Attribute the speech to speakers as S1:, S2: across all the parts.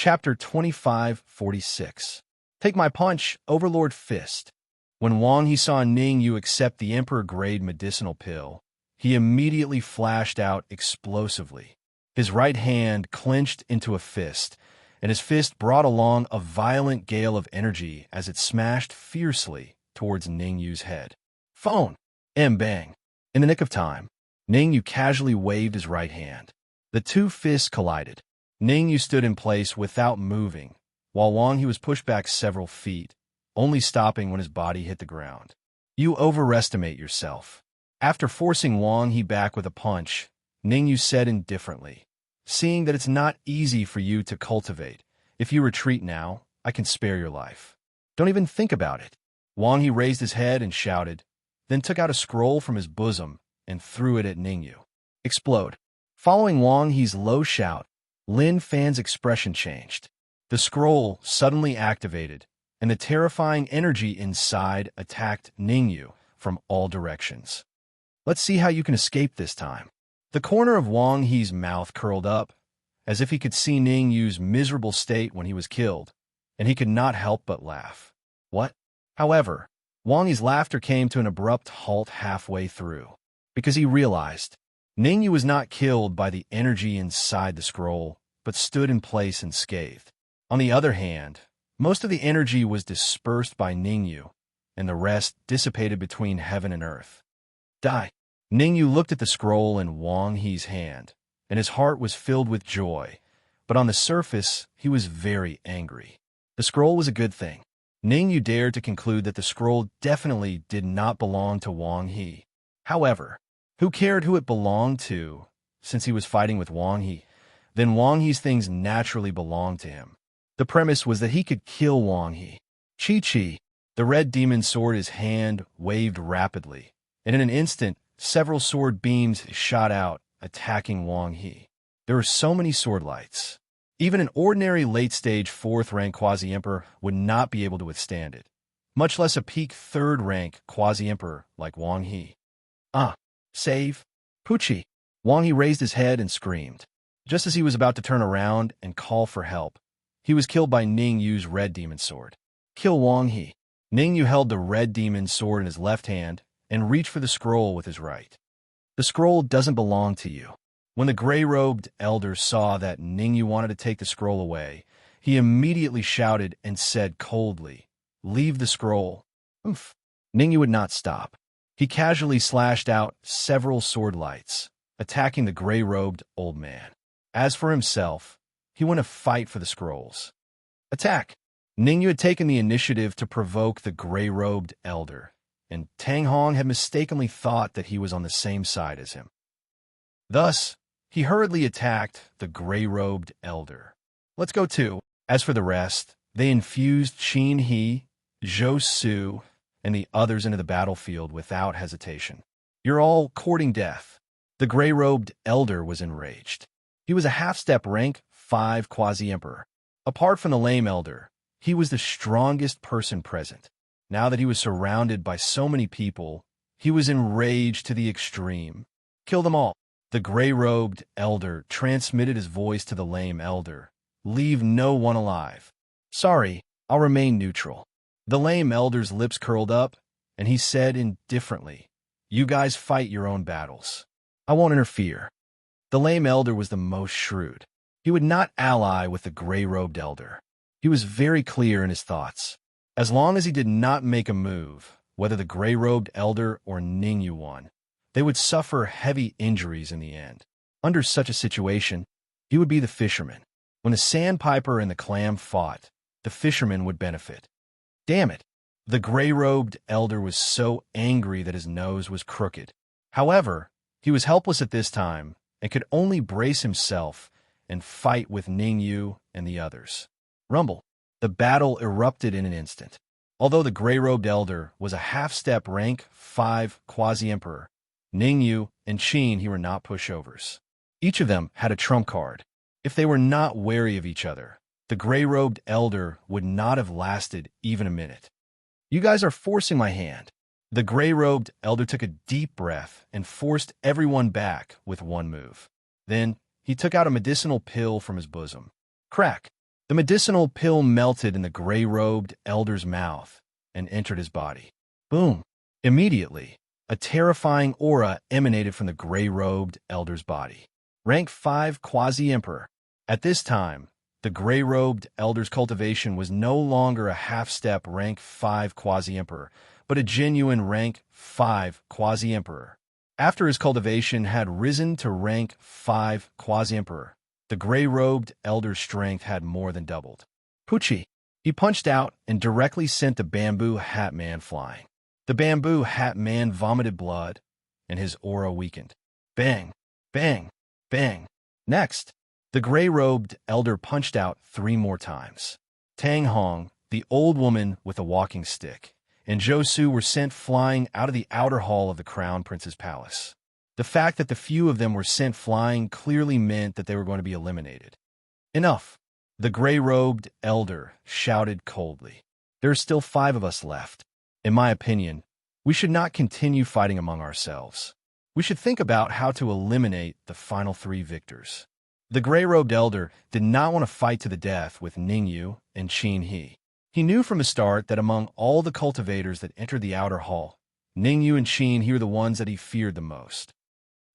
S1: Chapter 2546. Take my punch, Overlord Fist. When Wang He saw Ning Yu accept the Emperor-grade medicinal pill, he immediately flashed out explosively. His right hand clenched into a fist, and his fist brought along a violent gale of energy as it smashed fiercely towards Ning Yu's head. Phone! Bang! In the nick of time, Ning Yu casually waved his right hand. The two fists collided. Ning Yu stood in place without moving, while Wang He was pushed back several feet, only stopping when his body hit the ground. You overestimate yourself. After forcing Wang He back with a punch, Ning Yu said indifferently, seeing that it's not easy for you to cultivate. If you retreat now, I can spare your life. Don't even think about it. Wang He raised his head and shouted, then took out a scroll from his bosom and threw it at Ning Yu. Explode. Following Wang He's low shout, Lin Fan's expression changed. The scroll suddenly activated, and the terrifying energy inside attacked Ning Yu from all directions. Let's see how you can escape this time. The corner of Wang He's mouth curled up, as if he could see Ning Yu's miserable state when he was killed, and he could not help but laugh. What? However, Wang He's laughter came to an abrupt halt halfway through, because he realized Ning Yu was not killed by the energy inside the scroll, but stood in place unscathed. On the other hand, most of the energy was dispersed by Ning Yu, and the rest dissipated between heaven and earth. Die! Ning Yu looked at the scroll in Wang He's hand, and his heart was filled with joy, but on the surface, he was very angry. The scroll was a good thing. Ning Yu dared to conclude that the scroll definitely did not belong to Wang He. However, who cared who it belonged to, since he was fighting with Wang He? Then Wang He's things naturally belonged to him. The premise was that he could kill Wang He. Chi-Chi, the red demon sword his hand waved rapidly, and in an instant, several sword beams shot out, attacking Wang He. There were so many sword lights. Even an ordinary late-stage 4th-rank quasi-emperor would not be able to withstand it, much less a peak 3rd-rank quasi-emperor like Wang He. Save! Pucci! Wang He raised his head and screamed. Just as he was about to turn around and call for help, he was killed by Ning Yu's red demon sword. Kill Wang He. Ning Yu held the red demon sword in his left hand and reached for the scroll with his right. The scroll doesn't belong to you. When the gray-robed elder saw that Ning Yu wanted to take the scroll away, he immediately shouted and said coldly, "Leave the scroll." Oof. Ning Yu would not stop. He casually slashed out several sword lights, attacking the gray-robed old man. As for himself, he went to fight for the scrolls. Attack! Ning Yu had taken the initiative to provoke the gray-robed elder, and Tang Hong had mistakenly thought that he was on the same side as him. Thus, he hurriedly attacked the gray-robed elder. Let's go too. As for the rest, they infused Qin He, Zhou Su, and the others into the battlefield without hesitation. You're all courting death. The gray-robed elder was enraged. He was a half-step rank 5 quasi-emperor. Apart from the lame elder, he was the strongest person present. Now that he was surrounded by so many people, he was enraged to the extreme. Kill them all. The gray-robed elder transmitted his voice to the lame elder. Leave no one alive. Sorry, I'll remain neutral. The lame elder's lips curled up, and he said indifferently, "You guys fight your own battles. I won't interfere." The lame elder was the most shrewd. He would not ally with the gray-robed elder. He was very clear in his thoughts. As long as he did not make a move, whether the gray-robed elder or Ning Yu won, they would suffer heavy injuries in the end. Under such a situation, he would be the fisherman. When the sandpiper and the clam fought, the fisherman would benefit. Damn it! The gray-robed elder was so angry that his nose was crooked. However, he was helpless at this time and could only brace himself and fight with Ning Yu and the others. Rumble. The battle erupted in an instant. Although the gray-robed elder was a half-step rank 5 quasi-emperor, Ning Yu and Qin He were not pushovers. Each of them had a trump card. If they were not wary of each other, the gray-robed elder would not have lasted even a minute. You guys are forcing my hand. The gray-robed elder took a deep breath and forced everyone back with one move. Then, he took out a medicinal pill from his bosom. Crack! The The medicinal pill melted in the gray-robed elder's mouth and entered his body. Boom! Immediately, a terrifying aura emanated from the gray-robed elder's body. Rank 5 Quasi-Emperor. At this time, the gray-robed elder's cultivation was no longer a half-step rank 5 Quasi-Emperor, but a genuine rank 5 Quasi-Emperor. After his cultivation had risen to rank 5 Quasi-Emperor, the gray-robed elder's strength had more than doubled. Poochie! He punched out and directly sent the bamboo hat man flying. The bamboo hat man vomited blood, and his aura weakened. Bang! Bang! Bang! Next, the gray-robed elder punched out 3 more times. Tang Hong, the old woman with a walking stick, and Zhou Su were sent flying out of the outer hall of the Crown Prince's palace. The fact that the few of them were sent flying clearly meant that they were going to be eliminated. Enough! The gray-robed elder shouted coldly. There are still 5 of us left. In my opinion, we should not continue fighting among ourselves. We should think about how to eliminate the final 3 victors. The gray-robed elder did not want to fight to the death with Ningyu and Qin He. He knew from the start that among all the cultivators that entered the outer hall, Ningyu and Qin He were the ones that he feared the most.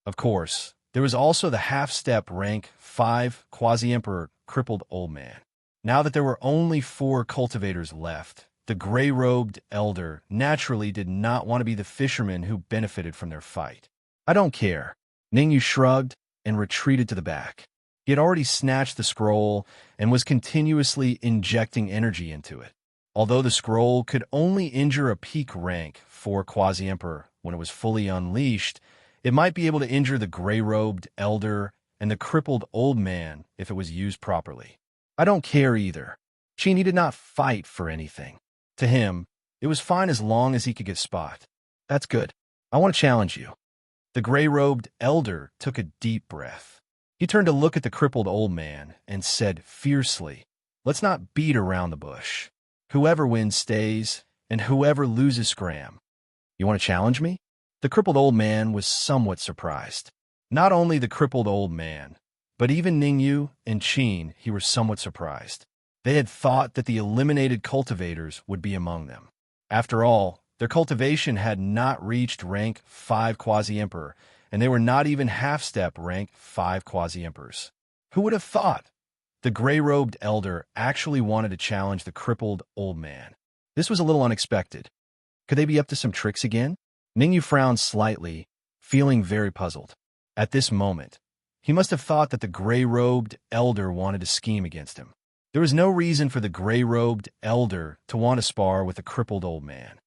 S1: Of course, there was also the half-step rank 5 Quasi-Emperor crippled old man. Now that there were only 4 cultivators left, the gray-robed elder naturally did not want to be the fisherman who benefited from their fight. I don't care. Ningyu shrugged and retreated to the back. He had already snatched the scroll and was continuously injecting energy into it. Although the scroll could only injure a peak rank 4 Quasi-Emperor when it was fully unleashed, it might be able to injure the gray-robed elder and the crippled old man if it was used properly. I don't care either. Qin He did not fight for anything. To him, it was fine as long as he could get Spot. That's good. I want to challenge you. The gray-robed elder took a deep breath. He turned to look at the crippled old man and said fiercely, "Let's not beat around the bush. Whoever wins stays, and whoever loses scram. You want to challenge me?" The crippled old man was somewhat surprised. Not only the crippled old man, but even Ningyu and Qin He were somewhat surprised. They had thought that the eliminated cultivators would be among them. After all, their cultivation had not reached rank 5 Quasi-Emperor, and they were not even half-step rank 5 Quasi-Emperors. Who would have thought? The gray-robed elder actually wanted to challenge the crippled old man. This was a little unexpected. Could they be up to some tricks again? Ningyu frowned slightly, feeling very puzzled. At this moment, he must have thought that the gray-robed elder wanted to scheme against him. There was no reason for the gray-robed elder to want to spar with the crippled old man.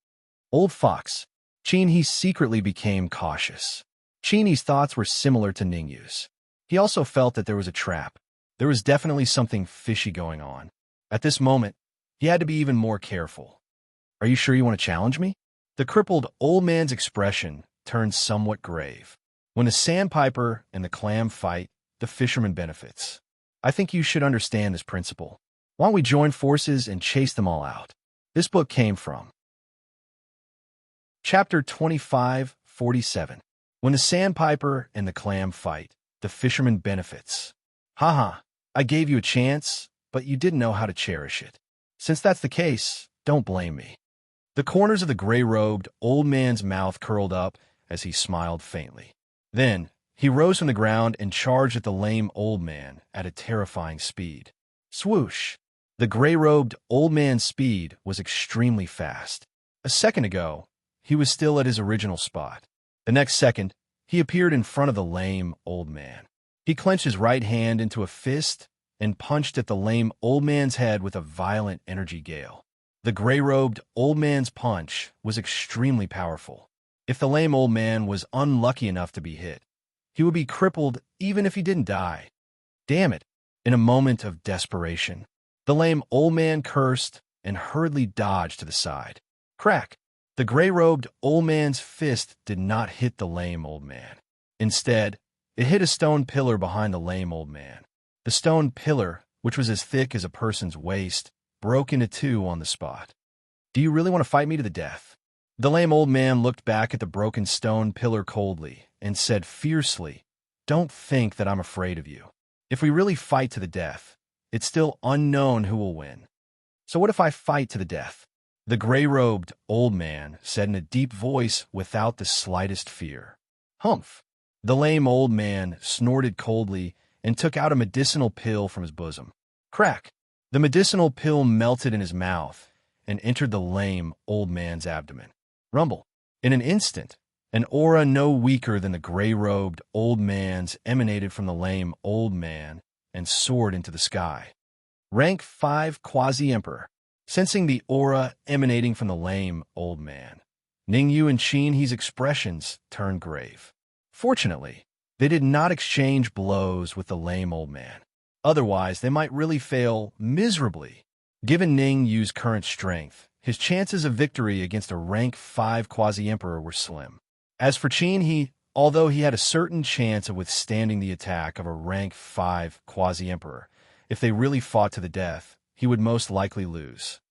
S1: Old fox, Qin He secretly became cautious. Qin He's thoughts were similar to Ningyu's. He also felt that there was a trap. There was definitely something fishy going on. At this moment, he had to be even more careful. Are you sure you want to challenge me? The crippled old man's expression turned somewhat grave. When the sandpiper and the clam fight, the fisherman benefits. I think you should understand this principle. Why don't we join forces and chase them all out? This book came from Chapter 2547. When the sandpiper and the clam fight, the fisherman benefits. Haha, I gave you a chance, but you didn't know how to cherish it. Since that's the case, don't blame me. The corners of the gray-robed old man's mouth curled up as he smiled faintly. Then, he rose from the ground and charged at the lame old man at a terrifying speed. Swoosh! The gray-robed old man's speed was extremely fast. A second ago, he was still at his original spot. The next second, he appeared in front of the lame old man. He clenched his right hand into a fist and punched at the lame old man's head with a violent energy gale. The gray-robed old man's punch was extremely powerful. If the lame old man was unlucky enough to be hit, he would be crippled even if he didn't die. Damn it! In a moment of desperation, the lame old man cursed and hurriedly dodged to the side. Crack! The gray-robed old man's fist did not hit the lame old man. Instead, it hit a stone pillar behind the lame old man. The stone pillar, which was as thick as a person's waist, broke into 2 on the spot. Do you really want to fight me to the death? The lame old man looked back at the broken stone pillar coldly and said fiercely, "Don't think that I'm afraid of you. If we really fight to the death, it's still unknown who will win. So what if I fight to the death? The gray-robed old man said in a deep voice without the slightest fear. Humph! The lame old man snorted coldly and took out a medicinal pill from his bosom. Crack! The medicinal pill melted in his mouth and entered the lame old man's abdomen. Rumble! In an instant, an aura no weaker than the gray-robed old man's emanated from the lame old man and soared into the sky. Rank 5 Quasi-Emperor. Sensing the aura emanating from the lame old man, Ningyu and Qin He's expressions turned grave. Fortunately, they did not exchange blows with the lame old man. Otherwise, they might really fail miserably. Given Ningyu's current strength, his chances of victory against a rank 5 Quasi-Emperor were slim. As for Qin, although he had a certain chance of withstanding the attack of a rank 5 Quasi-Emperor, if they really fought to the death, he would most likely lose.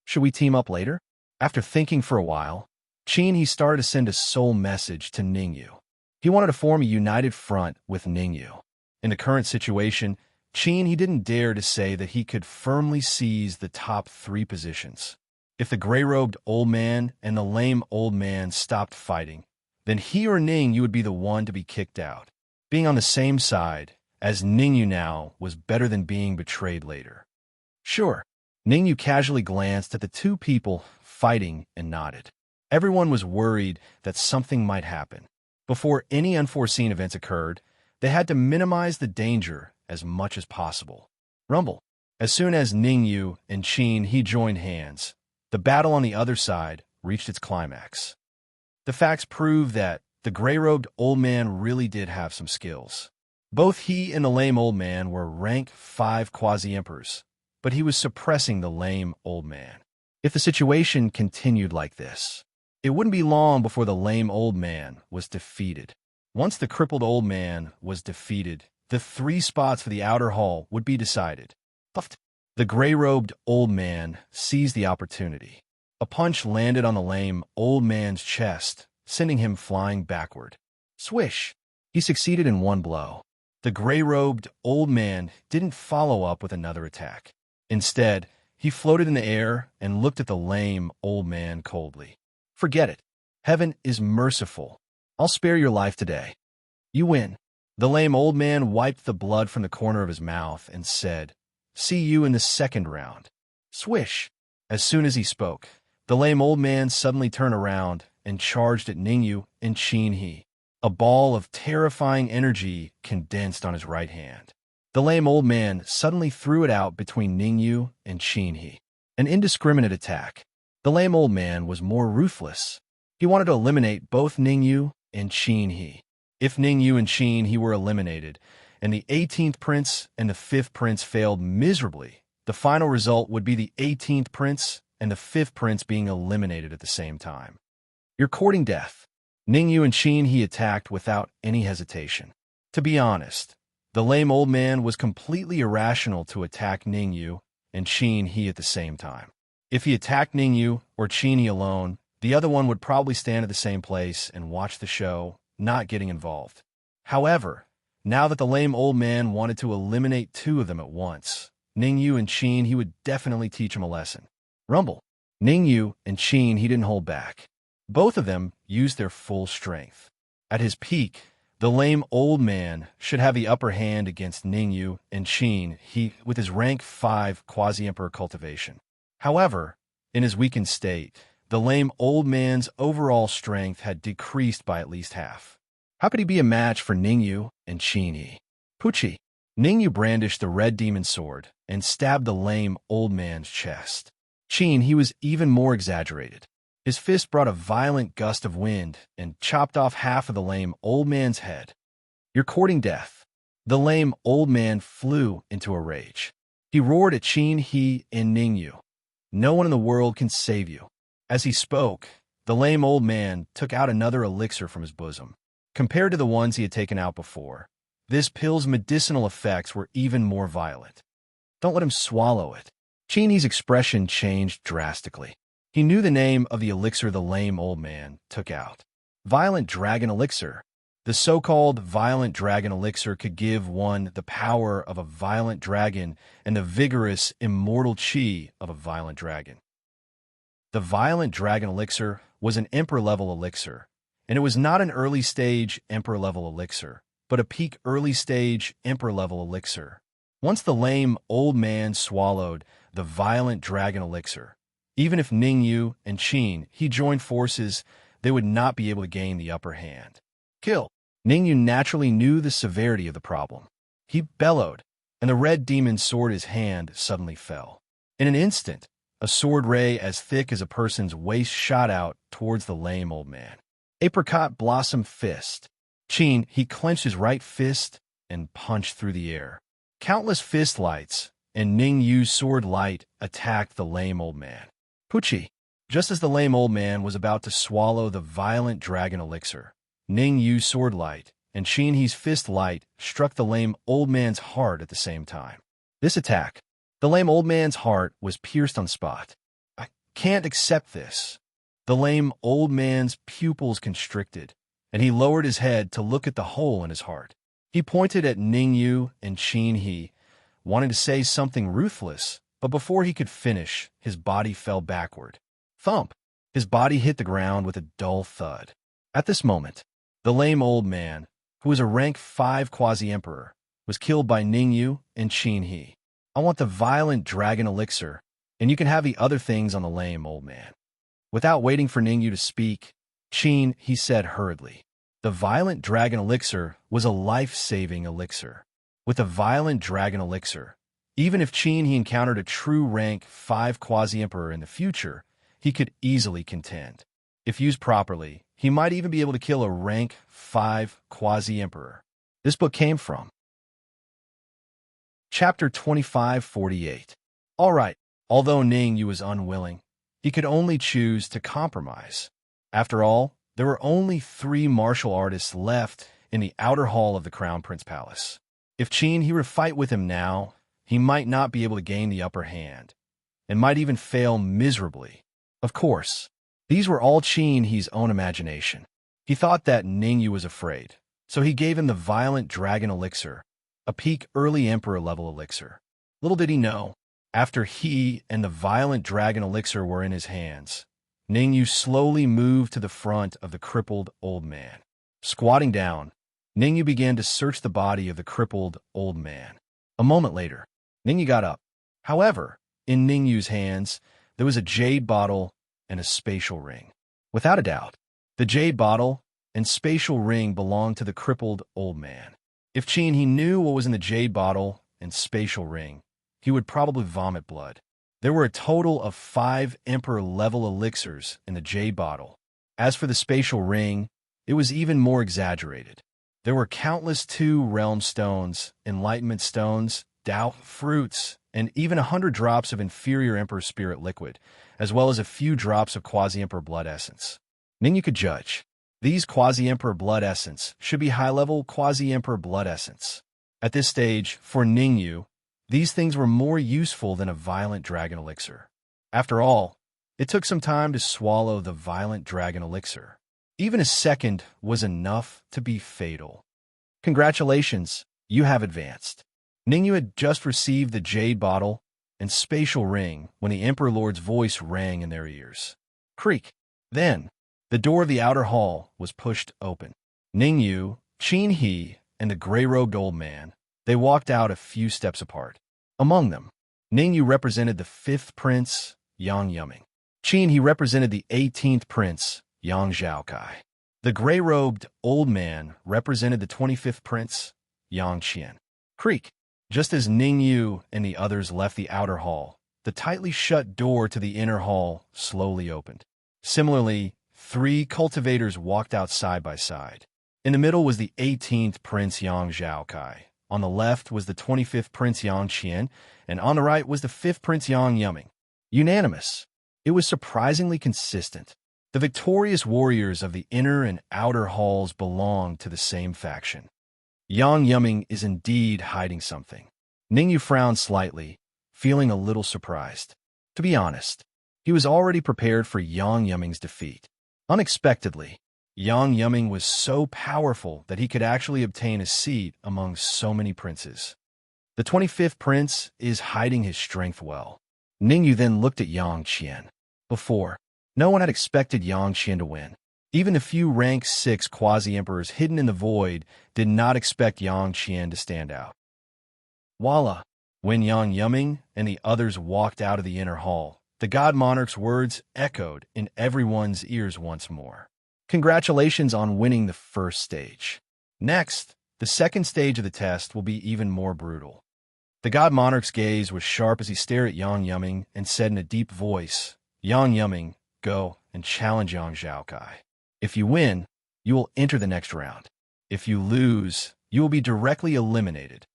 S1: Should we team up later? After thinking for a while, Qin started to send a soul message to Ningyu. He wanted to form a united front with Ningyu. In the current situation, Qin didn't dare to say that he could firmly seize the top 3 positions. If the gray-robed old man and the lame old man stopped fighting, then he or Ningyu would be the one to be kicked out. Being on the same side as Ningyu now was better than being betrayed later. Sure, Ningyu casually glanced at the 2 people fighting and nodded. Everyone was worried that something might happen. Before any unforeseen events occurred, they had to minimize the danger as much as possible. Rumble. As soon as Ningyu and Qin joined hands, the battle on the other side reached its climax. The facts prove that the gray-robed old man really did have some skills. Both he and the lame old man were rank 5 Quasi-Emperors, but he was suppressing the lame old man. If the situation continued like this, it wouldn't be long before the lame old man was defeated. Once the crippled old man was defeated, the 3 spots for the outer hall would be decided. The gray-robed old man seized the opportunity. A punch landed on the lame old man's chest, sending him flying backward. Swish! He succeeded in 1 blow. The gray-robed old man didn't follow up with another attack. Instead, he floated in the air and looked at the lame old man coldly. Forget it. Heaven is merciful. I'll spare your life today. You win. The lame old man wiped the blood from the corner of his mouth and said, See you in the 2nd round. Swish! As soon as he spoke, the lame old man suddenly turned around and charged at Ningyu and Qin. A ball of terrifying energy condensed on his right hand. The lame old man suddenly threw it out between Ningyu and Qin. An indiscriminate attack. The lame old man was more ruthless. He wanted to eliminate both Ningyu and Qin. If Ningyu and Qin were eliminated, and the 18th prince and the 5th prince failed miserably, the final result would be the 18th prince and the 5th prince being eliminated at the same time. You're courting death. Ningyu and Qin attacked without any hesitation. To be honest, the lame old man was completely irrational to attack Ningyu and Qin at the same time. If he attacked Ningyu or Qin alone, the other one would probably stand at the same place and watch the show, not getting involved. However, now that the lame old man wanted to eliminate 2 of them at once, Ningyu and Qin would definitely teach him a lesson. Rumble. Ningyu and Qin didn't hold back. Both of them used their full strength. At his peak, the lame old man should have the upper hand against Ningyu and Qin with his rank 5 Quasi-Emperor cultivation. However, in his weakened state, the lame old man's overall strength had decreased by at least half. How could he be a match for Ningyu and Qin? Pucci. Ningyu brandished the red demon sword and stabbed the lame old man's chest. Qin was even more exaggerated. His fist brought a violent gust of wind and chopped off half of the lame old man's head. You're courting death. The lame old man flew into a rage. He roared at Qin and Ningyu. No one in the world can save you. As he spoke, the lame old man took out another elixir from his bosom. Compared to the ones he had taken out before, this pill's medicinal effects were even more violent. Don't let him swallow it. Qin's expression changed drastically. He knew the name of the elixir the lame old man took out. Violent Dragon Elixir. The so-called violent dragon elixir could give one the power of a violent dragon and the vigorous, immortal chi of a violent dragon. The violent dragon elixir was an emperor-level elixir, and it was not an early-stage emperor-level elixir, but a peak early-stage emperor-level elixir. Once the lame old man swallowed the violent dragon elixir, even if Ningyu and Qin he joined forces, they would not be able to gain the upper hand. Kill! Ningyu naturally knew the severity of the problem. He bellowed, and the red demon's sword in his hand suddenly fell. In an instant, a sword ray as thick as a person's waist shot out towards the lame old man. Apricot blossom fist. Qin, he clenched his right fist and punched through the air. Countless fist lights and Ningyu's sword light attacked the lame old man. Puchi! Just as the lame old man was about to swallow the violent dragon elixir, Ningyu's sword light and Qin He's fist light struck the lame old man's heart at the same time. This attack, the lame old man's heart was pierced on the spot. I can't accept this. The lame old man's pupils constricted, and he lowered his head to look at the hole in his heart. He pointed at Ningyu and Qin He, wanting to say something ruthless, but before he could finish, his body fell backward. Thump! His body hit the ground with a dull thud. At this moment, the lame old man, who was a rank 5 quasi-emperor, was killed by Ningyu and Qin He. I want the violent dragon elixir, and you can have the other things on the lame old man. Without waiting for Ningyu to speak, Qin He said hurriedly, the violent dragon elixir was a life-saving elixir. With the violent dragon elixir, even if Qin He encountered a true rank 5 quasi-emperor in the future, he could easily contend. If used properly, he might even be able to kill a rank 5 quasi-emperor. This book came from Chapter 2548. All right, although Ningyu was unwilling, he could only choose to compromise. After all, there were only 3 martial artists left in the outer hall of the Crown Prince Palace. If Qin He were to fight with him now, he might not be able to gain the upper hand, and might even fail miserably. Of course, these were all Qin He's own imagination. He thought that Ningyu was afraid, so he gave him the violent dragon elixir, a peak early emperor level elixir. Little did he know, after he and the violent dragon elixir were in his hands, Ningyu slowly moved to the front of the crippled old man. Squatting down, Ningyu began to search the body of the crippled old man. A moment later, Ningyu got up. However, in Ningyu's hands, there was a jade bottle and a spatial ring. Without a doubt, the jade bottle and spatial ring belonged to the crippled old man. If Qin He knew what was in the jade bottle and spatial ring, he would probably vomit blood. There were a total of 5 emperor-level elixirs in the jade bottle. As for the spatial ring, it was even more exaggerated. There were countless 2 realm stones, enlightenment stones, Tao fruits, and even 100 drops of inferior emperor spirit liquid, as well as a few drops of quasi-emperor blood essence. Ningyu could judge. These quasi-emperor blood essence should be high-level quasi-emperor blood essence. At this stage, for Ningyu, these things were more useful than a violent dragon elixir. After all, it took some time to swallow the violent dragon elixir. Even a second was enough to be fatal. Congratulations, you have advanced. Ningyu had just received the jade bottle and spatial ring when the Emperor Lord's voice rang in their ears. Creak. Then, the door of the outer hall was pushed open. Ningyu, Qin He, and the gray-robed old man, they walked out a few steps apart. Among them, Ningyu represented the 5th prince, Yang Yuming. Qin He represented the 18th prince, Yang Zhaokai. The gray-robed old man represented the 25th prince, Yang Qian. Creak. Just as Ningyu and the others left the outer hall, the tightly shut door to the inner hall slowly opened. Similarly, 3 cultivators walked out side by side. In the middle was the 18th Prince Yang Zhaokai. On the left was the 25th Prince Yang Qian, and on the right was the 5th Prince Yang Yuming. Unanimous. It was surprisingly consistent. The victorious warriors of the inner and outer halls belonged to the same faction. Yang Yuming is indeed hiding something. Ningyu frowned slightly, feeling a little surprised. To be honest, he was already prepared for Yang Yuming's defeat. Unexpectedly, Yang Yuming was so powerful that he could actually obtain a seat among so many princes. The 25th prince is hiding his strength well. Ningyu then looked at Yang Qian. Before, no one had expected Yang Qian to win. Even the few rank 6 quasi-emperors hidden in the void did not expect Yang Qian to stand out. Voila! When Yang Yuming and the others walked out of the inner hall, the God Monarch's words echoed in everyone's ears once more. Congratulations on winning the first stage. Next, the second stage of the test will be even more brutal. The God Monarch's gaze was sharp as he stared at Yang Yuming and said in a deep voice, Yang Yuming, go and challenge Yang Zhaokai. If you win, you will enter the next round. If you lose, you will be directly eliminated.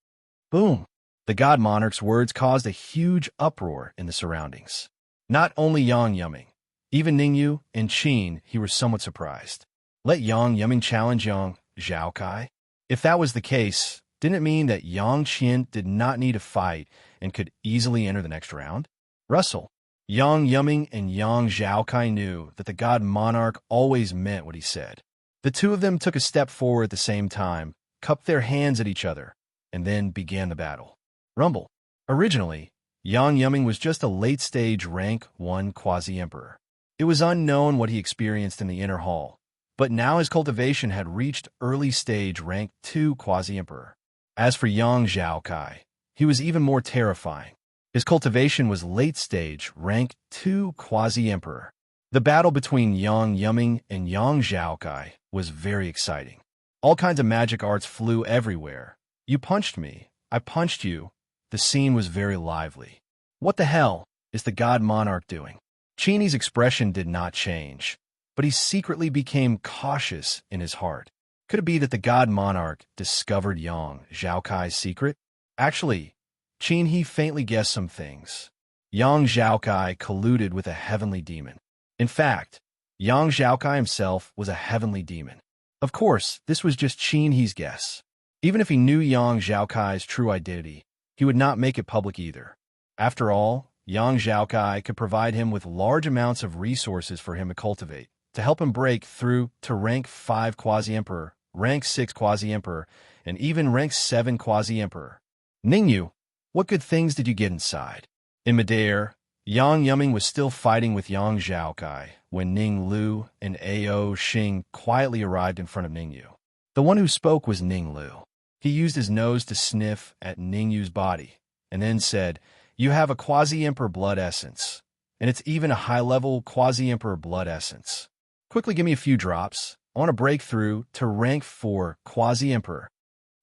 S1: Boom! The God Monarch's words caused a huge uproar in the surroundings. Not only Yang Yuming, even Ningyu and Qin, he was somewhat surprised. Let Yang Yuming challenge Yang Zhaokai? If that was the case, didn't it mean that Yang Qian did not need to fight and could easily enter the next round? Russell, Yang Yuming and Yang Zhaokai knew that the God Monarch always meant what he said. The two of them took a step forward at the same time, cupped their hands at each other, and then began the battle. Rumble. Originally, Yang Yuming was just a late-stage rank 1 quasi-emperor. It was unknown what he experienced in the inner hall, but now his cultivation had reached early-stage rank 2 quasi-emperor. As for Yang Zhaokai, he was even more terrifying. His cultivation was late-stage rank 2 quasi-emperor. The battle between Yang Yuming and Yang Zhaokai was very exciting. All kinds of magic arts flew everywhere. You punched me, I punched you. The scene was very lively. What the hell is the God Monarch doing? Qini's expression did not change, but he secretly became cautious in his heart. Could it be that the God Monarch discovered Yang Zhaokai's secret? Actually, Qin faintly guessed some things. Yang Zhaokai colluded with a heavenly demon. In fact, Yang Zhaokai himself was a heavenly demon. Of course, this was just Qin's guess. Even if he knew Yang Zhaokai's true identity, he would not make it public either. After all, Yang Zhaokai could provide him with large amounts of resources for him to cultivate, to help him break through to rank 5 quasi-emperor, rank 6 quasi-emperor, and even rank 7 quasi-emperor. Ningyu, what good things did you get inside? In midair, Yang Yuming was still fighting with Yang Zhaokai when Ning Lu and Ao Xing quietly arrived in front of Ningyu. The one who spoke was Ning Lu. He used his nose to sniff at Ningyu's body, and then said, You have a quasi-emperor blood essence, and it's even a high-level quasi-emperor blood essence. Quickly give me a few drops. I want to break through to rank 4 quasi-emperor.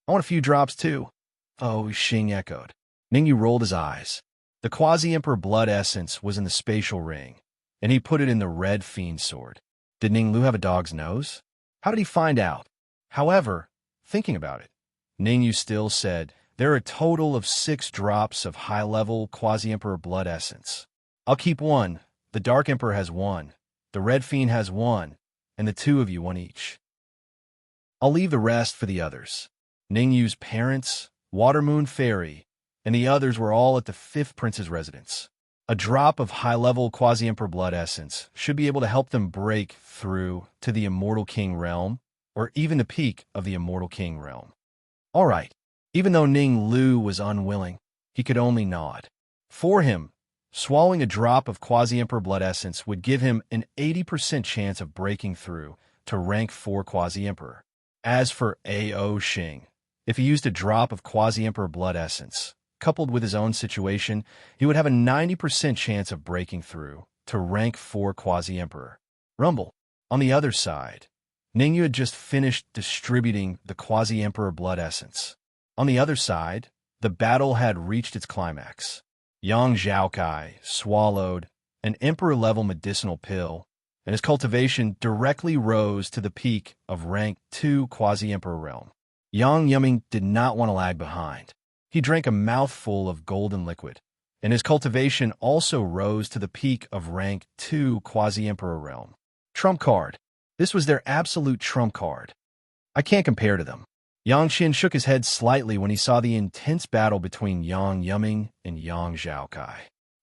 S1: I want a few drops too. Oh, Xing echoed. Ningyu rolled his eyes. The quasi-emperor blood essence was in the spatial ring, and he put it in the red fiend sword. Did Ning Lu have a dog's nose? How did he find out? However, thinking about it, Ningyu still said, There are a total of 6 drops of high-level quasi-emperor blood essence. I'll keep 1. The Dark Emperor has 1. The Red Fiend has 1. And the 2 of you 1 each. I'll leave the rest for the others. Ningyu's parents, Watermoon Fairy, and the others were all at the 5th prince's residence. A drop of high-level quasi-emperor blood essence should be able to help them break through to the Immortal King realm, or even the peak of the Immortal King realm. All right. Even though Ning Lu was unwilling, he could only nod. For him, swallowing a drop of quasi-emperor blood essence would give him an 80% chance of breaking through to rank 4 quasi-emperor. As for Ao Xing, if he used a drop of quasi-emperor blood essence, coupled with his own situation, he would have a 90% chance of breaking through to rank 4 quasi-emperor. Rumble. On the other side, Ningyu had just finished distributing the quasi-emperor blood essence. On the other side, the battle had reached its climax. Yang Zhaokai swallowed an emperor-level medicinal pill, and his cultivation directly rose to the peak of rank 2 quasi-emperor realm. Yang Yuming did not want to lag behind. He drank a mouthful of golden liquid, and his cultivation also rose to the peak of rank 2 quasi-emperor realm. Trump card. This was their absolute trump card. I can't compare to them. Yang Xin shook his head slightly when he saw the intense battle between Yang Yuming and Yang Zhaokai.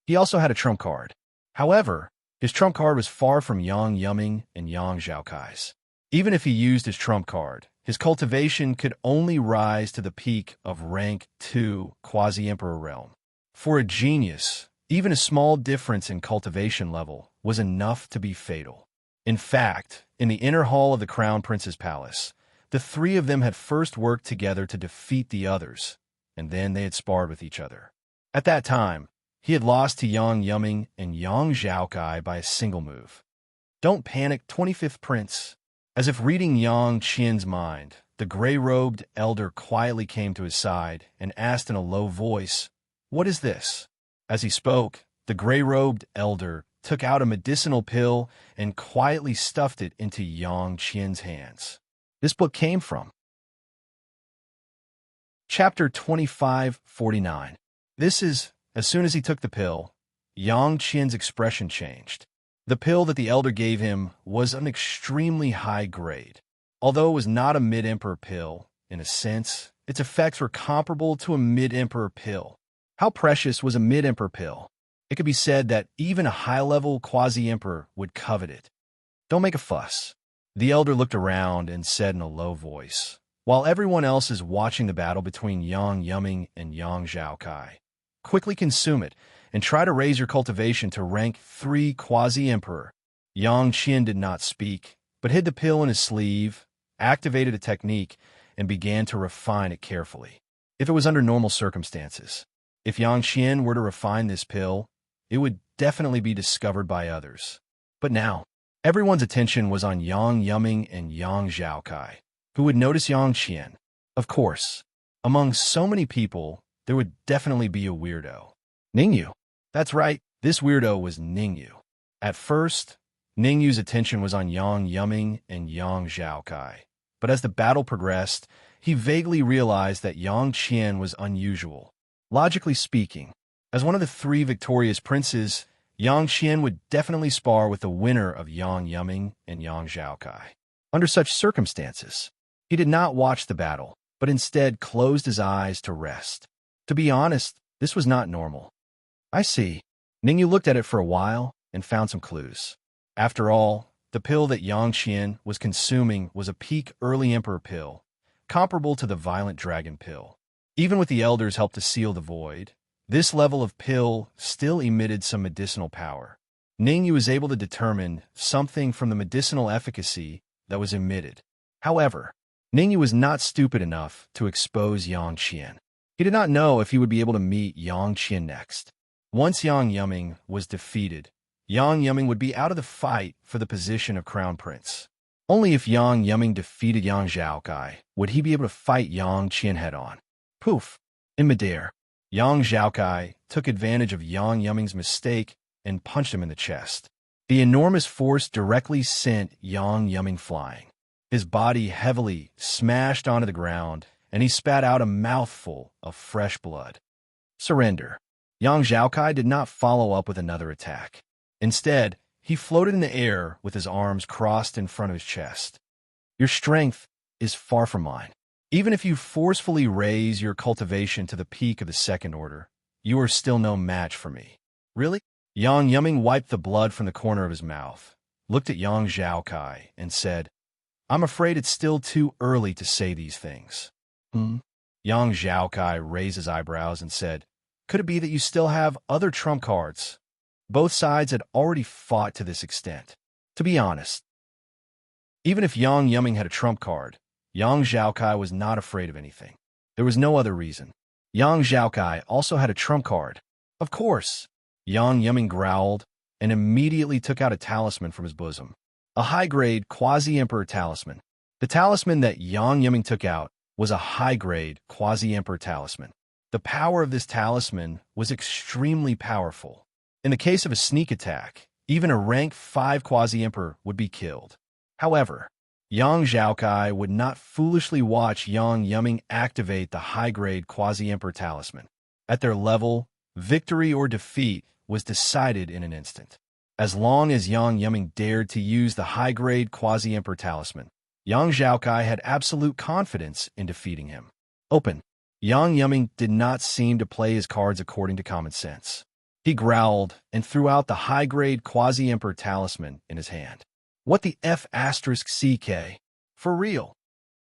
S1: He also had a trump card. However, his trump card was far from Yang Yuming and Yang Zhaokai's. Even if he used his trump card, his cultivation could only rise to the peak of rank 2 quasi-emperor realm. For a genius, even a small difference in cultivation level was enough to be fatal. In fact, in the inner hall of the Crown Prince's palace, the three of them had first worked together to defeat the others, and then they had sparred with each other. At that time, he had lost to Yang Yuming and Yang Zhaokai by a single move. Don't panic, 25th Prince. As if reading Yang Qian's mind, the gray-robed elder quietly came to his side and asked in a low voice, "What is this?" As he spoke, the gray-robed elder took out a medicinal pill and quietly stuffed it into Yang Qian's hands. This book came from Chapter 2549. This is, as soon as he took the pill, Yang Qian's expression changed. The pill that the elder gave him was an extremely high grade. Although it was not a mid-emperor pill, in a sense, its effects were comparable to a mid-emperor pill. How precious was a mid-emperor pill? It could be said that even a high-level quasi-emperor would covet it. Don't make a fuss. The elder looked around and said in a low voice, while everyone else is watching the battle between Yang Yuming and Yang Zhaokai, quickly consume it and try to raise your cultivation to rank 3 quasi-emperor. Yang Qian did not speak, but hid the pill in his sleeve, activated a technique, and began to refine it carefully. If it was under normal circumstances, if Yang Qian were to refine this pill, it would definitely be discovered by others. But now, everyone's attention was on Yang Yuming and Yang Zhaokai, who would notice Yang Qian. Of course, among so many people, there would definitely be a weirdo. Ningyu. That's right, this weirdo was Ningyu. At first, Ningyu's attention was on Yang Yuming and Yang Zhaokai, but as the battle progressed, he vaguely realized that Yang Qian was unusual. Logically speaking, as one of the 3 victorious princes, Yang Qian would definitely spar with the winner of Yang Yuming and Yang Zhaokai. Under such circumstances, he did not watch the battle, but instead closed his eyes to rest. To be honest, this was not normal. I see. Ningyu looked at it for a while and found some clues. After all, the pill that Yang Qian was consuming was a peak early emperor pill, comparable to the violent dragon pill. Even with the elder's help to seal the void, this level of pill still emitted some medicinal power. Ningyu was able to determine something from the medicinal efficacy that was emitted. However, Ningyu was not stupid enough to expose Yang Qian. He did not know if he would be able to meet Yang Qian next. Once Yang Yuming was defeated, Yang Yuming would be out of the fight for the position of Crown Prince. Only if Yang Yuming defeated Yang Zhaokai would he be able to fight Yang Qian head-on. Poof! In midair, Yang Zhaokai took advantage of Yang Yuming's mistake and punched him in the chest. The enormous force directly sent Yang Yuming flying. His body heavily smashed onto the ground, and he spat out a mouthful of fresh blood. Surrender. Yang Zhaokai did not follow up with another attack. Instead, he floated in the air with his arms crossed in front of his chest. Your strength is far from mine. Even if you forcefully raise your cultivation to the peak of the second order, you are still no match for me. Really? Yang Yuming wiped the blood from the corner of his mouth, looked at Yang Zhaokai, and said, I'm afraid it's still too early to say these things. Yang Zhaokai raised his eyebrows and said, Could it be that you still have other trump cards? Both sides had already fought to this extent. To be honest, even if Yang Yuming had a trump card, Yang Zhaokai was not afraid of anything. There was no other reason. Yang Zhaokai also had a trump card. Of course. Yang Yuming growled and immediately took out a talisman from his bosom. A high-grade quasi-emperor talisman. The talisman that Yang Yuming took out was a high-grade quasi-emperor talisman. The power of this talisman was extremely powerful. In the case of a sneak attack, even a rank 5 quasi-emperor would be killed. However, Yang Zhaokai would not foolishly watch Yang Yuming activate the high-grade quasi-emperor talisman. At their level, victory or defeat was decided in an instant. As long as Yang Yuming dared to use the high-grade quasi-emperor talisman, Yang Zhaokai had absolute confidence in defeating him. Open. Yang Yuming did not seem to play his cards according to common sense. He growled and threw out the high-grade quasi-emperor talisman in his hand. What the F***ck? For real?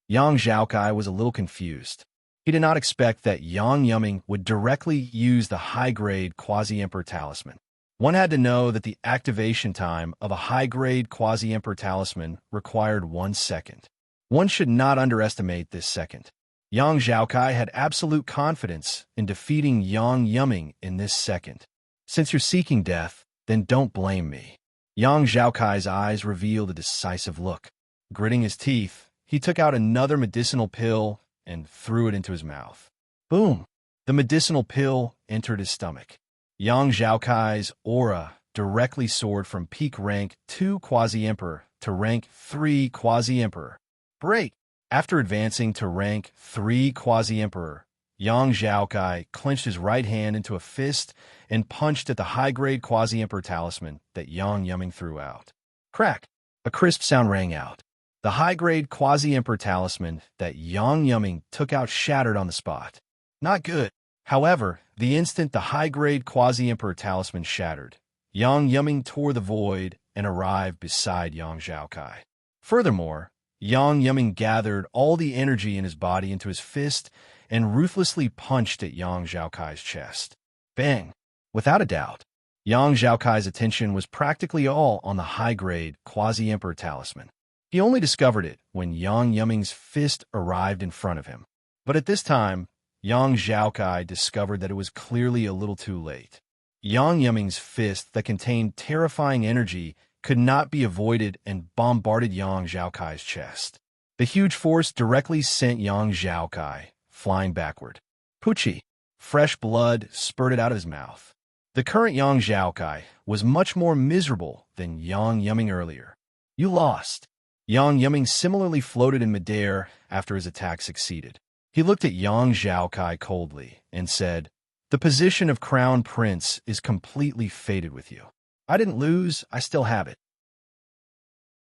S1: Yang Zhaokai was a little confused. He did not expect that Yang Yuming would directly use the high-grade Quasi-Emperor Talisman. One had to know that the activation time of a high-grade Quasi-Emperor Talisman required 1 second. One should not underestimate this second. Yang Zhaokai had absolute confidence in defeating Yang Yuming in this second. Since you're seeking death, then don't blame me. Yang Zhaokai's eyes revealed a decisive look. Gritting his teeth, he took out another medicinal pill and threw it into his mouth. Boom! The medicinal pill entered his stomach. Yang Zhaokai's aura directly soared from peak rank 2 Quasi-Emperor to rank 3 Quasi-Emperor. Break! After advancing to rank 3 Quasi-Emperor, Yang Zhaokai clenched his right hand into a fist and punched at the high-grade Quasi-Emperor Talisman that Yang Yuming threw out. Crack! A crisp sound rang out. The high-grade Quasi-Emperor Talisman that Yang Yuming took out shattered on the spot. Not good. However, the instant the high-grade Quasi-Emperor Talisman shattered, Yang Yuming tore the void and arrived beside Yang Zhaokai. Furthermore, Yang Yuming gathered all the energy in his body into his fist and ruthlessly punched at Yang Zhaokai's chest. Bang! Without a doubt, Yang Zhaokai's attention was practically all on the high-grade Quasi-Emperor Talisman. He only discovered it when Yang Yuming's fist arrived in front of him. But at this time, Yang Zhaokai discovered that it was clearly a little too late. Yang Yuming's fist that contained terrifying energy could not be avoided and bombarded Yang Zhaokai's chest. The huge force directly sent Yang Zhaokai flying backward. Poochie! Fresh blood spurted out of his mouth. The current Yang Zhaokai was much more miserable than Yang Yuming earlier. You lost. Yang Yuming similarly floated in midair after his attack succeeded. He looked at Yang Zhaokai coldly and said, "The position of Crown Prince is completely fated with you. I didn't lose, I still have it."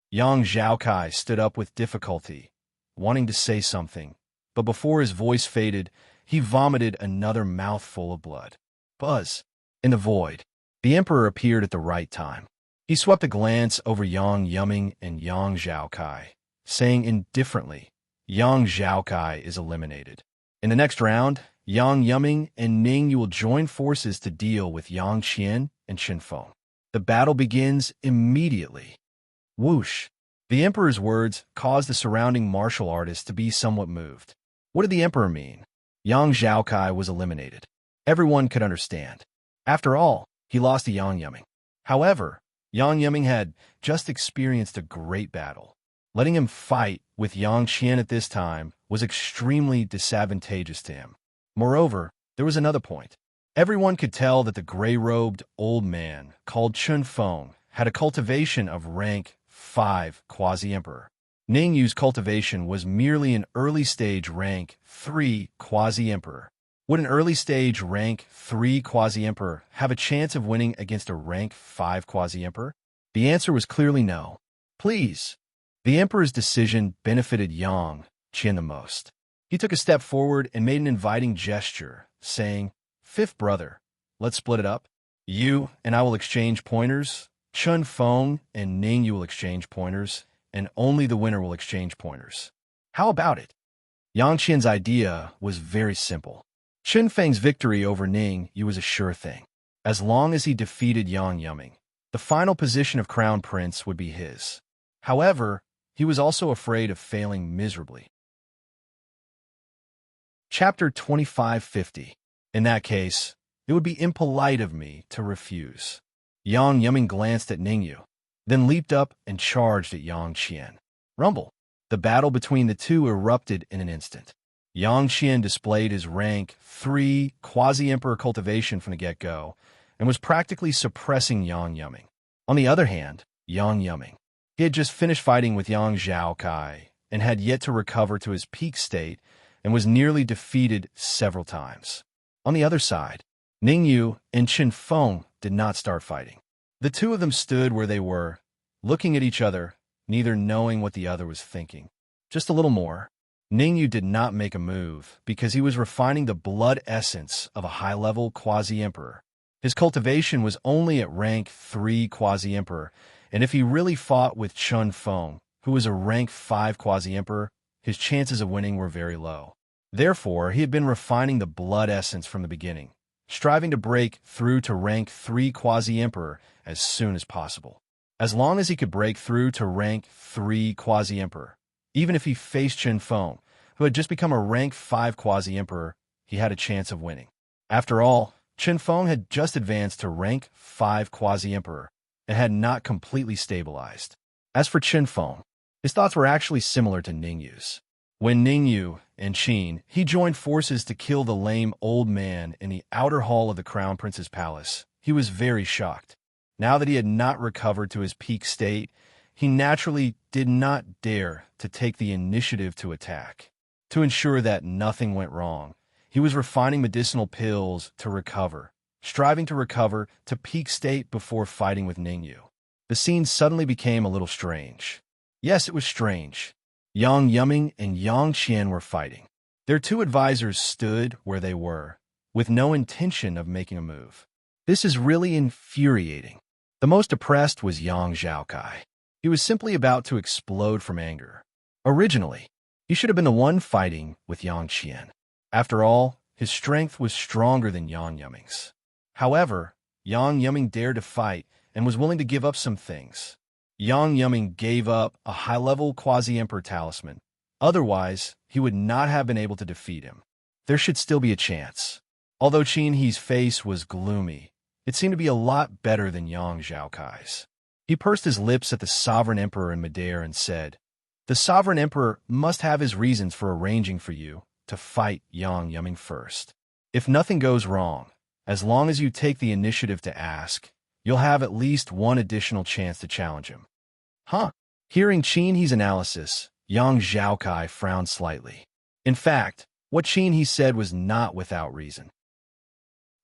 S1: Yang Zhaokai stood up with difficulty, wanting to say something, but before his voice faded, he vomited another mouthful of blood. Buzz! In the void, the Emperor appeared at the right time. He swept a glance over Yang Yuming and Yang Zhaokai, saying indifferently, "Yang Zhaokai is eliminated. In the next round, Yang Yuming and Ning Yu will join forces to deal with Yang Qian and Qinfeng. The battle begins immediately." Whoosh! The Emperor's words caused the surrounding martial artists to be somewhat moved. What did the Emperor mean? Yang Zhaokai was eliminated. Everyone could understand. After all, he lost to Yang Yuming. However, Yang Yuming had just experienced a great battle. Letting him fight with Yang Qian at this time was extremely disadvantageous to him. Moreover, there was another point. Everyone could tell that the gray-robed old man called Qinfeng had a cultivation of rank 5 Quasi-Emperor. Ning Yu's cultivation was merely an early-stage rank 3 Quasi-Emperor. Would an early-stage rank 3 Quasi-Emperor have a chance of winning against a rank 5 Quasi-Emperor? The answer was clearly no. Please. The Emperor's decision benefited Yang Qian the most. He took a step forward and made an inviting gesture, saying, "Fifth brother, let's split it up. You and I will exchange pointers. Qinfeng and Ning Yu will exchange pointers, and only the winner will exchange pointers. How about it?" Yang Qian's idea was very simple. Qinfeng's victory over Ning Yu was a sure thing. As long as he defeated Yang Yuming, the final position of Crown Prince would be his. However, he was also afraid of failing miserably. Chapter 2550. In that case, it would be impolite of me to refuse. Yang Yuming glanced at Ning Yu, then leaped up and charged at Yang Qian. Rumble! The battle between the two erupted in an instant. Yang Qian displayed his rank 3 Quasi-Emperor cultivation from the get-go and was practically suppressing Yang Yuming. On the other hand, Yang Yuming. He had just finished fighting with Yang Zhaokai and had yet to recover to his peak state and was nearly defeated several times. On the other side, Ning Yu and Qinfeng did not start fighting. The two of them stood where they were, looking at each other, neither knowing what the other was thinking. Just a little more. Ning Yu did not make a move because he was refining the blood essence of a high-level Quasi-Emperor. His cultivation was only at rank 3 Quasi-Emperor, and if he really fought with Qinfeng, who was a rank 5 quasi-emperor, his chances of winning were very low. Therefore, he had been refining the blood essence from the beginning, striving to break through to rank 3 quasi-emperor as soon as possible. As long as he could break through to rank 3 quasi-emperor, even if he faced Chen Feng, who had just become a rank 5 quasi-emperor, he had a chance of winning. After all, Chen Feng had just advanced to rank 5 quasi-emperor and had not completely stabilized. As for Chen Feng, his thoughts were actually similar to Ningyu's. When Ningyu and Qin he joined forces to kill the lame old man in the outer hall of the Crown Prince's palace, he was very shocked. Now that he had not recovered to his peak state, he naturally did not dare to take the initiative to attack. To ensure that nothing went wrong, he was refining medicinal pills to recover, striving to recover to peak state before fighting with Ningyu. The scene suddenly became a little strange. Yes, it was strange. Yang Yuming and Yang Qian were fighting. Their two advisors stood where they were, with no intention of making a move. This is really infuriating. The most depressed was Yang Zhaokai. He was simply about to explode from anger. Originally, he should have been the one fighting with Yang Qian. After all, his strength was stronger than Yang Yuming's. However, Yang Yuming dared to fight and was willing to give up some things. Yang Yuming gave up a high-level quasi-emperor talisman. Otherwise, he would not have been able to defeat him. There should still be a chance. Although Qin He's face was gloomy, it seemed to be a lot better than Yang Zhaokai's. He pursed his lips at the sovereign emperor in midair and said, "The sovereign emperor must have his reasons for arranging for you to fight Yang Yuming first. If nothing goes wrong, as long as you take the initiative to ask, you'll have at least one additional chance to challenge him." Huh? Hearing Qin He's analysis, Yang Zhaokai frowned slightly. In fact, what Qin He said was not without reason.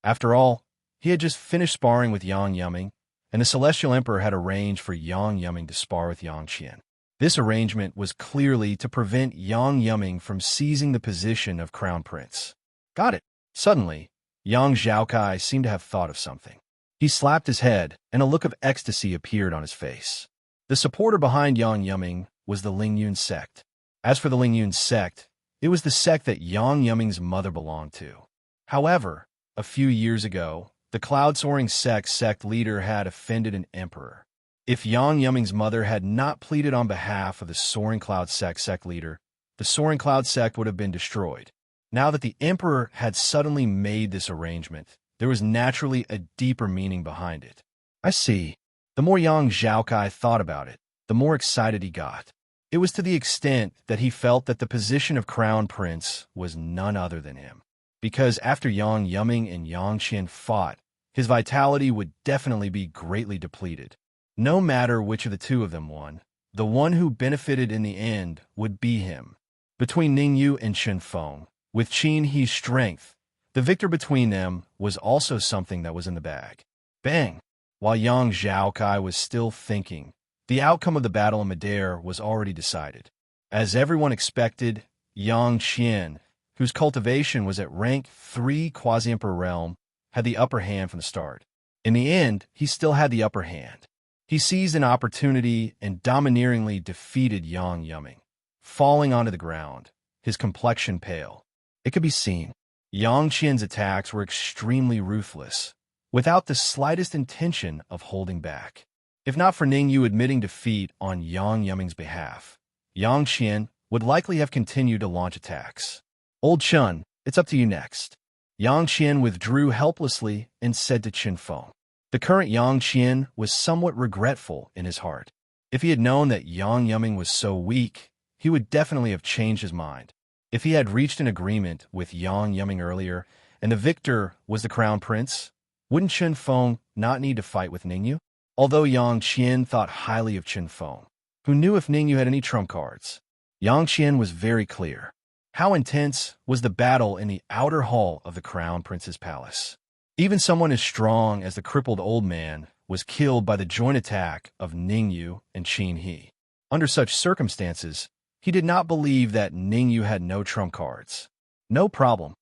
S1: After all, he had just finished sparring with Yang Yuming, and the Celestial Emperor had arranged for Yang Yuming to spar with Yang Qian. This arrangement was clearly to prevent Yang Yuming from seizing the position of Crown Prince. Got it. Suddenly, Yang Zhaokai seemed to have thought of something. He slapped his head, and a look of ecstasy appeared on his face. The supporter behind Yang Yuming was the Lingyun sect. As for the Lingyun sect, it was the sect that Yang Yuming's mother belonged to. However, a few years ago, the Cloud-Soaring sect leader had offended an emperor. If Yang Yuming's mother had not pleaded on behalf of the Soaring Cloud sect leader, the Soaring Cloud sect would have been destroyed. Now that the emperor had suddenly made this arrangement, there was naturally a deeper meaning behind it. I see. The more Yang Zhaokai thought about it, the more excited he got. It was to the extent that he felt that the position of Crown Prince was none other than him. Because after Yang Yuming and Yang Qian fought, his vitality would definitely be greatly depleted. No matter which of the two of them won, the one who benefited in the end would be him. Between Ningyu and Chen Feng, with Qin He's strength, the victor between them was also something that was in the bag. Bang! While Yang Zhaokai was still thinking, the outcome of the battle in midair was already decided. As everyone expected, Yang Qian, whose cultivation was at rank 3 quasi-emperor realm, had the upper hand from the start. In the end, he still had the upper hand. He seized an opportunity and domineeringly defeated Yang Yuming, falling onto the ground, his complexion pale. It could be seen. Yang Qian's attacks were extremely ruthless, without the slightest intention of holding back. If not for Ningyu admitting defeat on Yang Yuming's behalf, Yang Qian would likely have continued to launch attacks. "Old Chun, it's up to you next." Yang Qian withdrew helplessly and said to Chen Feng. The current Yang Qian was somewhat regretful in his heart. If he had known that Yang Yuming was so weak, he would definitely have changed his mind. If he had reached an agreement with Yang Yuming earlier, and the victor was the Crown Prince, wouldn't Chen Feng not need to fight with Ningyu? Although Yang Qian thought highly of Chen Feng, who knew if Ningyu had any trump cards, Yang Qian was very clear. How intense was the battle in the outer hall of the Crown Prince's palace? Even someone as strong as the crippled old man was killed by the joint attack of Ningyu and Qin He. Under such circumstances, he did not believe that Ningyu had no trump cards. No problem.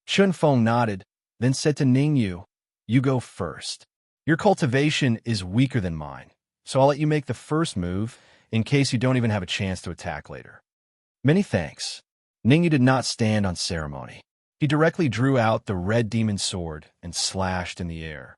S1: Chen Feng nodded, then said to Ningyu, "You go first. Your cultivation is weaker than mine, so I'll let you make the first move in case you don't even have a chance to attack later. Many thanks. Ningyu did not stand on ceremony. He directly drew out the red demon sword and slashed in the air.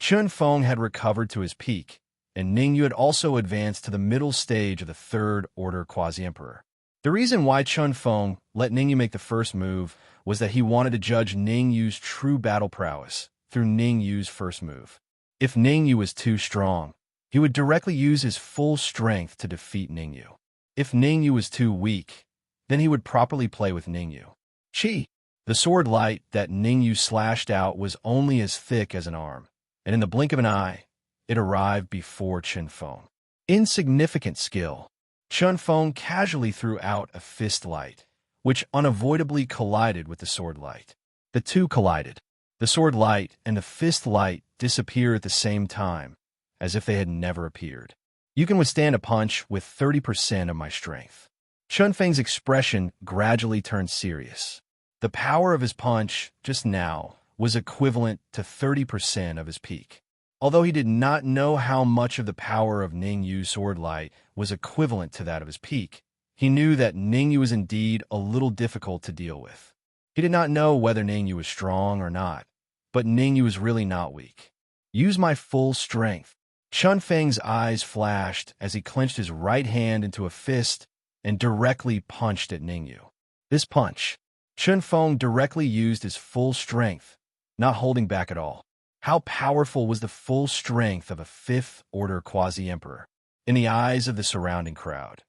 S1: Chun Feng had recovered to his peak, and Ningyu had also advanced to the middle stage of the Third Order Quasi-Emperor. The reason why Chun Feng let Ningyu make the first move was that he wanted to judge Ningyu's true battle prowess through Ningyu's first move. If Ningyu was too strong, he would directly use his full strength to defeat Ningyu. If Ningyu was too weak, then he would properly play with Ningyu. Chi, the sword light that Ningyu slashed out, was only as thick as an arm, and in the blink of an eye, it arrived before Chun Feng. Insignificant skill. Chun Feng casually threw out a fist light, which unavoidably collided with the sword light. The two collided. The sword light and the fist light disappeared at the same time, as if they had never appeared. You can withstand a punch with 30% of my strength. Chun Feng's expression gradually turned serious. The power of his punch just now was equivalent to 30% of his peak. Although he did not know how much of the power of Ningyu's sword light was equivalent to that of his peak, he knew that Ningyu was indeed a little difficult to deal with. He did not know whether Ningyu was strong or not, but Ningyu was really not weak. Use my full strength. Chun Feng's eyes flashed as he clenched his right hand into a fist and directly punched at Ningyu. This punch, Chun Feng directly used his full strength, not holding back at all. How powerful was the full strength of a Fifth Order Quasi-Emperor in the eyes of the surrounding crowd?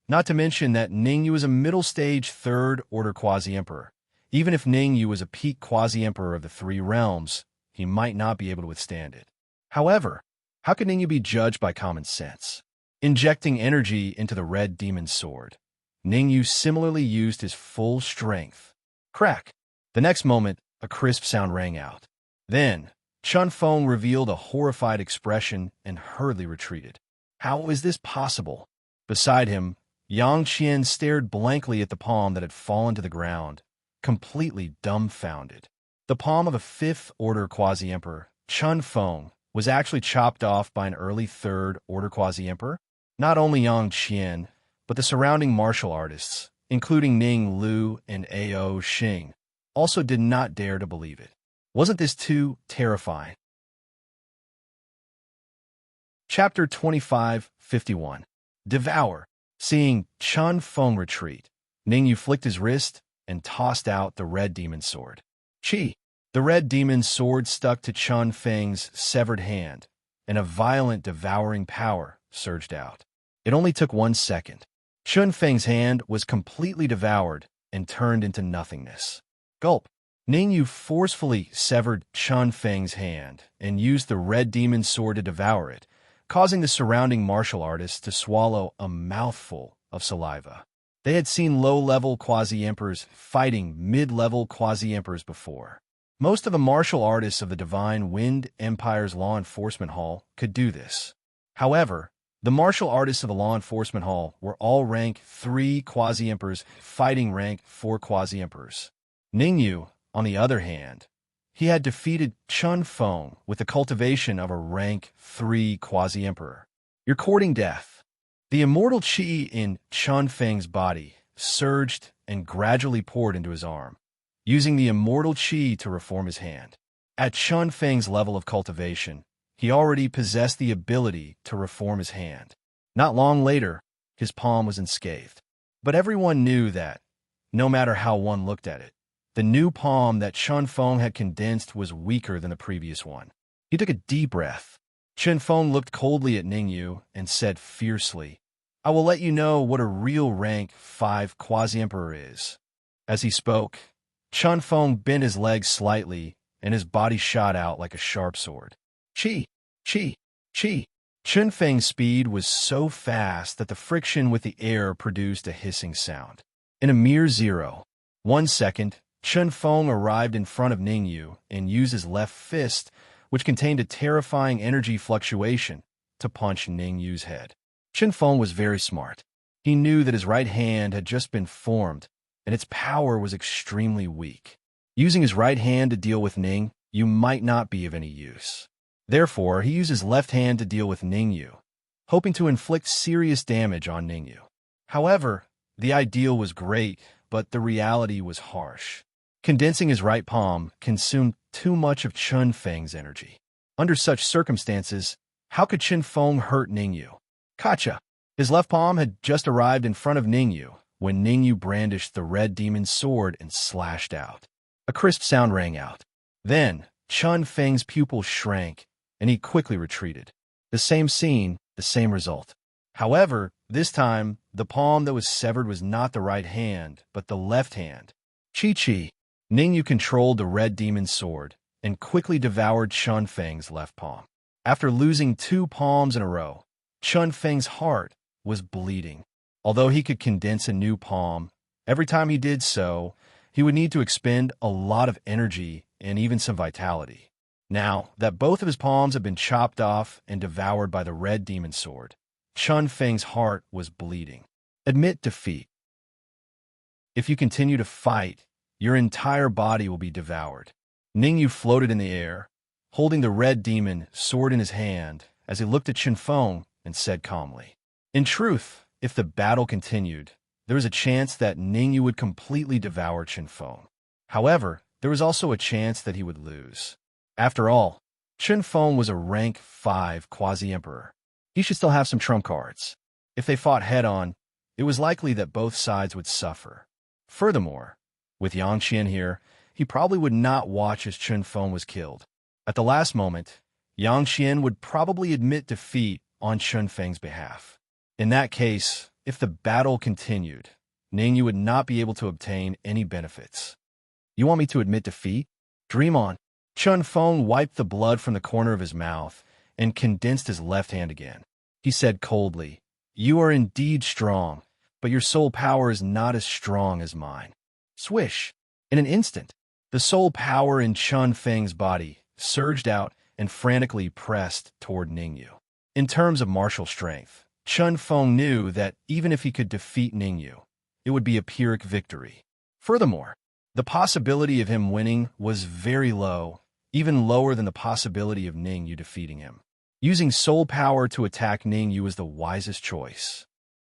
S1: Not to mention that Ningyu was a middle-stage Third Order Quasi-Emperor. Even if Ningyu was a peak Quasi-Emperor of the Three Realms, he might not be able to withstand it. However, how could Ningyu be judged by common sense? Injecting energy into the red demon sword, Ningyu similarly used his full strength. Crack! The next moment, a crisp sound rang out. Then, Chun Feng revealed a horrified expression and hurriedly retreated. How is this possible? Beside him, Yang Qian stared blankly at the palm that had fallen to the ground, completely dumbfounded. The palm of a Fifth Order Quasi-Emperor, Chun Feng, was actually chopped off by an early Third Order Quasi-Emperor. Not only Yang Qian, but the surrounding martial artists, including Ning Lu and Ao Xing, also did not dare to believe it. Wasn't this too terrifying? Chapter 25:51. Devour. Seeing Chun Feng retreat, Ningyu flicked his wrist and tossed out the red demon sword. Chi. The red demon sword stuck to Chun Feng's severed hand, and a violent devouring power surged out. It only took 1 second. Chun Feng's hand was completely devoured and turned into nothingness. Gulp. Ningyu forcefully severed Chun Feng's hand and used the red demon sword to devour it, causing the surrounding martial artists to swallow a mouthful of saliva. They had seen low-level quasi-emperors fighting mid-level quasi-emperors before. Most of the martial artists of the Divine Wind Empire's Law Enforcement Hall could do this. However, the martial artists of the Law Enforcement Hall were all rank 3 quasi-emperors fighting rank 4 quasi-emperors. Ningyu, on the other hand, he had defeated Chun Feng with the cultivation of a rank 3 quasi-emperor. You're courting death. The immortal qi in Chun Feng's body surged and gradually poured into his arm, using the immortal qi to reform his hand. At Chun Feng's level of cultivation, he already possessed the ability to reform his hand. Not long later, his palm was unscathed. But everyone knew that, no matter how one looked at it, the new palm that Chun Feng had condensed was weaker than the previous one. He took a deep breath. Chun Feng looked coldly at Ningyu and said fiercely, "I will let you know what a real rank 5 quasi-emperor is." As he spoke, Chun Feng bent his legs slightly, and his body shot out like a sharp sword. Chi! Chi! Chi! Chun Feng's speed was so fast that the friction with the air produced a hissing sound. In a mere 0.1 second, Chun Feng arrived in front of Ningyu and used his left fist, which contained a terrifying energy fluctuation, to punch Ningyu's head. Chun Feng was very smart. He knew that his right hand had just been formed, and its power was extremely weak. Using his right hand to deal with Ning, you might not be of any use. Therefore, he used his left hand to deal with Ningyu, hoping to inflict serious damage on Ningyu. However, the ideal was great, but the reality was harsh. Condensing his right palm consumed too much of Chun Feng's energy. Under such circumstances, how could Chen Feng hurt Ningyu? Gotcha! His left palm had just arrived in front of Ningyu when Ningyu brandished the red demon's sword and slashed out. A crisp sound rang out. Then, Chun Feng's pupil shrank, and he quickly retreated. The same scene, the same result. However, this time, the palm that was severed was not the right hand, but the left hand. Chi-Chi. Ningyu controlled the red demon's sword and quickly devoured Chun Feng's left palm. After losing 2 palms in a row, Chun Feng's heart was bleeding. Although he could condense a new palm, every time he did so, he would need to expend a lot of energy and even some vitality. Now that both of his palms had been chopped off and devoured by the red demon sword, Chun Feng's heart was bleeding. Admit defeat. If you continue to fight, your entire body will be devoured. Ningyu floated in the air, holding the red demon sword in his hand as he looked at Chen Feng and said calmly, "In truth, if the battle continued, there was a chance that Ningyu would completely devour Chen Feng. However, there was also a chance that he would lose. After all, Chen Feng was a rank 5 quasi-emperor. He should still have some trump cards. If they fought head-on, it was likely that both sides would suffer. Furthermore, with Yang Qian here, he probably would not watch as Chen Feng was killed. At the last moment, Yang Qian would probably admit defeat on Chun Feng's behalf. In that case, if the battle continued, Ningyu would not be able to obtain any benefits. You want me to admit defeat? Dream on." Chun Feng wiped the blood from the corner of his mouth and condensed his left hand again. He said coldly, "You are indeed strong, but your soul power is not as strong as mine." Swish! In an instant, the soul power in Chun Feng's body surged out and frantically pressed toward Ningyu. In terms of martial strength, Chun Feng knew that even if he could defeat Ningyu, it would be a Pyrrhic victory. Furthermore, the possibility of him winning was very low, even lower than the possibility of Ningyu defeating him. Using soul power to attack Ningyu was the wisest choice.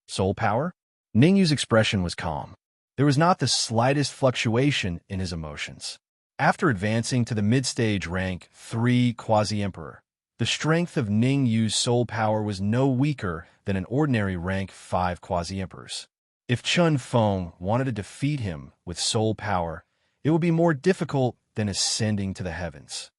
S1: Soul power? Ningyu's expression was calm. There was not the slightest fluctuation in his emotions. After advancing to the mid-stage rank 3 quasi-emperor, the strength of Ningyu's soul power was no weaker than an ordinary rank 5 quasi-emperors. If Chun Feng wanted to defeat him with soul power, it would be more difficult than ascending to the heavens.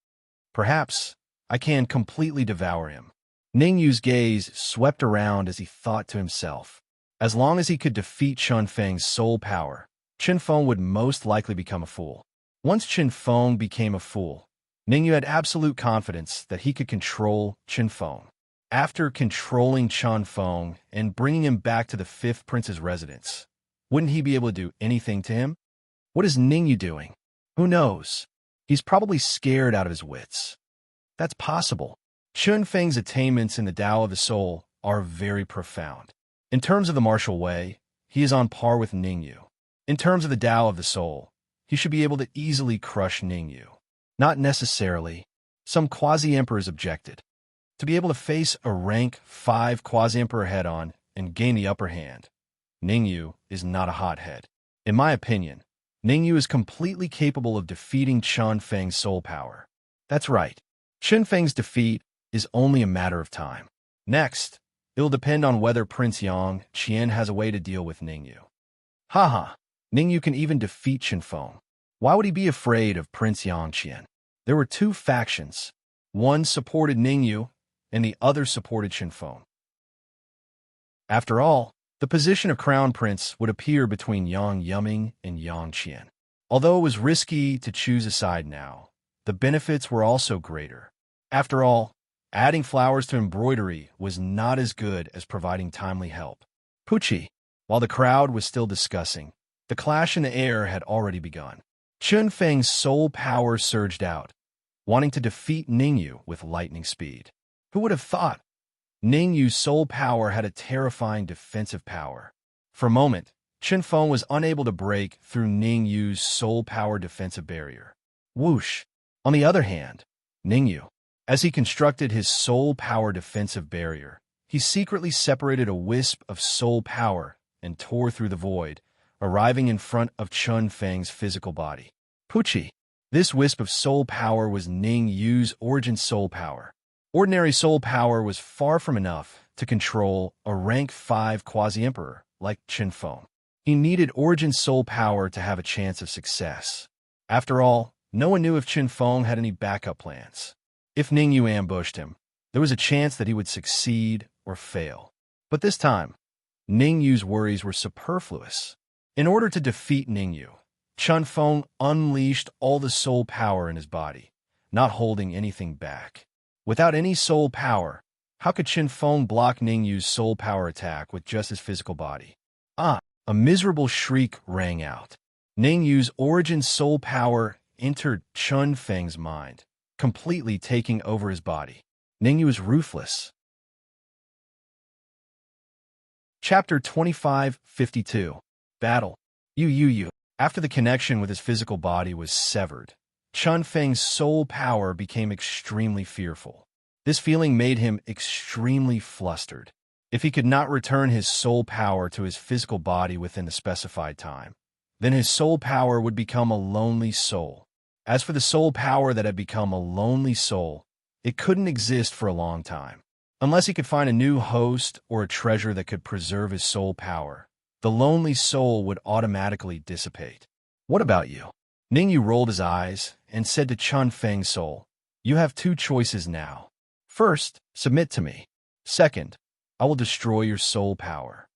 S1: Perhaps I can completely devour him. Ningyu's gaze swept around as he thought to himself. As long as he could defeat Chun Feng's soul power, Chen Feng would most likely become a fool. Once Chen Feng became a fool, Ningyu had absolute confidence that he could control Chen Feng. After controlling Chen Feng and bringing him back to the 5th prince's residence, wouldn't he be able to do anything to him? What is Ningyu doing? Who knows? He's probably scared out of his wits. That's possible. Chun Feng's attainments in the Tao of the Soul are very profound. In terms of the martial way, he is on par with Ningyu. In terms of the Tao of the Soul, he should be able to easily crush Ningyu. Not necessarily. Some quasi-emperors objected. To be able to face a rank 5 quasi-emperor head-on and gain the upper hand, Ningyu is not a hothead. In my opinion, Ningyu is completely capable of defeating Chun Feng's soul power. That's right. Chun Feng's defeat is only a matter of time. Next, it will depend on whether Prince Yang Qian has a way to deal with Ningyu. Haha, Ningyu can even defeat Chen Feng. Why would he be afraid of Prince Yang Qian? There were 2 factions. One supported Ningyu, and the other supported Chen Feng. After all, the position of Crown Prince would appear between Yang Yuming and Yang Qian. Although it was risky to choose a side now, the benefits were also greater. After all, adding flowers to embroidery was not as good as providing timely help. Pucci. While the crowd was still discussing, the clash in the air had already begun. Chun Feng's soul power surged out, wanting to defeat Ningyu with lightning speed. Who would have thought? Ningyu's soul power had a terrifying defensive power. For a moment, Chen Feng was unable to break through Ningyu's soul power defensive barrier. Whoosh! On the other hand, Ningyu, as he constructed his soul power defensive barrier, he secretly separated a wisp of soul power and tore through the void, arriving in front of Chun Feng's physical body. Pucci. This wisp of soul power was Ning Yu's origin soul power. Ordinary soul power was far from enough to control a rank 5 quasi-emperor like Qin Feng. He needed origin soul power to have a chance of success. After all, no one knew if Qin Feng had any backup plans. If Ning Yu ambushed him, there was a chance that he would succeed or fail. But this time, Ning Yu's worries were superfluous. In order to defeat Ning Yu, Qin Feng unleashed all the soul power in his body, not holding anything back. Without any soul power, how could Qin Feng block Ning Yu's soul power attack with just his physical body? Ah! A miserable shriek rang out. Ning Yu's origin soul power entered Chun Feng's mind, completely taking over his body. Ning Yu is ruthless. Chapter 25:52. Battle. Yu. After the connection with his physical body was severed, Chun Feng's soul power became extremely fearful. This feeling made him extremely flustered. If he could not return his soul power to his physical body within the specified time, then his soul power would become a lonely soul. As for the soul power that had become a lonely soul, it couldn't exist for a long time. Unless he could find a new host or a treasure that could preserve his soul power, the lonely soul would automatically dissipate. What about you? Ning Yu rolled his eyes and said to Chun Feng's soul, "You have two choices now. First, submit to me. Second, I will destroy your soul power."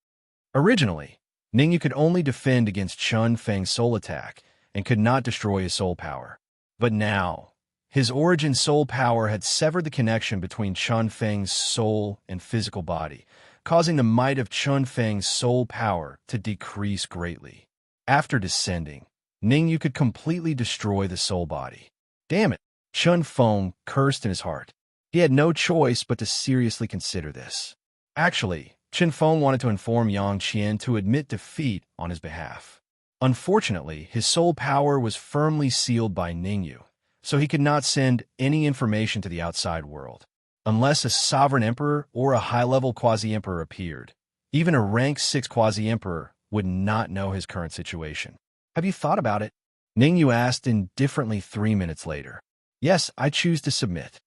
S1: Originally, Ning Yu could only defend against Chun Feng's soul attack and could not destroy his soul power. But now, his origin soul power had severed the connection between Chun Feng's soul and physical body, causing the might of Chun Feng's soul power to decrease greatly. After descending, Ning Yu could completely destroy the soul body. Damn it! Chun Feng cursed in his heart. He had no choice but to seriously consider this. Actually, Qin Feng wanted to inform Yang Qian to admit defeat on his behalf. Unfortunately, his soul power was firmly sealed by Ning Yu, so he could not send any information to the outside world. Unless a sovereign emperor or a high-level quasi-emperor appeared, even a rank 6 quasi-emperor would not know his current situation. Have you thought about it? Ning Yu asked indifferently 3 minutes later. Yes, I choose to submit.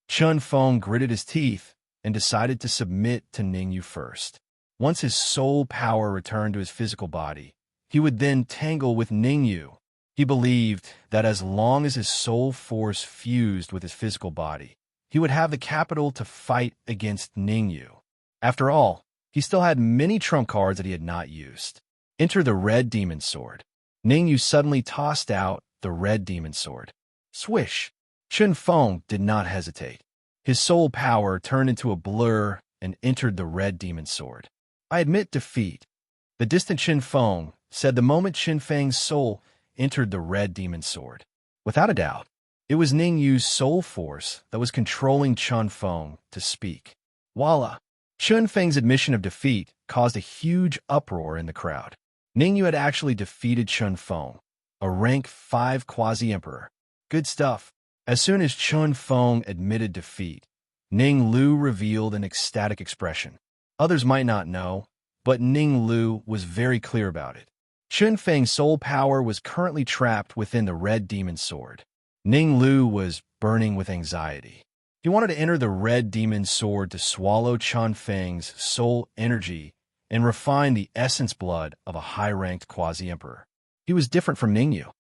S1: Chun Feng gritted his teeth and decided to submit to Ning Yu first. Once his soul power returned to his physical body, he would then tangle with Ning Yu. He believed that as long as his soul force fused with his physical body, he would have the capital to fight against Ning Yu. After all, he still had many trump cards that he had not used. Enter the red demon sword. Ning Yu suddenly tossed out the red demon sword. Swish! Qin Feng did not hesitate. His soul power turned into a blur and entered the red demon sword. I admit defeat. The distant Qin Feng said the moment Qin Feng's soul entered the red demon sword. Without a doubt, it was Ning Yu's soul force that was controlling Qin Feng to speak. Voila! Qin Feng's admission of defeat caused a huge uproar in the crowd. Ning Yu had actually defeated Qin Feng, a rank 5 quasi-emperor. Good stuff. As soon as Qin Feng admitted defeat, Ning Lu revealed an ecstatic expression. Others might not know, but Ning Lu was very clear about it. Qin Feng's soul power was currently trapped within the red demon sword. Ning Lu was burning with anxiety. He wanted to enter the red demon sword to swallow Qin Feng's soul energy and refine the essence blood of a high-ranked quasi-emperor. He was different from Ning Yu.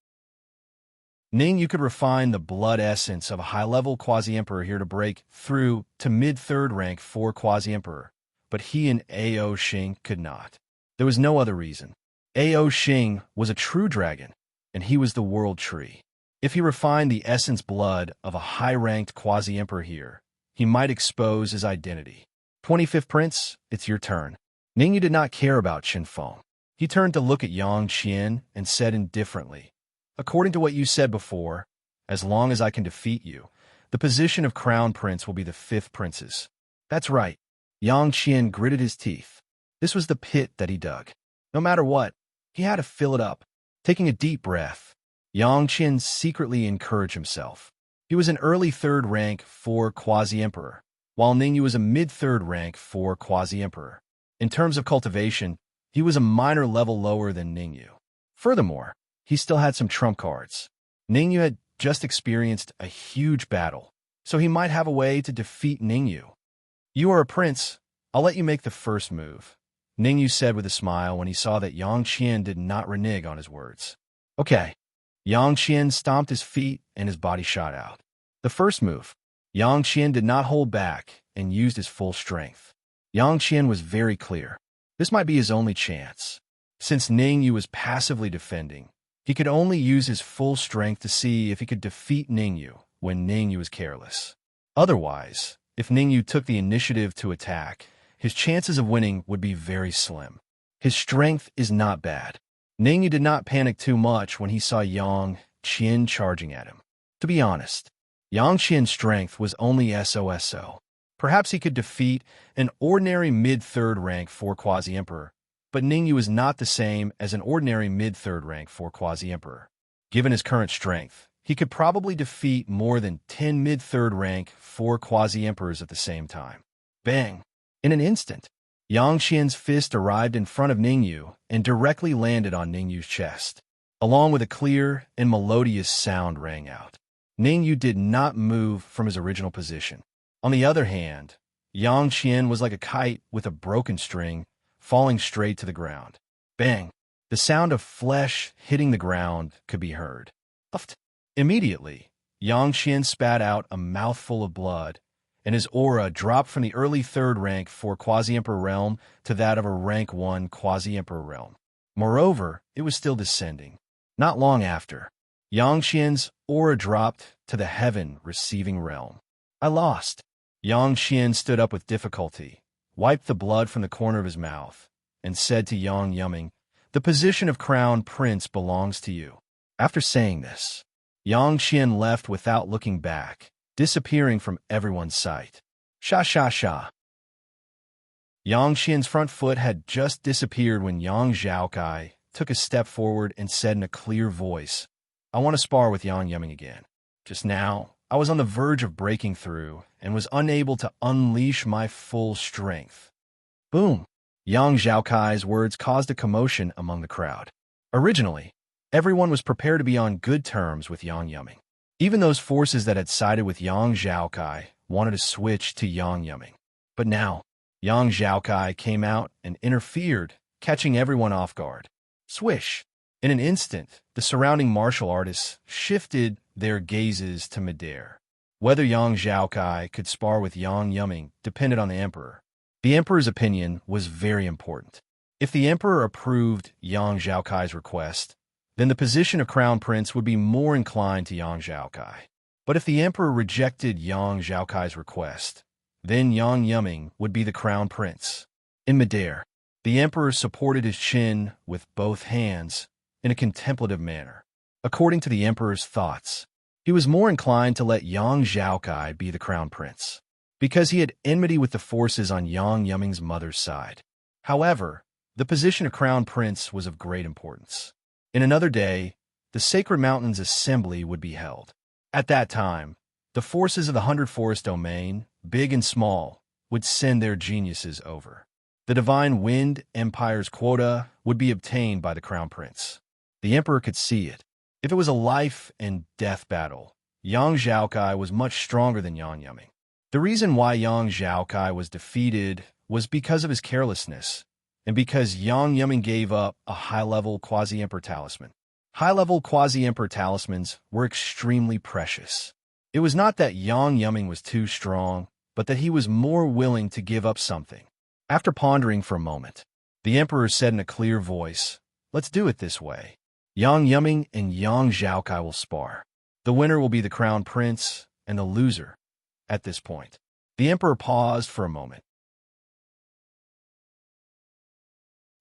S1: Ning Yu could refine the blood essence of a high-level quasi-emperor here to break through to mid-3rd rank 4 quasi-emperor, but he and Ao Xing could not. There was no other reason. Ao Xing was a true dragon, and he was the world tree. If he refined the essence blood of a high-ranked quasi-emperor here, he might expose his identity. 25th Prince, it's your turn. Ning Yu did not care about Qin Feng. He turned to look at Yang Qian and said indifferently, according to what you said before, as long as I can defeat you, the position of Crown Prince will be the 5th Prince's. That's right. Yang Qian gritted his teeth. This was the pit that he dug. No matter what, he had to fill it up. Taking a deep breath, Yang Qian secretly encouraged himself. He was an early 3rd rank 4 quasi-emperor, while Ningyu was a mid-third rank 4 quasi-emperor. In terms of cultivation, he was a minor level lower than Ningyu. Furthermore, he still had some trump cards. Ningyu had just experienced a huge battle, so he might have a way to defeat Ningyu. "You are a prince. I'll let you make the first move," Ningyu said with a smile when he saw that Yang Qian did not renege on his words. "Okay." Yang Qian stomped his feet and his body shot out. The first move. Yang Qian did not hold back and used his full strength. Yang Qian was very clear. This might be his only chance. Since Ningyu was passively defending, he could only use his full strength to see if he could defeat Ningyu when Ningyu was careless. Otherwise, if Ningyu took the initiative to attack, his chances of winning would be very slim. His strength is not bad. Ningyu did not panic too much when he saw Yang Qian charging at him. To be honest, Yang Qian's strength was only SOSO. Perhaps he could defeat an ordinary mid-third rank 4 quasi-emperor, but Ningyu is not the same as an ordinary mid-third rank 4 quasi-emperor. Given his current strength, he could probably defeat more than 10 mid-third rank 4 quasi-emperors at the same time. Bang! In an instant, Yang Qian's fist arrived in front of Ningyu and directly landed on Ningyu's chest. Along with a clear and melodious sound rang out. Ningyu did not move from his original position. On the other hand, Yang Qian was like a kite with a broken string, falling straight to the ground. Bang! The sound of flesh hitting the ground could be heard. Immediately, Yang Qian spat out a mouthful of blood, and his aura dropped from the early third rank 4 quasi-emperor realm to that of a rank 1 quasi-emperor realm. Moreover, it was still descending. Not long after, Yang Qian's aura dropped to the heaven receiving realm. "I lost." Yang Qian stood up with difficulty, wiped the blood from the corner of his mouth, and said to Yang Yumming, "The position of crown prince belongs to you." After saying this, Yang Qian left without looking back, disappearing from everyone's sight. Sha sha sha. Yang Qian's front foot had just disappeared when Yang Zhaokai took a step forward and said in a clear voice, "I want to spar with Yang Yumming again. Just now, I was on the verge of breaking through and was unable to unleash my full strength." Boom! Yang Zhaokai's words caused a commotion among the crowd. Originally, everyone was prepared to be on good terms with Yang Yumming. Even those forces that had sided with Yang Zhaokai wanted to switch to Yang Yumming. But now, Yang Zhaokai came out and interfered, catching everyone off guard. Swish! In an instant, the surrounding martial artists shifted their gazes to midair. Whether Yang Zhaokai could spar with Yang Yumming depended on the emperor. The emperor's opinion was very important. If the emperor approved Yang Zhaokai's request, then the position of crown prince would be more inclined to Yang Zhaokai. But if the emperor rejected Yang Zhaokai's request, then Yang Yumming would be the crown prince. In midair, the emperor supported his chin with both hands in a contemplative manner. According to the emperor's thoughts, he was more inclined to let Yang Zhaokai be the crown prince, because he had enmity with the forces on Yang Yumming's mother's side. However, the position of crown prince was of great importance. In another day, the Sacred Mountains Assembly would be held. At that time, the forces of the 100 Forest Domain, big and small, would send their geniuses over. The Divine Wind Empire's quota would be obtained by the crown prince. The emperor could see it. If it was a life and death battle, Yang Zhaokai was much stronger than Yang Yumming. The reason why Yang Zhaokai was defeated was because of his carelessness, and because Yang Yumming gave up a high-level quasi-emperor talisman. High-level quasi-emperor talismans were extremely precious. It was not that Yang Yumming was too strong, but that he was more willing to give up something. After pondering for a moment, the emperor said in a clear voice, "Let's do it this way. Yang Yumming and Yang Zhaokai will spar. The winner will be the crown prince, and the loser." At this point, the emperor paused for a moment.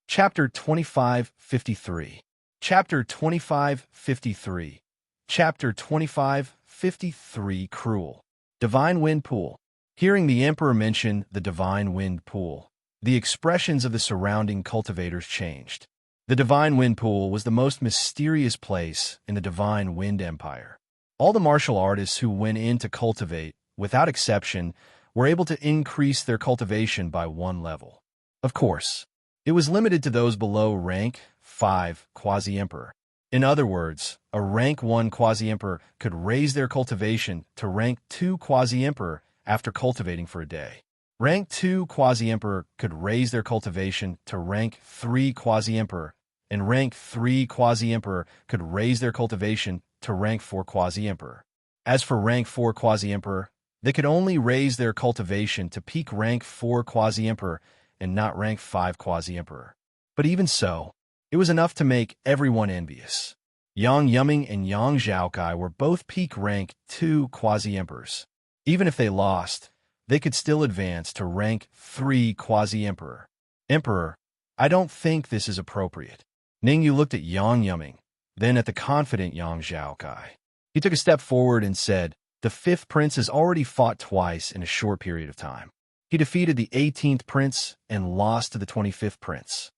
S1: Chapter 2553. Chapter 2553. Chapter 2553. Cruel. Divine Wind Pool. Hearing the emperor mention the Divine Wind Pool, the expressions of the surrounding cultivators changed. The Divine Wind Pool was the most mysterious place in the Divine Wind Empire. All the martial artists who went in to cultivate, without exception, were able to increase their cultivation by 1 level. Of course, it was limited to those below rank 5 quasi-emperor. In other words, a rank 1 quasi-emperor could raise their cultivation to rank 2 quasi-emperor after cultivating for a day. Rank 2 quasi-emperor could raise their cultivation to rank 3 quasi-emperor, and rank 3 quasi-emperor could raise their cultivation to rank 4 quasi-emperor. As for rank 4 quasi-emperor, they could only raise their cultivation to peak rank 4 quasi-emperor and not rank 5 quasi-emperor. But even so, it was enough to make everyone envious. Yang Yuming and Yang Zhaokai were both peak rank 2 quasi-emperors. Even if they lost, they could still advance to rank 3 quasi-emperor. Emperor, I don't think this is appropriate. Ningyu looked at Yang Yuming, then at the confident Yang Zhaokai. He took a step forward and said, "The 5th prince has already fought twice in a short period of time. He defeated the 18th prince and lost to the 25th prince.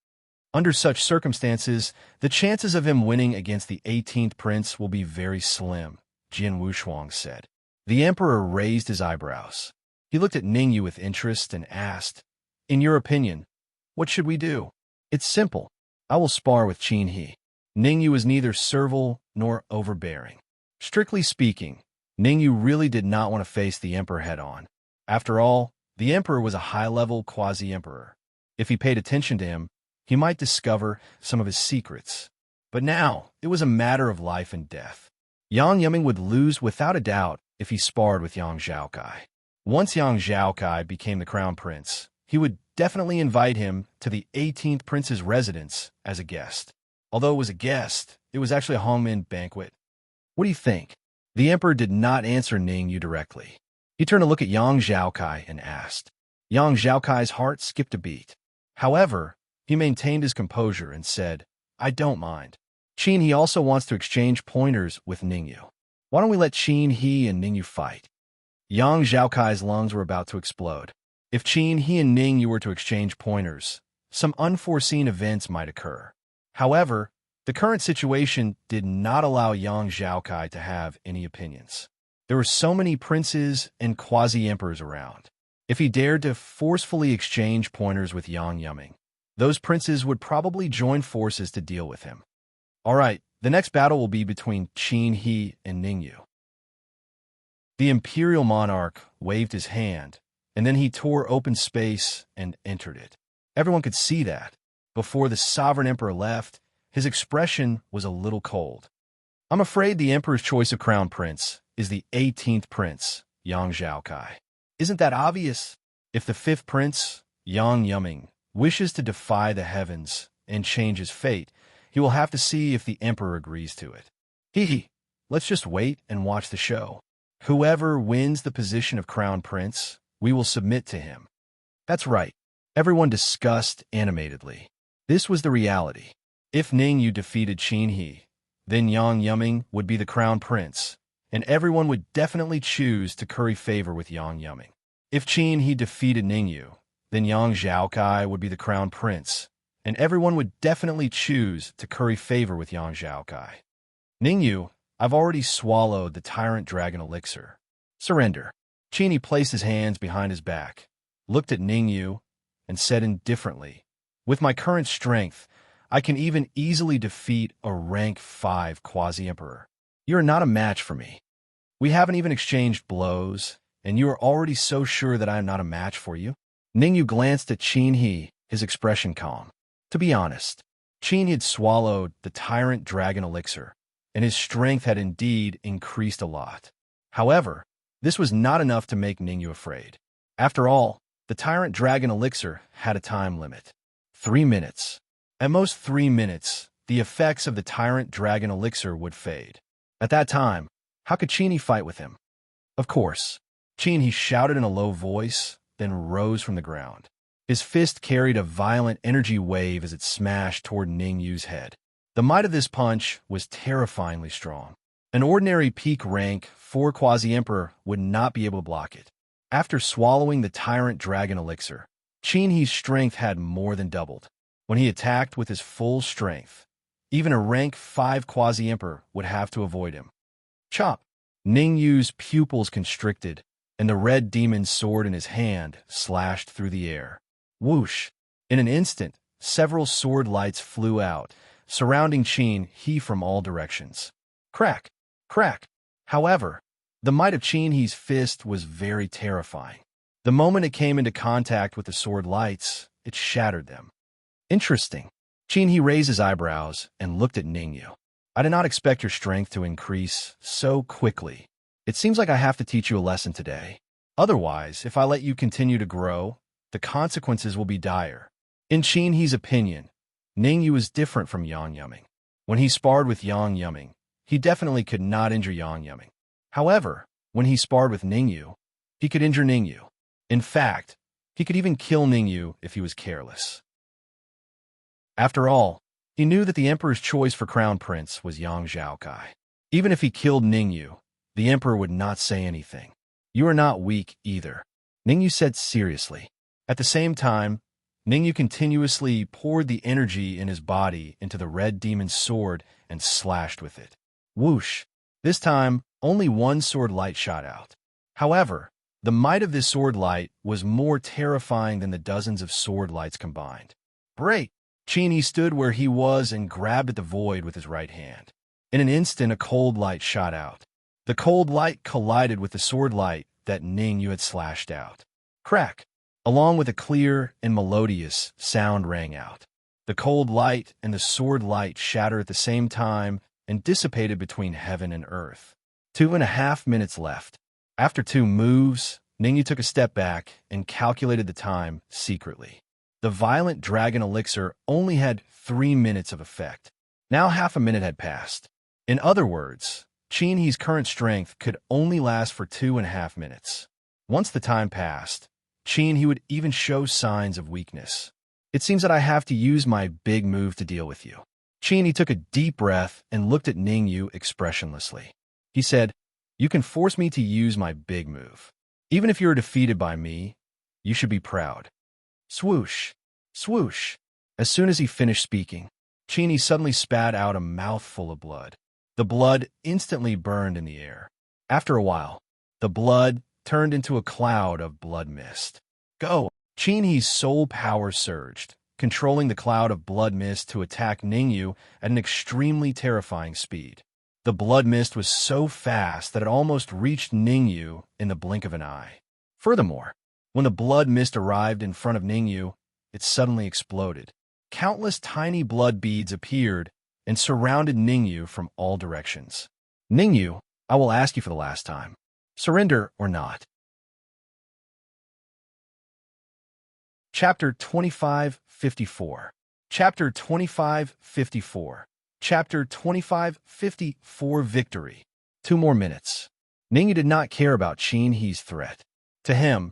S1: Under such circumstances, the chances of him winning against the 18th prince will be very slim," Jin Wushuang said. The emperor raised his eyebrows. He looked at Ningyu with interest and asked, "In your opinion, what should we do?" "It's simple. I will spar with Qin He." Ningyu was neither servile nor overbearing. Strictly speaking, Ningyu really did not want to face the emperor head-on. After all, the emperor was a high-level quasi-emperor. If he paid attention to him, he might discover some of his secrets. But now, it was a matter of life and death. Yang Yuming would lose without a doubt if he sparred with Yang Zhaokai. Once Yang Zhaokai became the crown prince, he would definitely invite him to the 18th prince's residence as a guest. Although it was a guest, it was actually a Hongmen banquet. "What do you think?" The emperor did not answer Ningyu directly. He turned to look at Yang Zhaokai and asked. Yang Zhaokai's heart skipped a beat. However, he maintained his composure and said, "I don't mind. Qin He also wants to exchange pointers with Ningyu. Why don't we let Qin He and Ningyu fight?" Yang Zhaokai's lungs were about to explode. If Qin He and Ningyu were to exchange pointers, some unforeseen events might occur. However, the current situation did not allow Yang Zhaokai to have any opinions. There were so many princes and quasi-emperors around. If he dared to forcefully exchange pointers with Yang Yuming, those princes would probably join forces to deal with him. All right, the next battle will be between Qin He and Ningyu. The imperial monarch waved his hand, and then he tore open space and entered it. Everyone could see that. Before the sovereign emperor left, his expression was a little cold. "I'm afraid the emperor's choice of crown prince is the 18th prince, Yang Zhaokai. Isn't that obvious? If the 5th prince, Yang Yuming, wishes to defy the heavens and change his fate, he will have to see if the emperor agrees to it. Let's just wait and watch the show. Whoever wins the position of crown prince, we will submit to him." That's right. Everyone discussed animatedly. This was the reality. If Ningyu defeated Qin He, then Yang Yuming would be the crown prince, and everyone would definitely choose to curry favor with Yang Yuming. If Qin He defeated Ningyu, then Yang Zhaokai would be the crown prince, and everyone would definitely choose to curry favor with Yang Zhaokai. "Ningyu, I've already swallowed the tyrant dragon elixir. Surrender." Qin He placed his hands behind his back, looked at Ningyu, and said indifferently, "With my current strength, I can even easily defeat a rank 5 quasi-emperor. You are not a match for me. We haven't even exchanged blows, and you are already so sure that I am not a match for you?" Ningyu glanced at Qin He, his expression calm. To be honest, Qin He had swallowed the tyrant dragon elixir, and his strength had indeed increased a lot. However, this was not enough to make Ningyu afraid. After all, the tyrant dragon elixir had a time limit. 3 minutes. At most 3 minutes, the effects of the tyrant dragon elixir would fade. At that time, how could Qin He fight with him? Of course. Qin He shouted in a low voice, then rose from the ground. His fist carried a violent energy wave as it smashed toward Ningyu's head. The might of this punch was terrifyingly strong. An ordinary peak rank 4 quasi-emperor would not be able to block it. After swallowing the tyrant dragon elixir, Qin He's strength had more than doubled. When he attacked with his full strength, even a rank 5 quasi-emperor would have to avoid him. Chop! Ningyu's pupils constricted, and the red demon's sword in his hand slashed through the air. Whoosh! In an instant, several sword lights flew out, surrounding Qin He from all directions. Crack! Crack! However, the might of Qin He's fist was very terrifying. The moment it came into contact with the sword lights, it shattered them. Interesting. Qin He raised his eyebrows and looked at Ningyu. I did not expect your strength to increase so quickly. It seems like I have to teach you a lesson today. Otherwise, if I let you continue to grow, the consequences will be dire. In Qin He's opinion, Ningyu is different from Yang Yuming. When he sparred with Yang Yuming, he definitely could not injure Yang Yuming. However, when he sparred with Ningyu, he could injure Ningyu. In fact, he could even kill Ningyu if he was careless. After all, he knew that the Emperor's choice for Crown Prince was Yang Zhaokai. Even if he killed Ningyu, the Emperor would not say anything. You are not weak either, Ningyu said seriously. At the same time, Ningyu continuously poured the energy in his body into the red demon's sword and slashed with it. Whoosh! This time, only one sword light shot out. However, the might of this sword light was more terrifying than the dozens of sword lights combined. Break! Qin He stood where he was and grabbed at the void with his right hand. In an instant, a cold light shot out. The cold light collided with the sword light that Ningyu had slashed out. Crack! Along with a clear and melodious sound rang out. The cold light and the sword light shattered at the same time and dissipated between heaven and earth. 2.5 minutes left. After 2 moves, Ningyu took a step back and calculated the time secretly. The violent dragon elixir only had 3 minutes of effect. Now half a minute had passed. In other words, Qin He's current strength could only last for 2.5 minutes. Once the time passed, Qin He would even show signs of weakness. It seems that I have to use my big move to deal with you. Qin He took a deep breath and looked at Ningyu expressionlessly. He said, "You can force me to use my big move. Even if you are defeated by me, you should be proud." Swoosh! Swoosh! As soon as he finished speaking, Qin He suddenly spat out a mouthful of blood. The blood instantly burned in the air. After a while, the blood turned into a cloud of blood mist. Go! Qin He's soul power surged, controlling the cloud of blood mist to attack Ningyu at an extremely terrifying speed. The blood mist was so fast that it almost reached Ningyu in the blink of an eye. Furthermore, when the blood mist arrived in front of Ningyu, it suddenly exploded. Countless tiny blood beads appeared and surrounded Ningyu from all directions. Ningyu, I will ask you for the last time. Surrender or not. Chapter 25:54. Chapter 25:54. Chapter 25:54 Victory. 2 more minutes. Ningyu did not care about Qin He's threat. To him,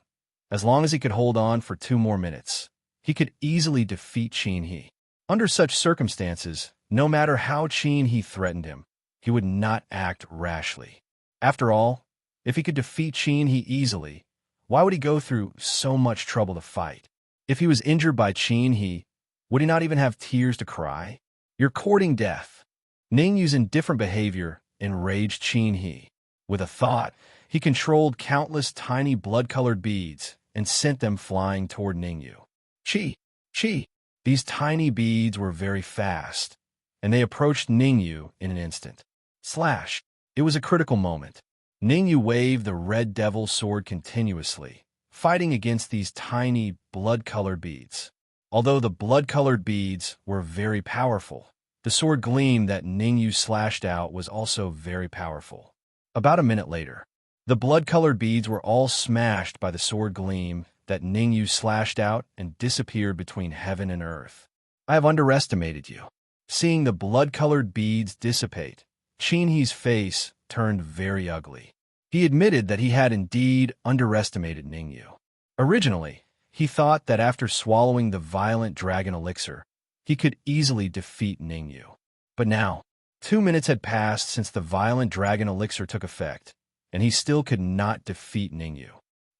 S1: as long as he could hold on for 2 more minutes, he could easily defeat Qin He. Under such circumstances, no matter how Qin He threatened him, he would not act rashly. After all, if he could defeat Qin He easily, why would he go through so much trouble to fight? If he was injured by Qin He, would he not even have tears to cry? You're courting death. Ningyu's indifferent behavior enraged Qin He. With a thought, he controlled countless tiny blood-colored beads and sent them flying toward Ningyu. Chi! Chi! These tiny beads were very fast, and they approached Ningyu in an instant. Slash! It was a critical moment. Ningyu waved the red devil sword continuously, fighting against these tiny blood-colored beads. Although the blood-colored beads were very powerful, the sword gleam that Ningyu slashed out was also very powerful. About a minute later, the blood-colored beads were all smashed by the sword gleam that Ningyu slashed out and disappeared between heaven and earth. I have underestimated you. Seeing the blood-colored beads dissipate, Qin He's face turned very ugly. He admitted that he had indeed underestimated Ningyu. Originally, he thought that after swallowing the violent dragon elixir, he could easily defeat Ningyu. But now, 2 minutes had passed since the violent dragon elixir took effect, and he still could not defeat Ningyu.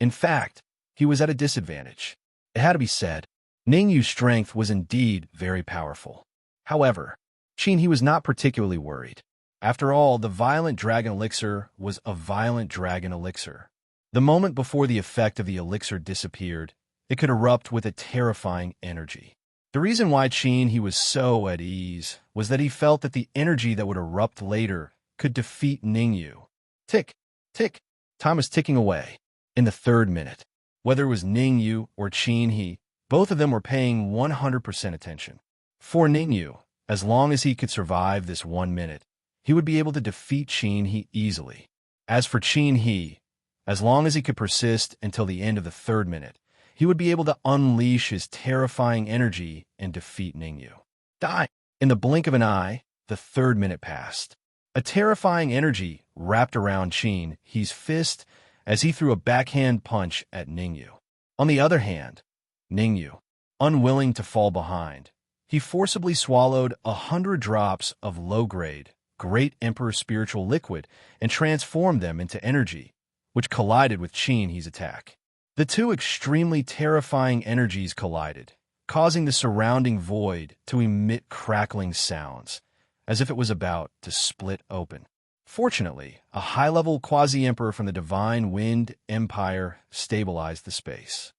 S1: In fact, he was at a disadvantage. It had to be said, Ningyu's strength was indeed very powerful. However, Qin He was not particularly worried. After all, the violent dragon elixir was a violent dragon elixir. The moment before the effect of the elixir disappeared, it could erupt with a terrifying energy. The reason why Qin he was so at ease was that he felt that the energy that would erupt later could defeat Ningyu. Tick, tick, time was ticking away. In the third minute, whether it was Ningyu or Qin he, both of them were paying 100% attention. For Ningyu, as long as he could survive this 1 minute, he would be able to defeat Qin he easily. As for Qin he, as long as he could persist until the end of the third minute, he would be able to unleash his terrifying energy and defeat Ningyu. Die! In the blink of an eye, the third minute passed. A terrifying energy wrapped around Qin he's fist as he threw a backhand punch at Ningyu. On the other hand, Ningyu, unwilling to fall behind, he forcibly swallowed 100 drops of low-grade, Great Emperor spiritual liquid and transformed them into energy, which collided with Qin he's attack. The two extremely terrifying energies collided, causing the surrounding void to emit crackling sounds, as if it was about to split open. Fortunately, a high-level quasi-emperor from the Divine Wind Empire stabilized the space.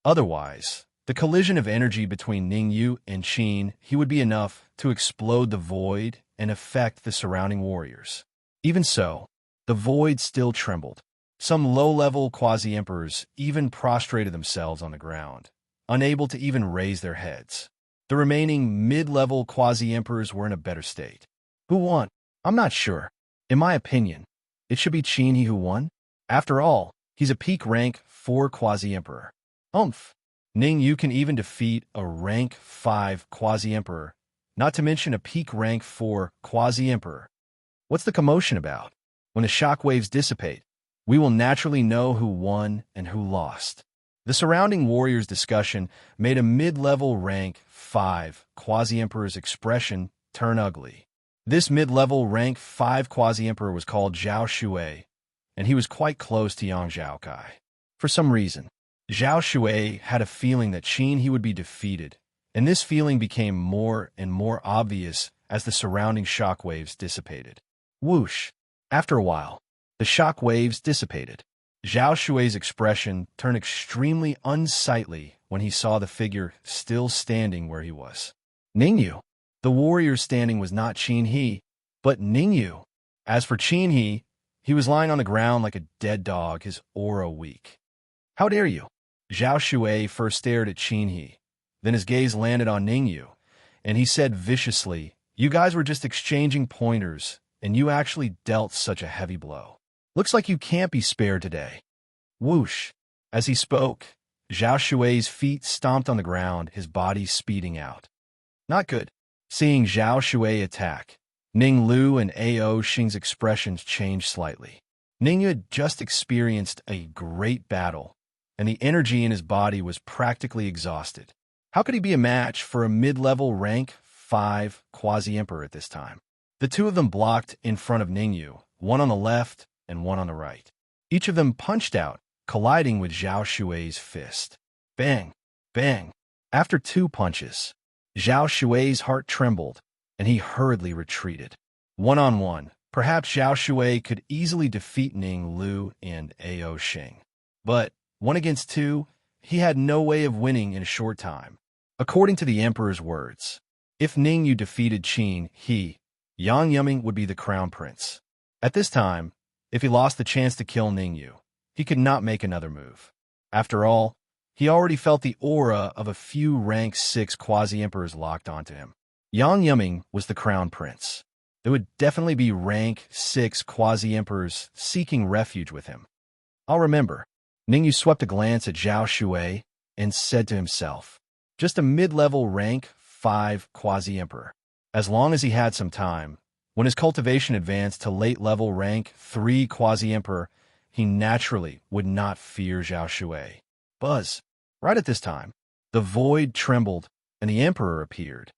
S1: Otherwise, the collision of energy between Ningyu and Qin he would be enough to explode the void and affect the surrounding warriors. Even so, the void still trembled. Some low-level quasi-emperors even prostrated themselves on the ground, unable to even raise their heads. The remaining mid-level quasi-emperors were in a better state. Who won? I'm not sure. In my opinion, it should be Qin he who won. After all, he's a peak rank 4 quasi-emperor. Ningyu can even defeat a rank 5 quasi-emperor, not to mention a peak rank 4 quasi-emperor. What's the commotion about? When the shockwaves dissipate, we will naturally know who won and who lost. The surrounding warriors' discussion made a mid-level rank 5 quasi-emperor's expression turn ugly. This mid-level rank 5 quasi-emperor was called Zhao Shui, and he was quite close to Yang Zhaokai. For some reason, Zhao Shui had a feeling that Qin he would be defeated, and this feeling became more and more obvious as the surrounding shockwaves dissipated. Whoosh! After a while, the shock waves dissipated. Zhao Shui's expression turned extremely unsightly when he saw the figure still standing where he was. Ningyu. The warrior standing was not Qin he, but Ningyu. As for Qin he was lying on the ground like a dead dog, his aura weak. How dare you? Zhao Shui first stared at Qin he, then his gaze landed on Ningyu, and he said viciously, "You guys were just exchanging pointers, and you actually dealt such a heavy blow. Looks like you can't be spared today." Whoosh! As he spoke, Zhao Shui's feet stomped on the ground, his body speeding out. Not good. Seeing Zhao Shui attack, Ning Lu and Ao Xing's expressions changed slightly. Ningyu had just experienced a great battle, and the energy in his body was practically exhausted. How could he be a match for a mid-level rank 5 quasi-emperor at this time? The two of them blocked in front of Ningyu, one on the left and one on the right. Each of them punched out, colliding with Zhao Shui's fist. Bang! Bang! After 2 punches, Zhao Shui's heart trembled, and he hurriedly retreated. One-on-one, perhaps Zhao Shui could easily defeat Ning Lu and Ao Xing. But 1 against 2, he had no way of winning in a short time. According to the Emperor's words, if Ningyu defeated Qin he, Yang Yuming would be the crown prince. At this time, if he lost the chance to kill Ningyu, he could not make another move. After all, he already felt the aura of a few rank 6 quasi-emperors locked onto him. Yang Yuming was the crown prince. There would definitely be rank 6 quasi-emperors seeking refuge with him. I'll remember. Ningyu swept a glance at Zhao Shui and said to himself, just a mid-level rank 5 quasi-emperor. As long as he had some time, when his cultivation advanced to late-level rank 3 quasi-emperor, he naturally would not fear Zhao Shui. Buzz. Right at this time, the void trembled and the emperor appeared.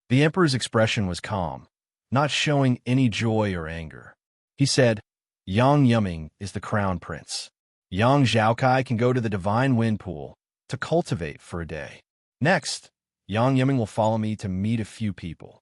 S1: The emperor's expression was calm, not showing any joy or anger. He said, Yang Yuming is the crown prince. Yang Zhaokai can go to the divine wind pool to cultivate for a day. Next, Yang Yuming will follow me to meet a few people.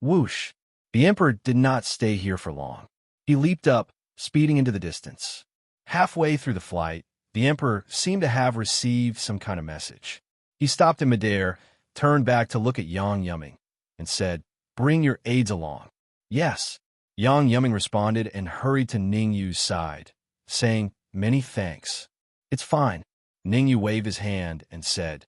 S1: Whoosh! The emperor did not stay here for long. He leaped up, speeding into the distance. Halfway through the flight, the Emperor seemed to have received some kind of message. He stopped in midair, turned back to look at Yang Yumming, and said, "Bring your aides along." "Yes." Yang Yumming responded and hurried to Ning Yu's side, saying, "Many thanks." "It's fine." Ning Yu waved his hand and said,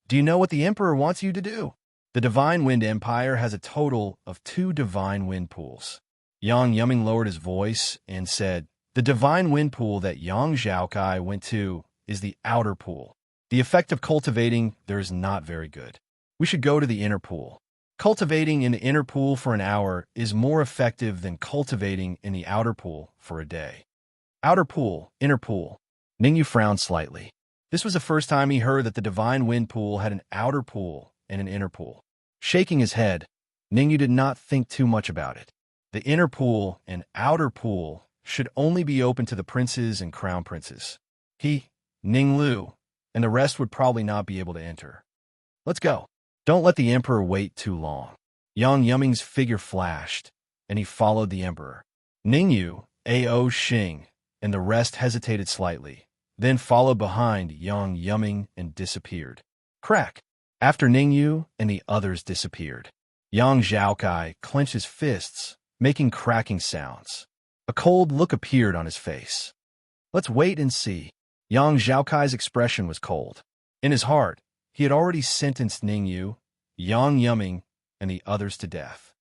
S1: "Do you know what the Emperor wants you to do?" The Divine Wind Empire has a total of 2 divine wind pools. Yang Yumming lowered his voice and said, "The divine wind pool that Yang Zhaokai went to is the outer pool. The effect of cultivating there is not very good. We should go to the inner pool. Cultivating in the inner pool for an hour is more effective than cultivating in the outer pool for a day." Outer pool, inner pool. Ningyu frowned slightly. This was the first time he heard that the divine wind pool had an outer pool and an inner pool. Shaking his head, Ningyu did not think too much about it. The inner pool and outer pool should only be open to the princes and crown princes. He, Ning Lu, and the rest would probably not be able to enter. "Let's go. Don't let the Emperor wait too long." Yang Yumming's figure flashed, and he followed the Emperor. Ningyu, Ao Xing, and the rest hesitated slightly, then followed behind Yang Yumming and disappeared. Crack! After Ningyu and the others disappeared, Yang Zhaokai clenched his fists, making cracking sounds. A cold look appeared on his face. "Let's wait and see." Yang Zhaokai's expression was cold. In his heart, he had already sentenced Ningyu, Yang Yumming, and the others to death.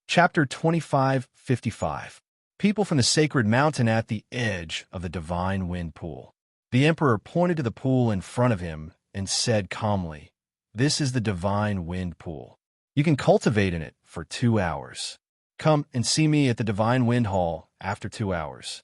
S1: Chapter 2555. People from the sacred mountain at the edge of the divine wind pool. The Emperor pointed to the pool in front of him and said calmly, "This is the divine wind pool. You can cultivate in it for 2 hours. Come and see me at the divine wind hall after 2 hours."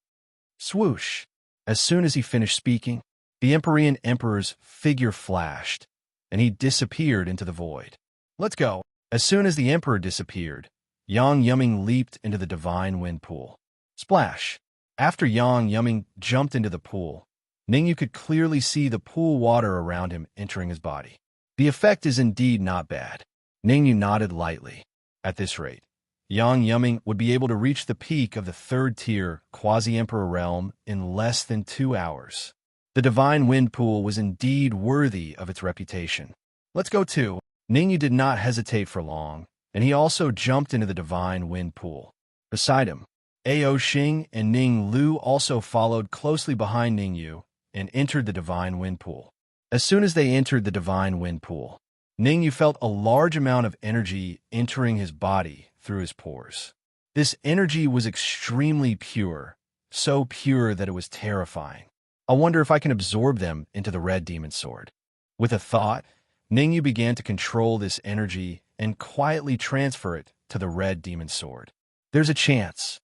S1: Swoosh! As soon as he finished speaking, the Empyrean Emperor's figure flashed, and he disappeared into the void. "Let's go." As soon as the Emperor disappeared, Yang Yumming leaped into the divine wind pool. Splash! After Yang Yumming jumped into the pool, Ningyu could clearly see the pool water around him entering his body. The effect is indeed not bad. Ningyu nodded lightly. At this rate, Yang Yumming would be able to reach the peak of the 3rd-tier quasi-emperor realm in less than 2 hours. The divine wind pool was indeed worthy of its reputation. "Let's go too." Ningyu did not hesitate for long, and he also jumped into the divine wind pool. Beside him, Ao Xing and Ning Lu also followed closely behind Ningyu and entered the divine wind pool. As soon as they entered the divine wind pool, Ningyu felt a large amount of energy entering his body through his pores. This energy was extremely pure, so pure that it was terrifying. "I wonder if I can absorb them into the red demon sword." With a thought, Ningyu began to control this energy and quietly transfer it to the red demon sword. "There's a chance."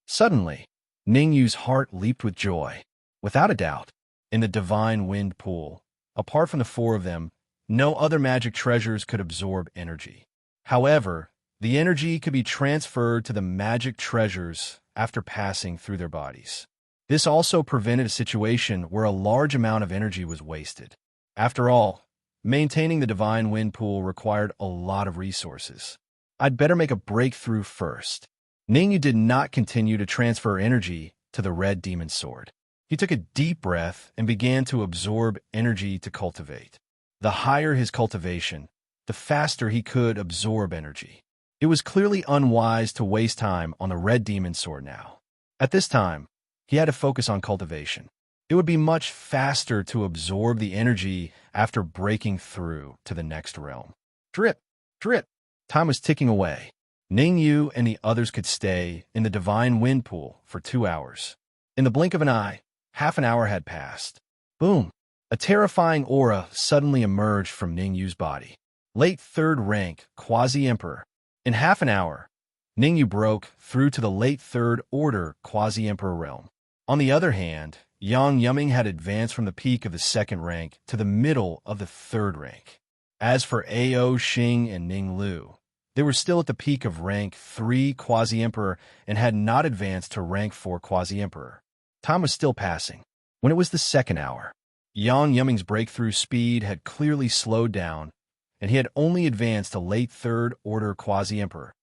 S1: Suddenly, Ningyu's heart leaped with joy. Without a doubt, in the divine wind pool, apart from the 4 of them, no other magic treasures could absorb energy. However, the energy could be transferred to the magic treasures after passing through their bodies. This also prevented a situation where a large amount of energy was wasted. After all, maintaining the divine wind pool required a lot of resources. "I'd better make a breakthrough first." Ningyu did not continue to transfer energy to the red demon sword. He took a deep breath and began to absorb energy to cultivate. The higher his cultivation, the faster he could absorb energy. It was clearly unwise to waste time on the red demon sword now. At this time, he had to focus on cultivation. It would be much faster to absorb the energy after breaking through to the next realm. Drip, drip. Time was ticking away. Ningyu and the others could stay in the divine wind pool for 2 hours. In the blink of an eye, half an hour had passed. Boom! A terrifying aura suddenly emerged from Ningyu's body. Late 3rd rank, quasi-emperor. In half an hour, Ningyu broke through to the late 3rd order quasi-emperor realm. On the other hand, Yang Yumming had advanced from the peak of the 2nd rank to the middle of the 3rd rank. As for Ao Xing and Ning Lu, they were still at the peak of rank 3 quasi-emperor and had not advanced to rank 4 quasi-emperor. Time was still passing. When it was the 2nd hour, Yang Yumming's breakthrough speed had clearly slowed down, and he had only advanced to late 3rd order quasi-emperor.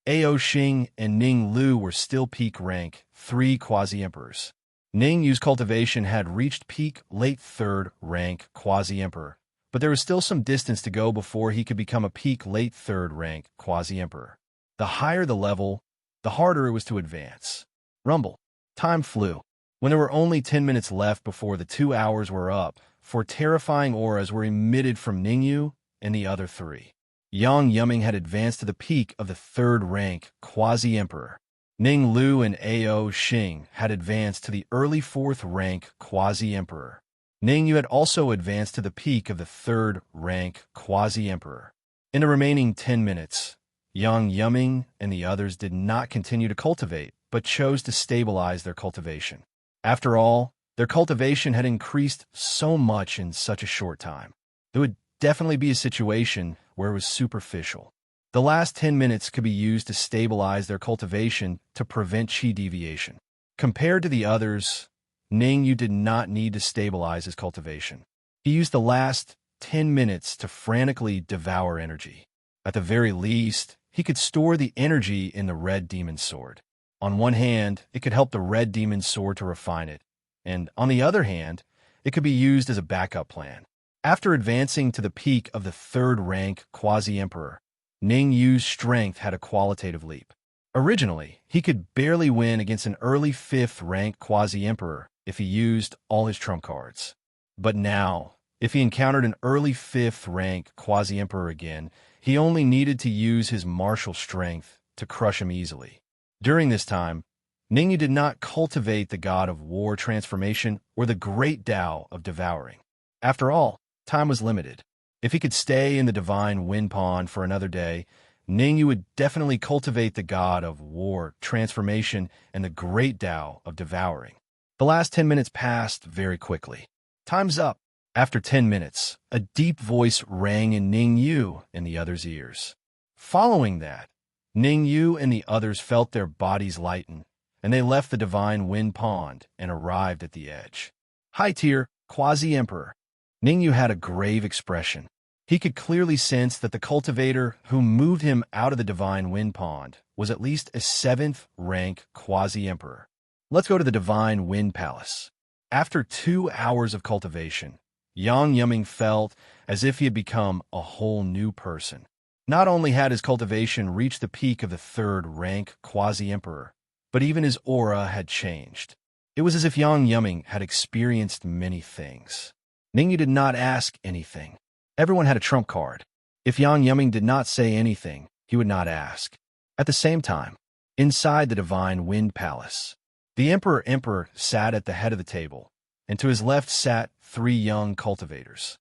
S1: Ao Xing and Ning Lu were still peak rank 3 quasi-emperors. Ning Yu's cultivation had reached peak late 3rd rank quasi-emperor, but there was still some distance to go before he could become a peak late 3rd rank quasi-emperor. The higher the level, the harder it was to advance. Rumble. Time flew. When there were only 10 minutes left before the 2 hours were up, 4 terrifying auras were emitted from Ningyu and the other 3. Yang Yuming had advanced to the peak of the 3rd rank quasi-emperor. Ning Lu and Ao Xing had advanced to the early 4th rank quasi-emperor. Ning Yu had also advanced to the peak of the 3rd rank quasi-emperor. In the remaining 10 minutes, Yang Yuming and the others did not continue to cultivate, but chose to stabilize their cultivation. After all, their cultivation had increased so much in such a short time. There would definitely be a situation where it was superficial. The last 10 minutes could be used to stabilize their cultivation to prevent qi deviation. Compared to the others, Ning Yu did not need to stabilize his cultivation. He used the last 10 minutes to frantically devour energy. At the very least, he could store the energy in the red demon sword. On one hand, it could help the red demon sword to refine it, and on the other hand, it could be used as a backup plan. After advancing to the peak of the 3rd rank quasi-emperor, Ning Yu's strength had a qualitative leap. Originally, he could barely win against an early 5th rank quasi-emperor if he used all his trump cards. But now, if he encountered an early 5th rank quasi-emperor again, he only needed to use his martial strength to crush him easily. During this time, Ningyu did not cultivate the god of war transformation or the great Tao of devouring. After all, time was limited. If he could stay in the divine wind pond for another day, Ningyu would definitely cultivate the god of war transformation and the great Tao of devouring. The last 10 minutes passed very quickly. Time's up. After 10 minutes, a deep voice rang in Ningyu and the others' ears. Following that, Ningyu and the others felt their bodies lighten, and they left the divine wind pond and arrived at the edge. High-tier, quasi-emperor. Ningyu had a grave expression. He could clearly sense that the cultivator who moved him out of the divine wind pond was at least a 7th rank quasi-emperor. Let's go to the divine wind palace. After 2 hours of cultivation, Yang Yuming felt as if he had become a whole new person. Not only had his cultivation reached the peak of the 3rd rank quasi-emperor, but even his aura had changed. It was as if Yang Yuming had experienced many things. Ningyu did not ask anything. Everyone had a trump card. If Yang Yuming did not say anything, he would not ask. At the same time, inside the divine wind palace, the emperor sat at the head of the table, and to his left sat 3 young cultivators.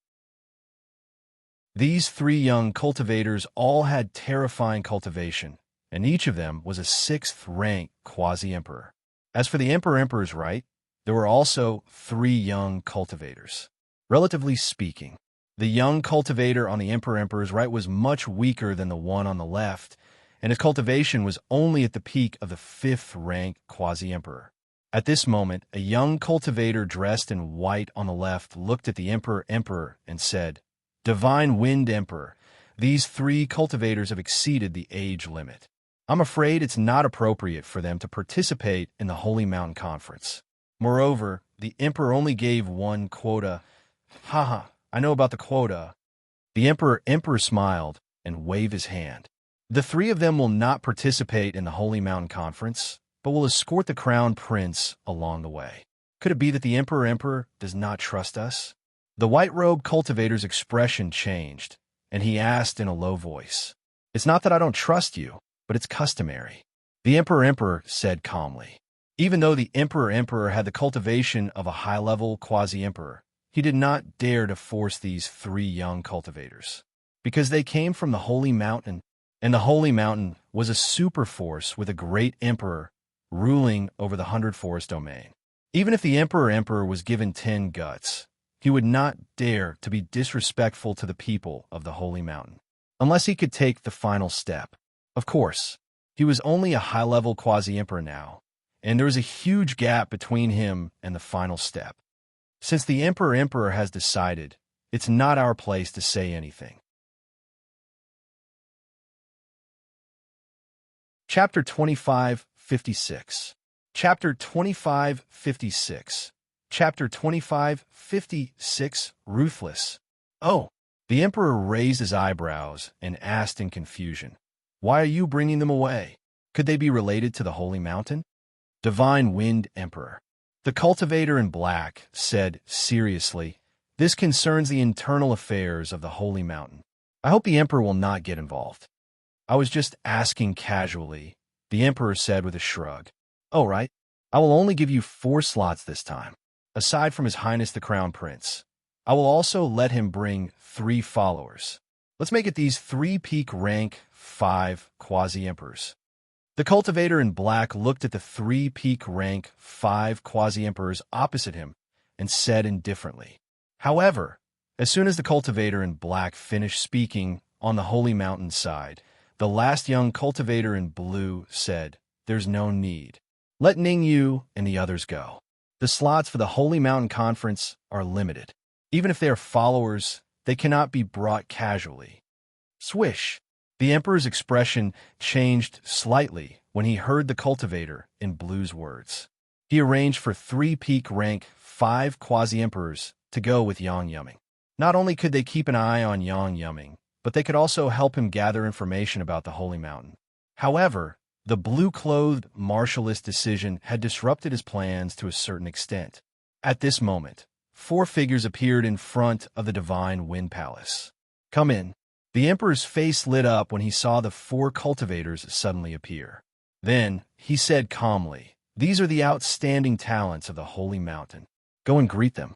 S1: These 3 young cultivators all had terrifying cultivation, and each of them was a 6th rank quasi-emperor. As for the emperor's right, there were also 3 young cultivators. Relatively speaking, the young cultivator on the emperor's right was much weaker than the one on the left, and his cultivation was only at the peak of the 5th rank quasi-emperor. At this moment, a young cultivator dressed in white on the left looked at the emperor and said, "Divine Wind Emperor, these 3 cultivators have exceeded the age limit. I'm afraid it's not appropriate for them to participate in the Holy Mountain Conference. Moreover, the emperor only gave 1 quota." Haha, I know about the quota. The emperor smiled and waved his hand. The 3 of them will not participate in the Holy Mountain Conference, but will escort the crown prince along the way. Could it be that the emperor does not trust us? The white-robed cultivator's expression changed, and he asked in a low voice, "It's not that I don't trust you, but it's customary." The emperor said calmly. Even though the emperor had the cultivation of a high-level quasi-emperor, he did not dare to force these 3 young cultivators, because they came from the Holy Mountain, and the Holy Mountain was a super force with a great emperor ruling over the 100 Forest domain. Even if the emperor was given 10 guts, he would not dare to be disrespectful to the people of the Holy Mountain, unless he could take the final step. Of course, he was only a high-level quasi-emperor now, and there was a huge gap between him and the final step. Since the emperor has decided, it's not our place to say anything. Chapter 2556. Chapter 2556. Chapter 2556. Ruthless. Oh. The emperor raised his eyebrows and asked in confusion, "Why are you bringing them away? Could they be related to the holy mountain?" Divine Wind Emperor. The cultivator in black said seriously, "This concerns the internal affairs of the holy mountain. I hope the emperor will not get involved." "I was just asking casually," the emperor said with a shrug. "Oh, right. I will only give you 4 slots this time. Aside from His Highness the Crown Prince, I will also let him bring 3 followers. Let's make it these 3 peak rank 5 quasi-emperors." The cultivator in black looked at the 3 peak rank 5 quasi-emperors opposite him and said indifferently. However, as soon as the cultivator in black finished speaking on the holy mountain side, the last young cultivator in blue said, "There's no need. Let Ningyu and the others go. The slots for the Holy Mountain Conference are limited. Even if they are followers, they cannot be brought casually." Swish! The emperor's expression changed slightly when he heard the cultivator in blue's words. He arranged for 3 peak rank 5 quasi-emperors to go with Yang Yumming. Not only could they keep an eye on Yang Yumming, but they could also help him gather information about the Holy Mountain. However, the blue-clothed martialist decision had disrupted his plans to a certain extent. At this moment, 4 figures appeared in front of the Divine Wind Palace. "Come in." The emperor's face lit up when he saw the 4 cultivators suddenly appear. Then, he said calmly, "These are the outstanding talents of the Holy Mountain. Go and greet them."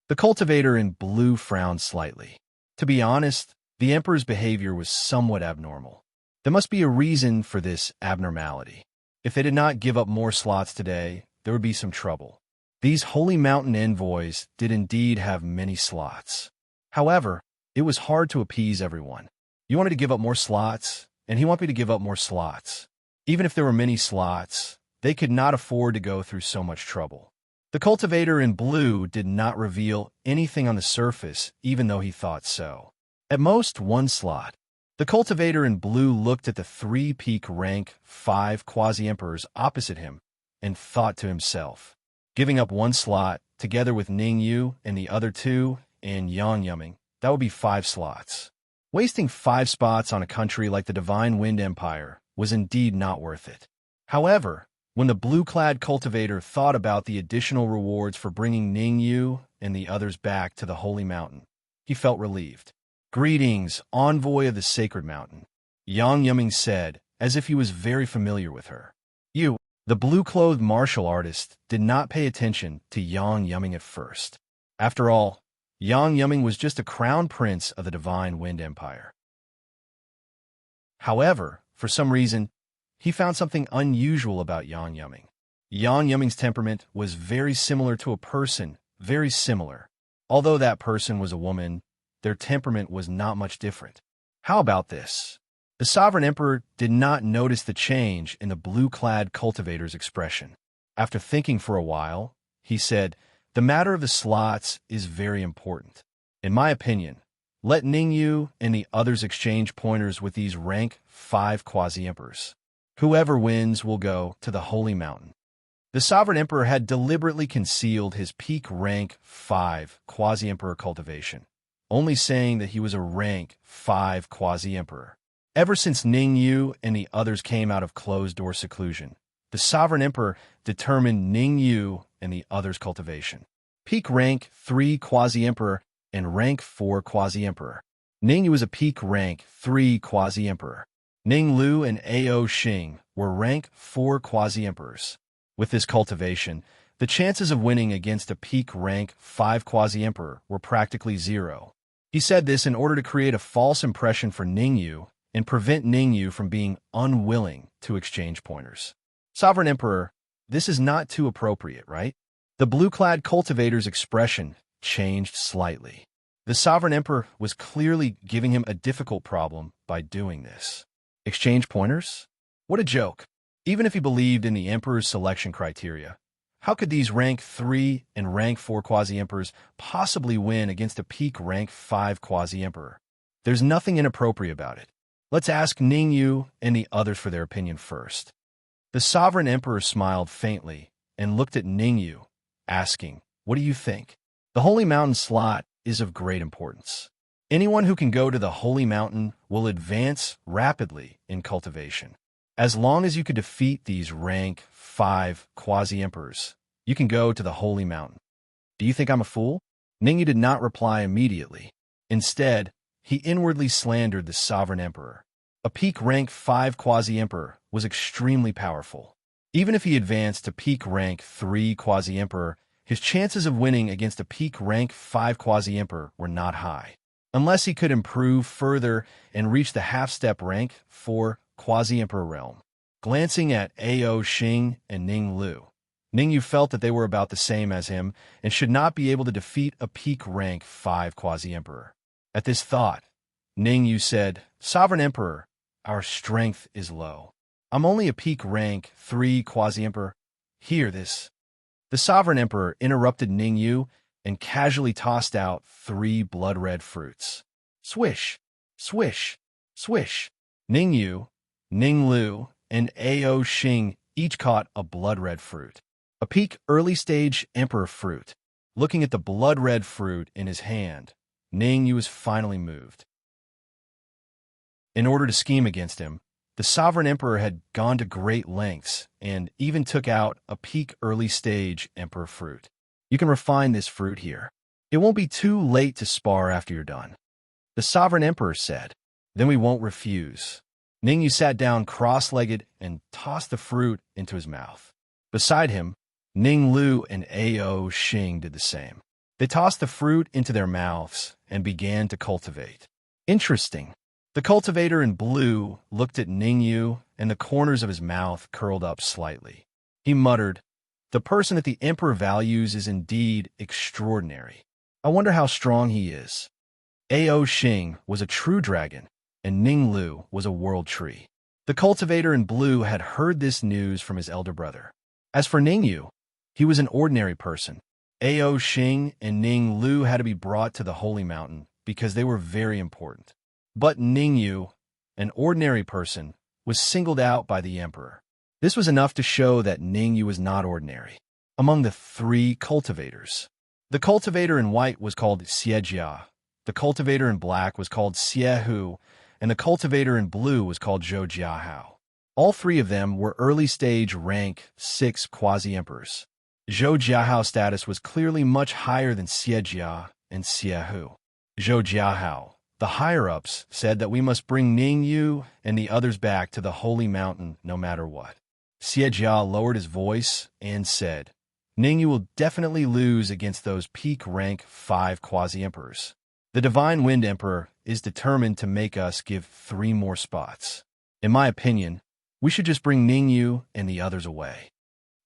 S1: The cultivator in blue frowned slightly. To be honest, the emperor's behavior was somewhat abnormal. There must be a reason for this abnormality. If they did not give up more slots today, there would be some trouble. These Holy Mountain envoys did indeed have many slots. However, it was hard to appease everyone. You wanted to give up more slots, and he wanted me to give up more slots. Even if there were many slots, they could not afford to go through so much trouble. The cultivator in blue did not reveal anything on the surface, even though he thought so. At most 1 slot. The cultivator in blue looked at the 3 peak rank 5 quasi-emperors opposite him and thought to himself, giving up 1 slot, together with Ningyu and the other 2, and Yang Yumming, that would be 5 slots. Wasting 5 spots on a country like the Divine Wind Empire was indeed not worth it. However, when the blue-clad cultivator thought about the additional rewards for bringing Ningyu and the others back to the Holy Mountain, he felt relieved. "Greetings, envoy of the Sacred Mountain," Yang Yumming said, as if he was very familiar with her. The blue-clothed martial artist did not pay attention to Yang Yumming at first. After all, Yang Yumming was just a crown prince of the Divine Wind Empire. However, for some reason, he found something unusual about Yang Yumming. Yang Yumming's temperament was very similar to a person, very similar. Although that person was a woman, their temperament was not much different. How about this? The Sovereign Emperor did not notice the change in the blue-clad cultivator's expression. After thinking for a while, he said, "The matter of the slots is very important. In my opinion, let Ningyu and the others exchange pointers with these rank 5 quasi-emperors. Whoever wins will go to the Holy Mountain." The Sovereign Emperor had deliberately concealed his peak rank 5 quasi-emperor cultivation, only saying that he was a rank 5 quasi-emperor. Ever since Ningyu and the others came out of closed-door seclusion, the Sovereign Emperor determined Ningyu and the others' cultivation. Peak rank 3 quasi-emperor and rank 4 quasi-emperor. Ningyu was a peak rank 3 quasi-emperor. Ning Lu and Ao Xing were rank 4 quasi-emperors. With this cultivation, the chances of winning against a peak rank 5 quasi-emperor were practically 0. He said this in order to create a false impression for Ningyu and prevent Ningyu from being unwilling to exchange pointers. Sovereign Emperor, this is not too appropriate, right? The blue-clad cultivator's expression changed slightly. The Sovereign Emperor was clearly giving him a difficult problem by doing this. Exchange pointers? What a joke. Even if he believed in the Emperor's selection criteria, how could these rank 3 and rank 4 quasi-emperors possibly win against a peak rank 5 quasi-emperor? There's nothing inappropriate about it. Let's ask Ningyu and the others for their opinion first. The sovereign emperor smiled faintly and looked at Ningyu, asking, "What do you think?" The Holy Mountain slot is of great importance. Anyone who can go to the Holy Mountain will advance rapidly in cultivation. As long as you could defeat these rank 5 quasi-emperors, you can go to the Holy Mountain. Do you think I'm a fool? Ningyu did not reply immediately. Instead, he inwardly slandered the sovereign emperor. A peak rank 5 quasi-emperor was extremely powerful. Even if he advanced to peak rank 3 quasi-emperor, his chances of winning against a peak rank 5 quasi-emperor were not high. Unless he could improve further and reach the half-step rank 4 quasi-emperor realm. Glancing at Ao Xing and Ning Lu, Ningyu felt that they were about the same as him and should not be able to defeat a peak rank 5 quasi-emperor. At this thought, Ningyu said, "Sovereign Emperor, our strength is low. I'm only a peak rank 3 quasi-emperor. Hear this." The sovereign emperor interrupted Ningyu and casually tossed out 3 blood-red fruits. Swish, swish, swish. Ningyu, Ning Lu, and Ao Xing each caught a blood-red fruit. A peak early-stage emperor fruit. Looking at the blood-red fruit in his hand, Ningyu was finally moved. In order to scheme against him, the sovereign emperor had gone to great lengths and even took out a peak early-stage emperor fruit. You can refine this fruit here. It won't be too late to spar after you're done. The sovereign emperor said, "Then we won't refuse." Ningyu sat down cross-legged and tossed the fruit into his mouth. Beside him, Ning Lu and Ao Xing did the same. They tossed the fruit into their mouths and began to cultivate. Interesting. The cultivator in blue looked at Ningyu, and the corners of his mouth curled up slightly. He muttered, "The person that the emperor values is indeed extraordinary. I wonder how strong he is." Ao Xing was a true dragon, and Ning Lu was a world tree. The cultivator in blue had heard this news from his elder brother. As for Ningyu, he was an ordinary person. Ao Xing and Ning Lu had to be brought to the Holy Mountain because they were very important. But Ningyu, an ordinary person, was singled out by the emperor. This was enough to show that Ningyu was not ordinary. Among the 3 cultivators, the cultivator in white was called Xiejia, the cultivator in black was called Xiehu, and the cultivator in blue was called Zhou Jiahao. All 3 of them were early-stage rank 6 quasi-emperors. Zhou Jiahao's status was clearly much higher than Xiejia and Xiehu. Zhou Jiahao, the higher-ups, said that we must bring Ningyu and the others back to the Holy Mountain no matter what. Xiejia lowered his voice and said, "Ningyu will definitely lose against those peak rank 5 quasi-emperors. The Divine Wind Emperor is determined to make us give 3 more spots. In my opinion, we should just bring Ningyu and the others away.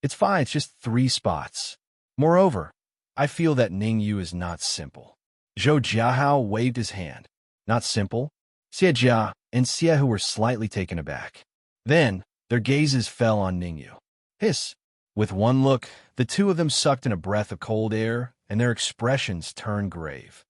S1: It's fine, it's just 3 spots. Moreover, I feel that Ningyu is not simple." Zhou Jiahao waved his hand. "Not simple?" Xiejia and Xiehu were slightly taken aback. Then, their gazes fell on Ningyu. Hiss! With one look, the 2 of them sucked in a breath of cold air, and their expressions turned grave.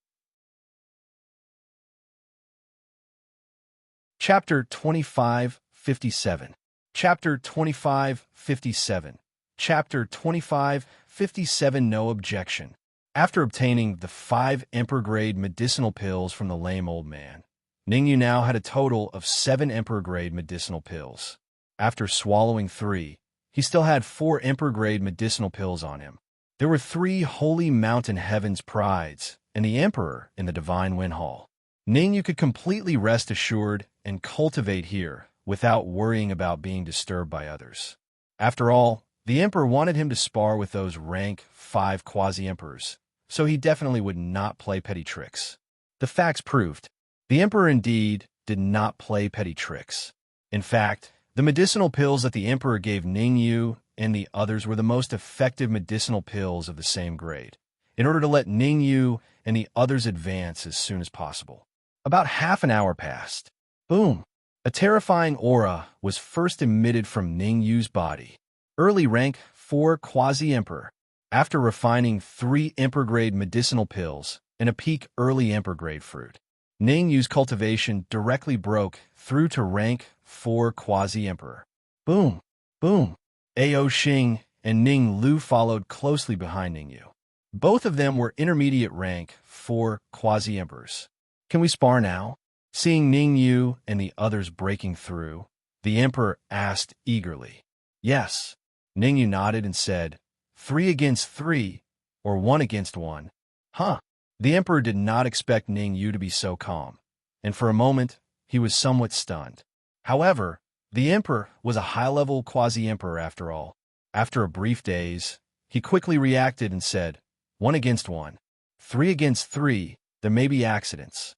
S1: Chapter 25:57. Chapter 25:57. Chapter 25:57. No objection. After obtaining the 5 emperor-grade medicinal pills from the lame old man, Ningyu now had a total of 7 emperor-grade medicinal pills. After swallowing 3, he still had 4 emperor-grade medicinal pills on him. There were 3 Holy Mountain Heavens prides and the emperor in the Divine Wind Hall. Ningyu could completely rest assured and cultivate here without worrying about being disturbed by others. After all, the emperor wanted him to spar with those rank 5 quasi-emperors, so he definitely would not play petty tricks. The facts proved. The emperor indeed did not play petty tricks. In fact, the medicinal pills that the emperor gave Ningyu and the others were the most effective medicinal pills of the same grade, in order to let Ningyu and the others advance as soon as possible. About half an hour passed. Boom! A terrifying aura was first emitted from Ningyu's body. Early rank 4 quasi-emperor. After refining 3 emperor-grade medicinal pills and a peak early emperor-grade fruit, Ning Yu's cultivation directly broke through to rank 4 quasi-emperor. Boom! Boom! Ao Xing and Ning Lu followed closely behind Ning Yu. Both of them were intermediate rank 4 quasi-emperors. Can we spar now? Seeing Ning Yu and the others breaking through, the emperor asked eagerly. Yes. Ning Yu nodded and said, 3 against 3, or 1 against 1. Huh. The emperor did not expect Ning Yu to be so calm, and for a moment, he was somewhat stunned. However, the emperor was a high-level quasi-emperor after all. After a brief daze, he quickly reacted and said, 1 against 1. 3 against 3, there may be accidents.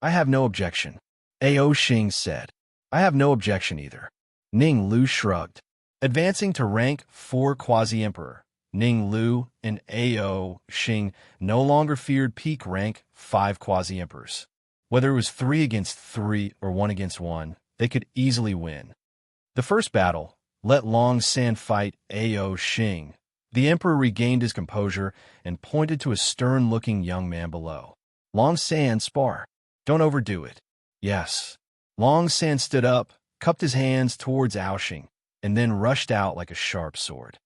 S1: I have no objection. Ao Xing said. I have no objection either. Ning Lu shrugged. Advancing to rank 4 quasi-emperor, Ning Lu and Ao Xing no longer feared peak rank 5 quasi-emperors. Whether it was 3 against 3 or 1 against 1, they could easily win. The first battle, let Long San fight Ao Xing. The emperor regained his composure and pointed to a stern-looking young man below. Long San, spar. Don't overdo it. Yes. Long San stood up, cupped his hands towards Ao Xing, and then rushed out like a sharp sword.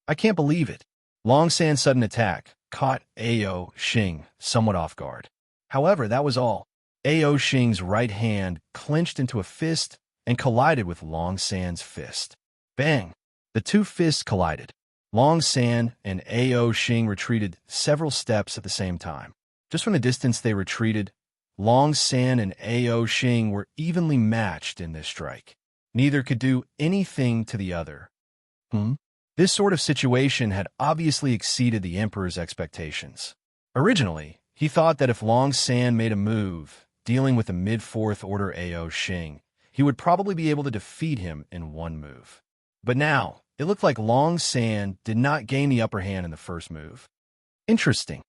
S1: I can't believe it. Long San's sudden attack caught Ao Xing somewhat off guard. However, that was all. Ao Xing's right hand clenched into a fist and collided with Long San's fist. Bang! The two fists collided. Long San and Ao Xing retreated several steps at the same time. Just from the distance they retreated, Long San and Ao Xing were evenly matched in this strike. Neither could do anything to the other. This sort of situation had obviously exceeded the emperor's expectations. Originally, he thought that if Long San made a move, dealing with the mid-4th order Ao Xing, he would probably be able to defeat him in one move. But now, it looked like Long San did not gain the upper hand in the first move. Interesting.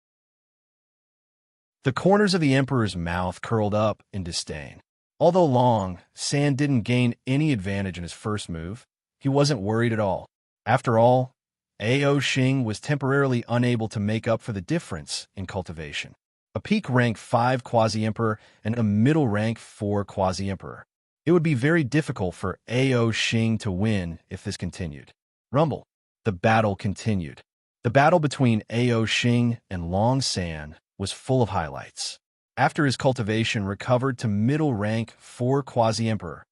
S1: The corners of the emperor's mouth curled up in disdain. Although Long San didn't gain any advantage in his first move, he wasn't worried at all. After all, Ao Xing was temporarily unable to make up for the difference in cultivation. A peak rank 5 quasi-emperor and a middle rank 4 quasi-emperor. It would be very difficult for Ao Xing to win if this continued. Rumble. The battle continued. The battle between Ao Xing and Long San was full of highlights. After his cultivation recovered to middle rank 4 quasi-emperor,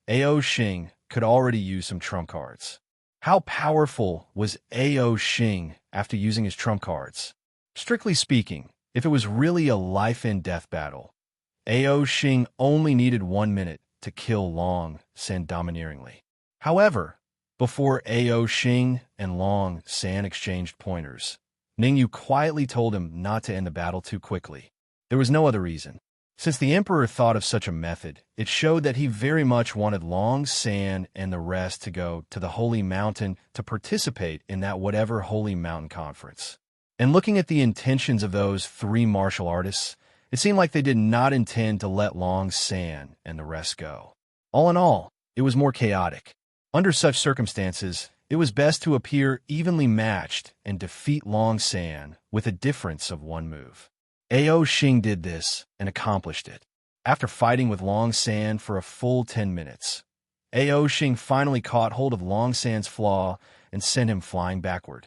S1: Ao Xing could already use some trump cards. How powerful was Ao Xing after using his trump cards? Strictly speaking, if it was really a life-and-death battle, Ao Xing only needed 1 minute to kill Long San domineeringly. However, before Ao Xing and Long San exchanged pointers, Ning Yu quietly told him not to end the battle too quickly. There was no other reason. Since the emperor thought of such a method, it showed that he very much wanted Long San and the rest to go to the Holy Mountain to participate in that whatever Holy Mountain conference. And looking at the intentions of those 3 martial artists, it seemed like they did not intend to let Long San and the rest go. All in all, it was more chaotic. Under such circumstances, it was best to appear evenly matched and defeat Long San with a difference of 1 move. Ao Xing did this and accomplished it. After fighting with Long San for a full 10 minutes, Ao Xing finally caught hold of Long San's flaw and sent him flying backward.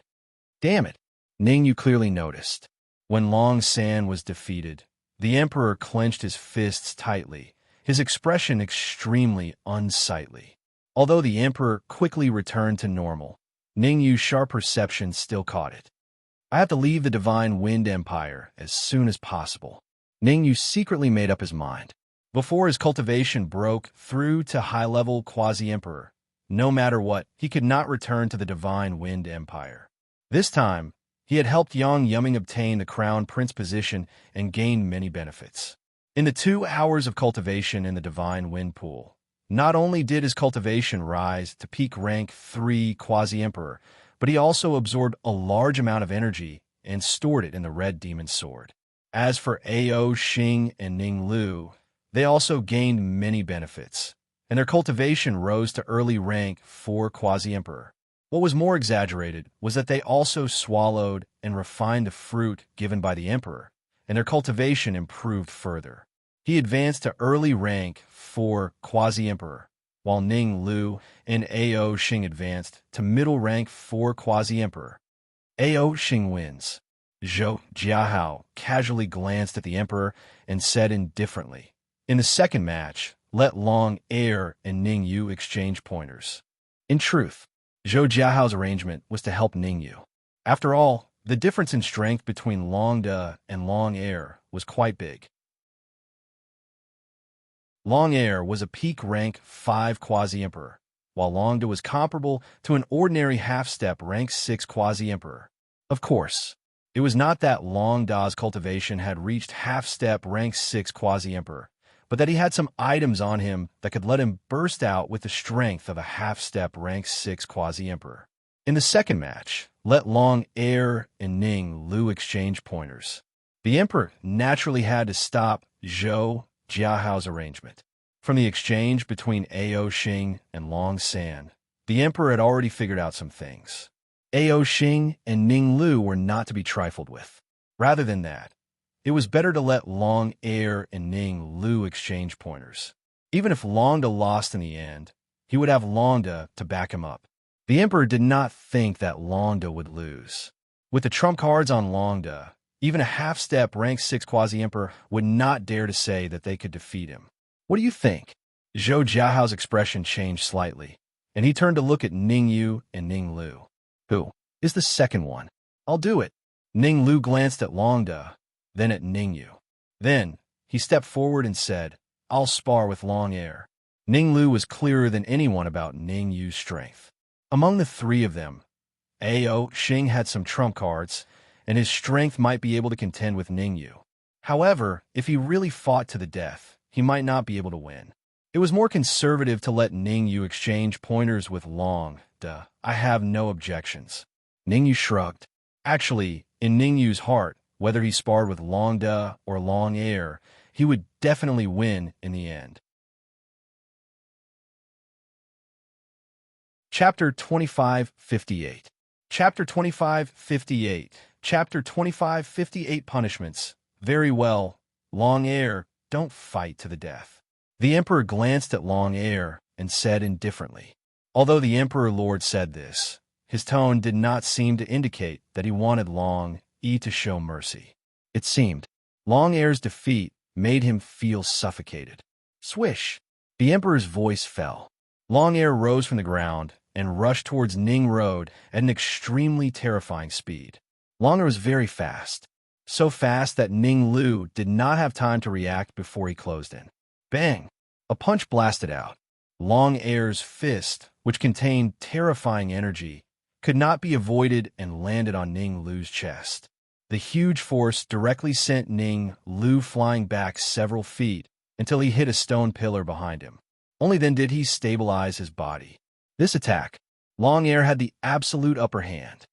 S1: Damn it! Ning Yu clearly noticed. When Long San was defeated, the emperor clenched his fists tightly, his expression extremely unsightly. Although the emperor quickly returned to normal, Ning Yu's sharp perception still caught it. I have to leave the Divine Wind Empire as soon as possible. Ning Yu secretly made up his mind. Before his cultivation broke through to high-level quasi-emperor, no matter what, he could not return to the Divine Wind Empire. This time, he had helped Yang Yuming obtain the Crown Prince position and gained many benefits. In the 2 hours of cultivation in the Divine Wind Pool, not only did his cultivation rise to peak rank 3 quasi-emperor, but he also absorbed a large amount of energy and stored it in the Red Demon Sword. As for Ao Xing and Ning Lu, they also gained many benefits, and their cultivation rose to early rank 4 quasi-emperor. What was more exaggerated was that they also swallowed and refined the fruit given by the emperor, and their cultivation improved further. He advanced to early rank 4 quasi-emperor, while Ning Lu and Ao Xing advanced to middle rank 4 quasi-emperor. Ao Xing wins. Zhou Jiahao casually glanced at the emperor and said indifferently, "In the second match, let Long Air and Ning Yu exchange pointers." In truth, Zhou Jiahao's arrangement was to help Ning Yu. After all, the difference in strength between Long De and Long Air was quite big. Long Air was a peak rank 5 quasi-emperor, while Long De was comparable to an ordinary half-step rank 6 quasi-emperor. Of course, it was not that Long Da's cultivation had reached half-step rank 6 quasi-emperor, but that he had some items on him that could let him burst out with the strength of a half-step rank 6 quasi-emperor. In the second match, let Long Air and Ning Lu exchange pointers. The emperor naturally had to stop Zhou Jiahao's arrangement. From the exchange between Ao Xing and Long San, the emperor had already figured out some things. Ao Xing and Ning Lu were not to be trifled with. Rather than that, it was better to let Long Air and Ning Lu exchange pointers. Even if Long De lost in the end, he would have Long De to back him up. The emperor did not think that Long De would lose. With the trump cards on Long De, even a half-step rank 6 quasi-emperor would not dare to say that they could defeat him. What do you think? Zhou Jiahao's expression changed slightly, and he turned to look at Ning Yu and Ning Lu. Who is the second one? I'll do it. Ning Lu glanced at Long De, then at Ning Yu. Then, he stepped forward and said, "I'll spar with Long Air." Ning Lu was clearer than anyone about Ning Yu's strength. Among the three of them, Ao Xing had some trump cards, and his strength might be able to contend with Ning Yu. However, if he really fought to the death, he might not be able to win. It was more conservative to let Ning Yu exchange pointers with Long De. I have no objections. Ning Yu shrugged. Actually, in Ning Yu's heart, whether he sparred with Long De or Long Air, he would definitely win in the end. Chapter 2558. Chapter 2558. Chapter 2558 Punishments. Very well, Long Air, don't fight to the death. The emperor glanced at Long Air and said indifferently. Although the emperor lord said this, his tone did not seem to indicate that he wanted Long E to show mercy. It seemed Long Air's defeat made him feel suffocated. Swish! The emperor's voice fell. Long Air rose from the ground and rushed towards Ning Road at an extremely terrifying speed. Long Air was very fast, so fast that Ning Lu did not have time to react before he closed in. Bang! A punch blasted out. Long Air's fist, which contained terrifying energy, could not be avoided and landed on Ning Lu's chest. The huge force directly sent Ning Lu flying back several feet until he hit a stone pillar behind him. Only then did he stabilize his body. This attack, Long Air had the absolute upper hand.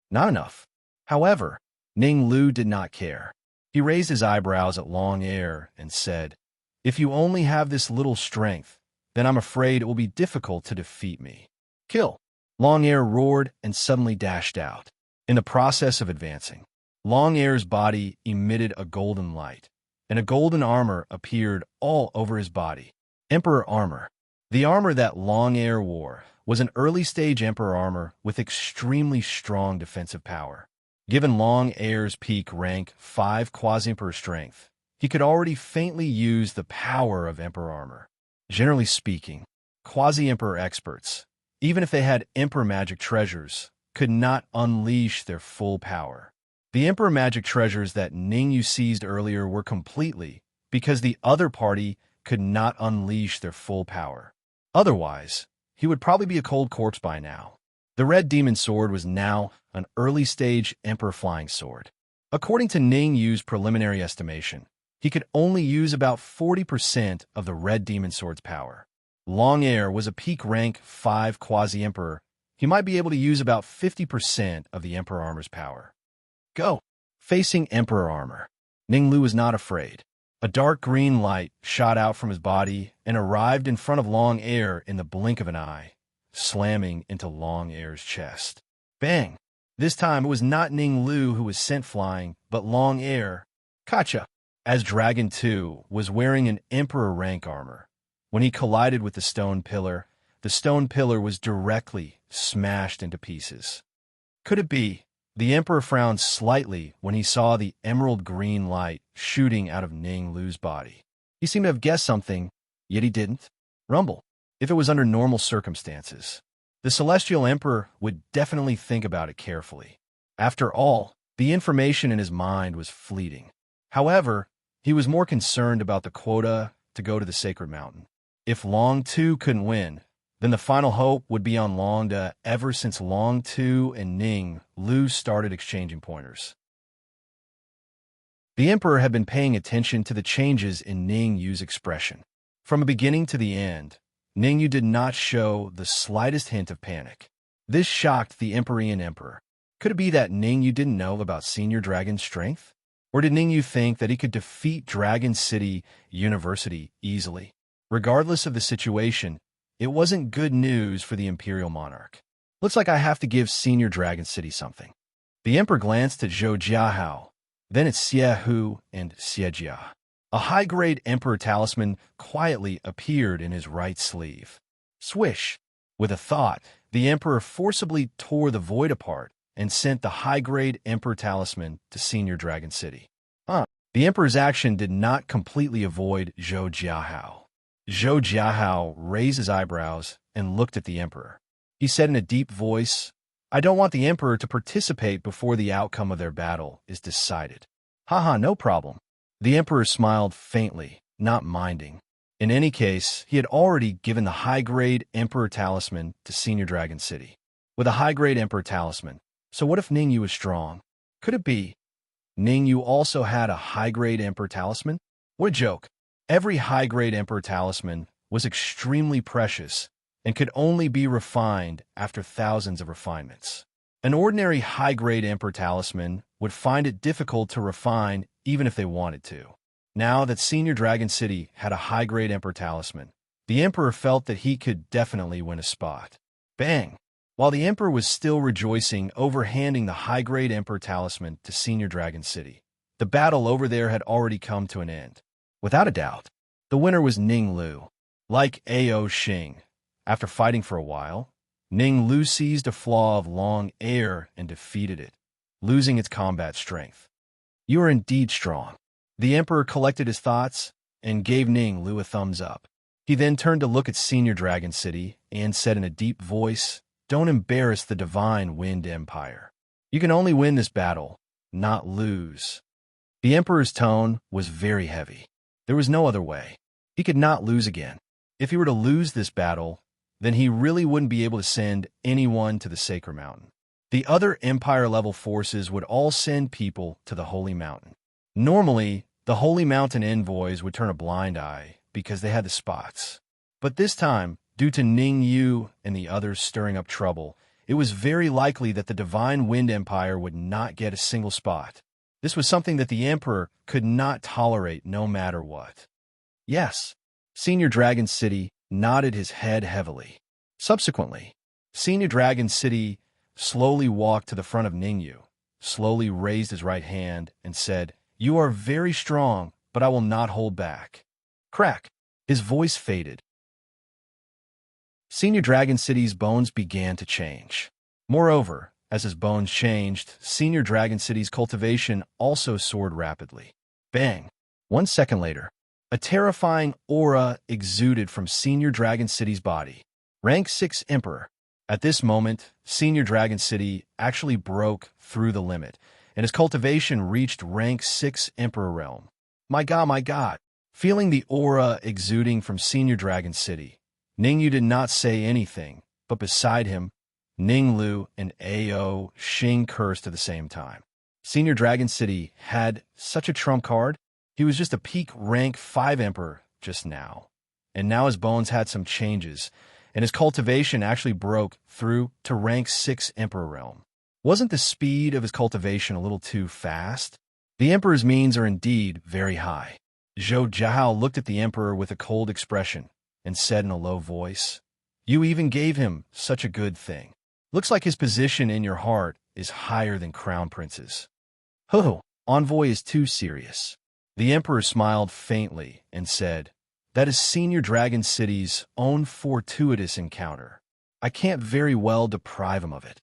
S1: Not enough. However, Ning Lu did not care. He raised his eyebrows at Long Air and said, "If you only have this little strength, then I'm afraid it will be difficult to defeat me." Kill! Long Air roared and suddenly dashed out. In the process of advancing, Long Air's body emitted a golden light, and a golden armor appeared all over his body. Emperor armor. The armor that Long Air wore was an early-stage Emperor armor with extremely strong defensive power. Given Long Air's peak rank 5 quasi-emperor strength, he could already faintly use the power of Emperor armor. Generally speaking, quasi-emperor experts, even if they had Emperor magic treasures, could not unleash their full power. The Emperor magic treasures that Ning Yu seized earlier were completely because the other party could not unleash their full power. Otherwise, he would probably be a cold corpse by now. The Red Demon Sword was now an early-stage Emperor flying sword. According to Ning Yu's preliminary estimation, he could only use about 40% of the Red Demon Sword's power. Long Air was a peak rank 5 quasi-emperor. He might be able to use about 50% of the Emperor armor's power. Go! Facing Emperor armor, Ning Lu was not afraid. A dark green light shot out from his body and arrived in front of Long Air in the blink of an eye, slamming into Long Air's chest. Bang! This time it was not Ning Lu who was sent flying, but Long Air. Gotcha! as Dragon 2 was wearing an Emperor rank armor. When he collided with the stone pillar was directly smashed into pieces. Could it be? The Emperor frowned slightly when he saw the emerald green light shooting out of Ning Lu's body. He seemed to have guessed something, yet he didn't. Rumble. If it was under normal circumstances, the Celestial Emperor would definitely think about it carefully. After all, the information in his mind was fleeting. However, he was more concerned about the quota to go to the Sacred Mountain. If Long Tu couldn't win, then the final hope would be on Long Tu ever since Long Tu and Ning Lu started exchanging pointers. The Emperor had been paying attention to the changes in Ning Yu's expression. From the beginning to the end, Ning Yu did not show the slightest hint of panic. This shocked the Empyrean Emperor. Could it be that Ning Yu didn't know about Senior Dragon's strength? Or did Ning Yu think that he could defeat Dragon City University easily? Regardless of the situation, it wasn't good news for the Imperial Monarch. Looks like I have to give Senior Dragon City something. The Emperor glanced at Zhou Jiahao, then at Xie Hu and Xie Jia. A high-grade Emperor talisman quietly appeared in his right sleeve. Swish! With a thought, the Emperor forcibly tore the void apart and sent the high-grade Emperor talisman to Senior Dragon City. The Emperor's action did not completely avoid Zhou Jiahao. Zhou Jiahao raised his eyebrows and looked at the Emperor. He said in a deep voice, "I don't want the Emperor to participate before the outcome of their battle is decided." Haha, no problem. The Emperor smiled faintly, not minding. In any case, he had already given the high-grade Emperor talisman to Senior Dragon City. With a high-grade Emperor talisman, so what if Ning Yu was strong? Could it be Ning Yu also had a high-grade Emperor talisman? What a joke. Every high-grade Emperor talisman was extremely precious and could only be refined after thousands of refinements. An ordinary high-grade Emperor talisman would find it difficult to refine even if they wanted to. Now that Senior Dragon City had a high-grade Emperor talisman, the Emperor felt that he could definitely win a spot. Bang! While the Emperor was still rejoicing over handing the high-grade Emperor talisman to Senior Dragon City, the battle over there had already come to an end. Without a doubt, the winner was Ning Lu. Like Ao Xing, after fighting for a while, Ning Lu seized a flaw of long air and defeated it, losing its combat strength. You are indeed strong. The Emperor collected his thoughts and gave Ning Lu a thumbs up. He then turned to look at Senior Dragon City and said in a deep voice, "Don't embarrass the Divine Wind Empire. You can only win this battle, not lose." The Emperor's tone was very heavy. There was no other way. He could not lose again. If he were to lose this battle, then he really wouldn't be able to send anyone to the Sacred Mountain. The other Empire-level forces would all send people to the Holy Mountain. Normally, the Holy Mountain envoys would turn a blind eye because they had the spots. But this time, due to Ning Yu and the others stirring up trouble, it was very likely that the Divine Wind Empire would not get a single spot. This was something that the Emperor could not tolerate no matter what. Yes, Senior Dragon City nodded his head heavily. Subsequently, Senior Dragon City slowly walked to the front of Ning Yu, slowly raised his right hand, and said, "You are very strong, but I will not hold back." Crack! His voice faded. Senior Dragon City's bones began to change. Moreover, as his bones changed, Senior Dragon City's cultivation also soared rapidly. Bang! 1 second later, a terrifying aura exuded from Senior Dragon City's body. Rank 6 Emperor. At this moment, Senior Dragon City actually broke through the limit, and his cultivation reached rank 6 Emperor realm. My God. Feeling the aura exuding from Senior Dragon City, Ning Yu did not say anything, but beside him, Ning Lu and Ao Xing cursed at the same time. Senior Dragon City had such a trump card. He was just a peak rank 5 Emperor just now. And now his bones had some changes, and his cultivation actually broke through to rank 6 Emperor realm. Wasn't the speed of his cultivation a little too fast? The Emperor's means are indeed very high. Zhou Jiahao looked at the Emperor with a cold expression and said in a low voice, "You even gave him such a good thing. Looks like his position in your heart is higher than Crown Prince's." Ho, envoy is too serious. The emperor smiled faintly and said, "That is Senior Dragon City's own fortuitous encounter. I can't very well deprive him of it,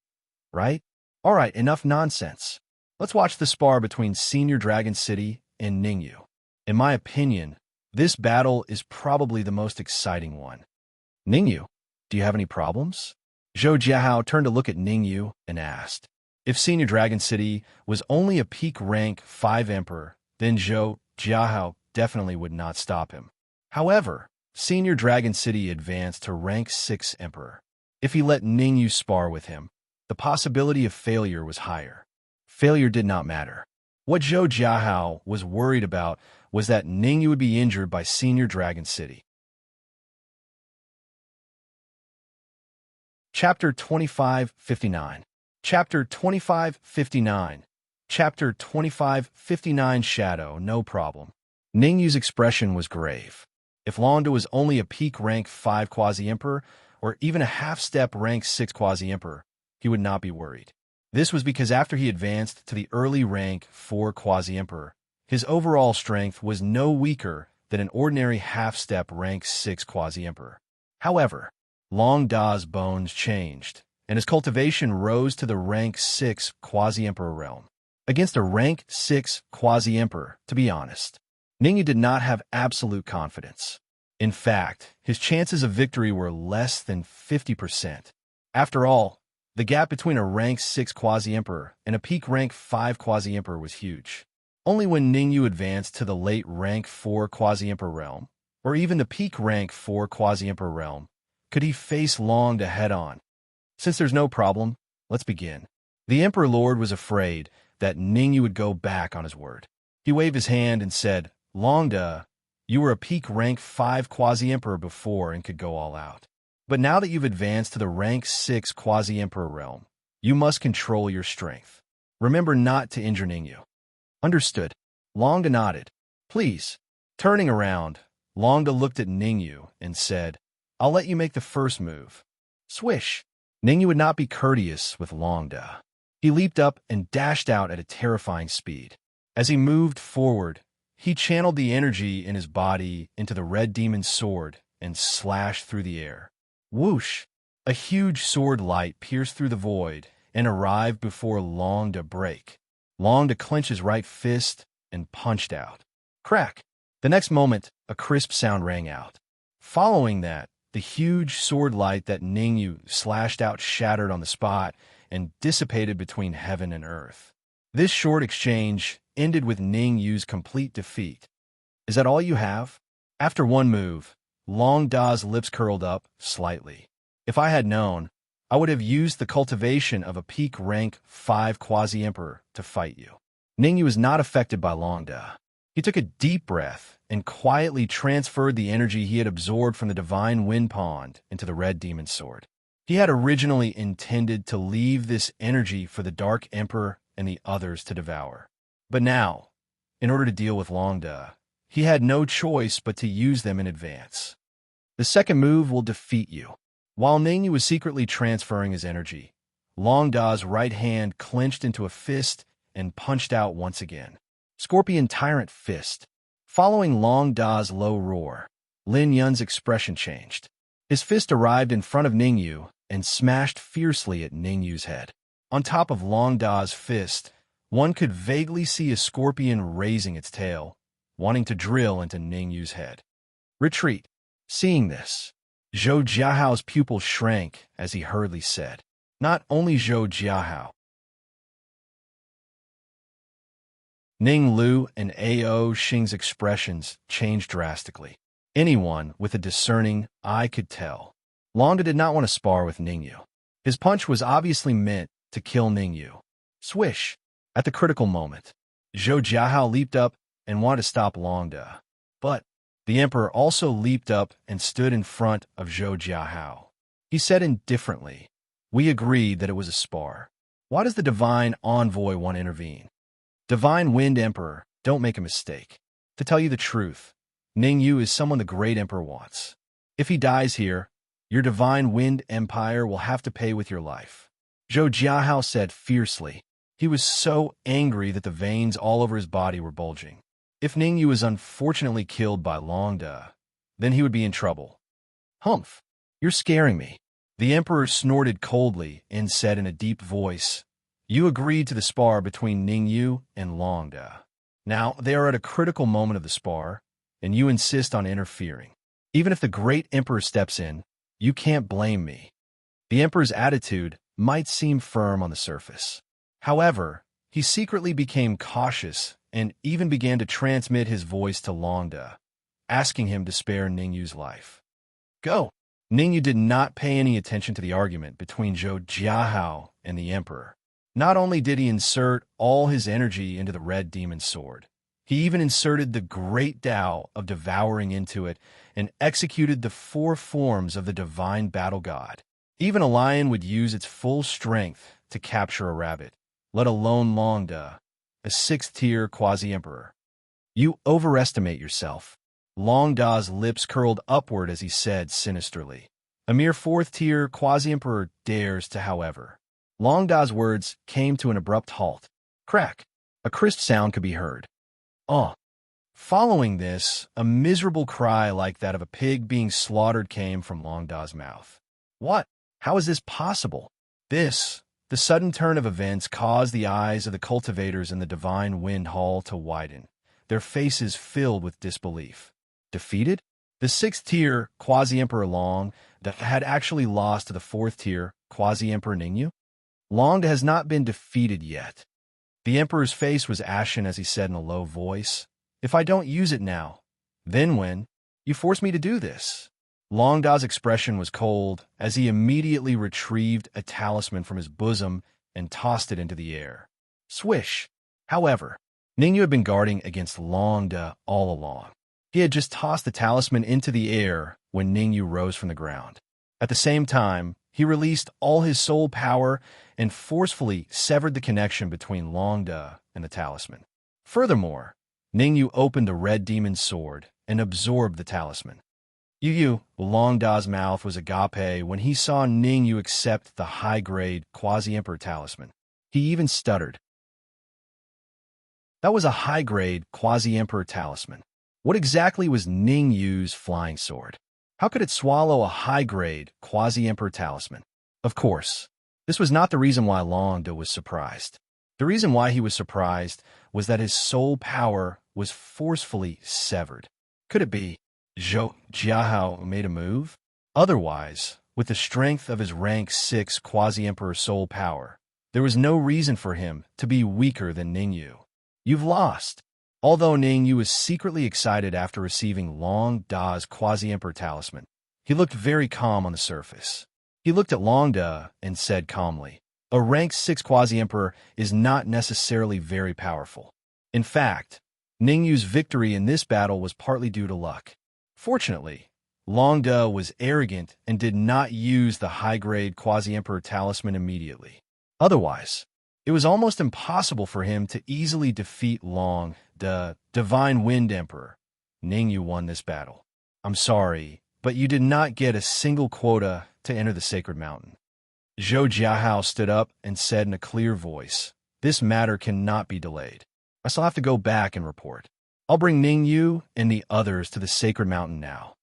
S1: right? All right, enough nonsense. Let's watch the spar between Senior Dragon City and Ningyu. In my opinion, this battle is probably the most exciting one." "Ningyu, do you have any problems?" Zhou Jiahao turned to look at Ningyu and asked. If Senior Dragon City was only a peak rank 5 emperor, then Zhou Jiahao definitely would not stop him. However, Senior Dragon City advanced to rank 6 emperor. If he let Ningyu spar with him, the possibility of failure was higher. Failure did not matter. What Zhou Jiahao was worried about was that Ningyu would be injured by Senior Dragon City. Chapter 2559. Chapter 2559. Chapter 2559. Shadow, no problem. Ningyu's expression was grave. If Londa was only a peak rank 5 quasi-emperor, or even a half-step rank 6 quasi-emperor, he would not be worried. This was because after he advanced to the early rank 4 quasi-emperor, his overall strength was no weaker than an ordinary half-step rank 6 quasi-emperor. However, Long Da's bones changed, and his cultivation rose to the rank 6 quasi-emperor realm. Against a rank 6 quasi-emperor, to be honest, Ningyu did not have absolute confidence. In fact, his chances of victory were less than 50%. After all, the gap between a rank 6 quasi-emperor and a peak rank 5 quasi-emperor was huge. Only when Ningyu advanced to the late rank 4 quasi-emperor realm, or even the peak rank 4 quasi-emperor realm, could he face Long Da head-on. Since there's no problem, let's begin. The Emperor Lord was afraid that Ningyu would go back on his word. He waved his hand and said, "Long Da, you were a peak rank 5 quasi-emperor before and could go all out. But now that you've advanced to the rank 6 quasi-emperor realm, you must control your strength. Remember not to injure Ningyu." "Understood." Long Da nodded. "Please." Turning around, Long Da looked at Ningyu and said, "I'll let you make the first move." Swish! Ningyu would not be courteous with Long Da. He leaped up and dashed out at a terrifying speed. As he moved forward, he channeled the energy in his body into the red demon's sword and slashed through the air. Whoosh! A huge sword light pierced through the void and arrived before Long Da break. Long Da clenched his right fist and punched out. Crack! The next moment, a crisp sound rang out. Following that, the huge sword light that Ningyu slashed out shattered on the spot and dissipated between heaven and earth. This short exchange ended with Ningyu's complete defeat. "Is that all you have?" After one move, Long Da's lips curled up slightly. "If I had known, I would have used the cultivation of a peak rank 5 quasi-emperor to fight you." Ningyu was not affected by Long Da. He took a deep breath and quietly transferred the energy he had absorbed from the divine wind pond into the red demon's sword. He had originally intended to leave this energy for the Dark Emperor and the others to devour. But now, in order to deal with Long Da, he had no choice but to use them in advance. The second move will defeat you. While Ningyu was secretly transferring his energy, Long Da's right hand clenched into a fist and punched out once again. Scorpion Tyrant Fist. Following Long Da's low roar, Lin Yun's expression changed. His fist arrived in front of Ningyu and smashed fiercely at Ningyu's head. On top of Long Da's fist, one could vaguely see a scorpion raising its tail, wanting to drill into Ningyu's head. Retreat. Seeing this, Zhou Jiahao's pupil shrank as he hurriedly said, "Not only Zhou Jiahao. Ning Lu and Ao Xing's expressions changed drastically. Anyone with a discerning eye could tell. Long Da did not want to spar with Ningyu. His punch was obviously meant to kill Ningyu. Swish! At the critical moment, Zhou Jiahao leaped up and wanted to stop Long Da. But the Emperor also leaped up and stood in front of Zhou Jiahao. He said indifferently, "We agreed that it was a spar. Why does the Divine Envoy want to intervene? Divine Wind Emperor, don't make a mistake. To tell you the truth, Ningyu is someone the Great Emperor wants. If he dies here, your Divine Wind Empire will have to pay with your life." Zhou Jiahao said fiercely. He was so angry that the veins all over his body were bulging. If Ningyu was unfortunately killed by Longda, then he would be in trouble. Humph, you're scaring me. The Emperor snorted coldly and said in a deep voice, You agreed to the spar between Ningyu and Longda. Now, they are at a critical moment of the spar, and you insist on interfering. Even if the great Emperor steps in, you can't blame me. The Emperor's attitude might seem firm on the surface. However, he secretly became cautious and even began to transmit his voice to Longda, asking him to spare Ningyu's life. Go! Ningyu did not pay any attention to the argument between Zhou Jiahao and the Emperor. Not only did he insert all his energy into the red demon sword, he even inserted the great Tao of devouring into it and executed the 4 forms of the divine battle god. Even a lion would use its full strength to capture a rabbit, let alone Longda, a 6th-tier quasi-emperor. You overestimate yourself. Longda's lips curled upward as he said sinisterly. A mere 4th-tier quasi-emperor dares to, however. Longda's words came to an abrupt halt. Crack! A crisp sound could be heard. Oh! Following this, a miserable cry like that of a pig being slaughtered came from Longda's mouth. What? How is this possible? The sudden turn of events caused the eyes of the cultivators in the Divine Wind Hall to widen, their faces filled with disbelief. Defeated? The 6th-tier quasi-emperor Long had actually lost to the 4th-tier quasi-emperor Ningyu? Longda has not been defeated yet. The emperor's face was ashen as he said in a low voice, If I don't use it now, then when? You force me to do this. Longda's expression was cold as he immediately retrieved a talisman from his bosom and tossed it into the air. Swish! However, Ningyu had been guarding against Longda all along. He had just tossed the talisman into the air when Ningyu rose from the ground. At the same time, he released all his soul power and forcefully severed the connection between Longda and the talisman. Furthermore, Ningyu opened the red demon sword and absorbed the talisman. Longda's mouth was agape when he saw Ningyu accept the high-grade quasi-emperor talisman. He even stuttered. That was a high-grade quasi-emperor talisman. What exactly was Ningyu's flying sword? How could it swallow a high-grade quasi-emperor talisman? Of course, this was not the reason why Longda was surprised. The reason why he was surprised was that his soul power was forcefully severed. Could it be Zhou Jiahao made a move? Otherwise, with the strength of his rank 6 quasi-emperor soul power, there was no reason for him to be weaker than Ningyu. You've lost. Although Ningyu was secretly excited after receiving Longda's quasi-emperor talisman, he looked very calm on the surface. He looked at Longda and said calmly, A rank 6 quasi-emperor is not necessarily very powerful. In fact, Ningyu's victory in this battle was partly due to luck. Fortunately, Longda was arrogant and did not use the high-grade quasi-emperor talisman immediately. Otherwise, it was almost impossible for him to easily defeat the Divine Wind Emperor. Ningyu won this battle. I'm sorry, but you did not get a single quota to enter the Sacred Mountain. Zhou Jiahao stood up and said in a clear voice, This matter cannot be delayed. I still have to go back and report. I'll bring Ningyu and the others to the Sacred Mountain now.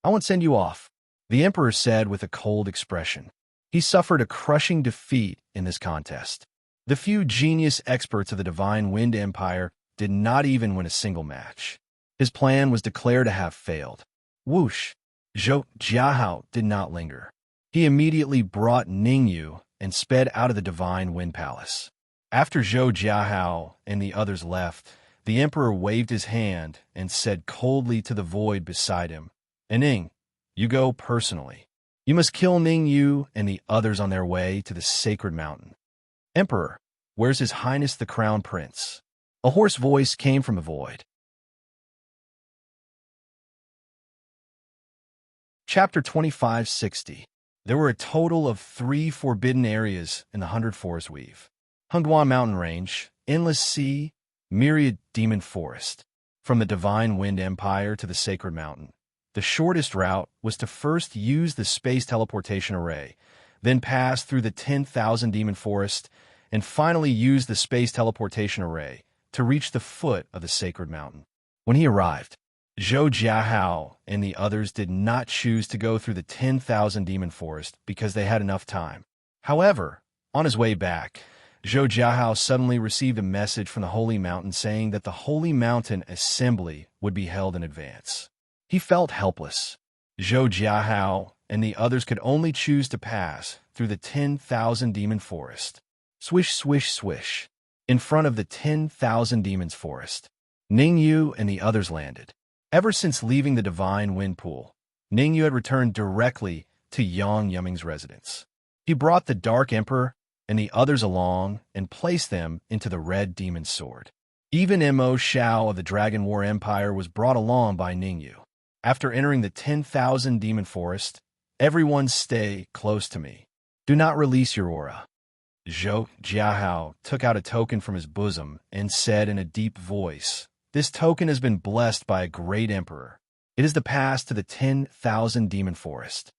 S1: I won't send you off, the Emperor said with a cold expression. He suffered a crushing defeat in this contest. The few genius experts of the Divine Wind Empire did not even win a single match. His plan was declared to have failed. Whoosh! Zhou Jiahao did not linger. He immediately brought Ningyu and sped out of the Divine Wind Palace. After Zhou Jiahao and the others left, the Emperor waved his hand and said coldly to the void beside him, Ning, you go personally. You must kill Ningyu and the others on their way to the Sacred Mountain. Emperor, where's His Highness the Crown Prince? A hoarse voice came from the void. Chapter 2560. There were a total of 3 forbidden areas in the 100 Forest Weave. Hungduan Mountain Range, Endless Sea, Myriad Demon Forest. From the Divine Wind Empire to the Sacred Mountain, the shortest route was to first use the space teleportation array, then pass through the 10,000 Demon Forest, and finally use the space teleportation array to reach the foot of the Sacred Mountain. When he arrived, Zhou Jiahao and the others did not choose to go through the 10,000 demon forest because they had enough time. However, on his way back, Zhou Jiahao suddenly received a message from the Holy Mountain saying that the Holy Mountain Assembly would be held in advance. He felt helpless. Zhou Jiahao and the others could only choose to pass through the 10,000 demon forest. Swish, swish, swish. In front of the 10,000 demons forest, Ningyu and the others landed. Ever since leaving the Divine Wind Pool, Ningyu had returned directly to Yang Yuming's residence. He brought the Dark Emperor and the others along and placed them into the Red Demon Sword. Even Mo Shao of the Dragon War Empire was brought along by Ningyu. After entering the 10,000 demon forest, everyone stay close to me. Do not release your aura. Zhou Jiahao took out a token from his bosom and said in a deep voice, "This token has been blessed by a great emperor. It is the pass to the 10,000 demon forest."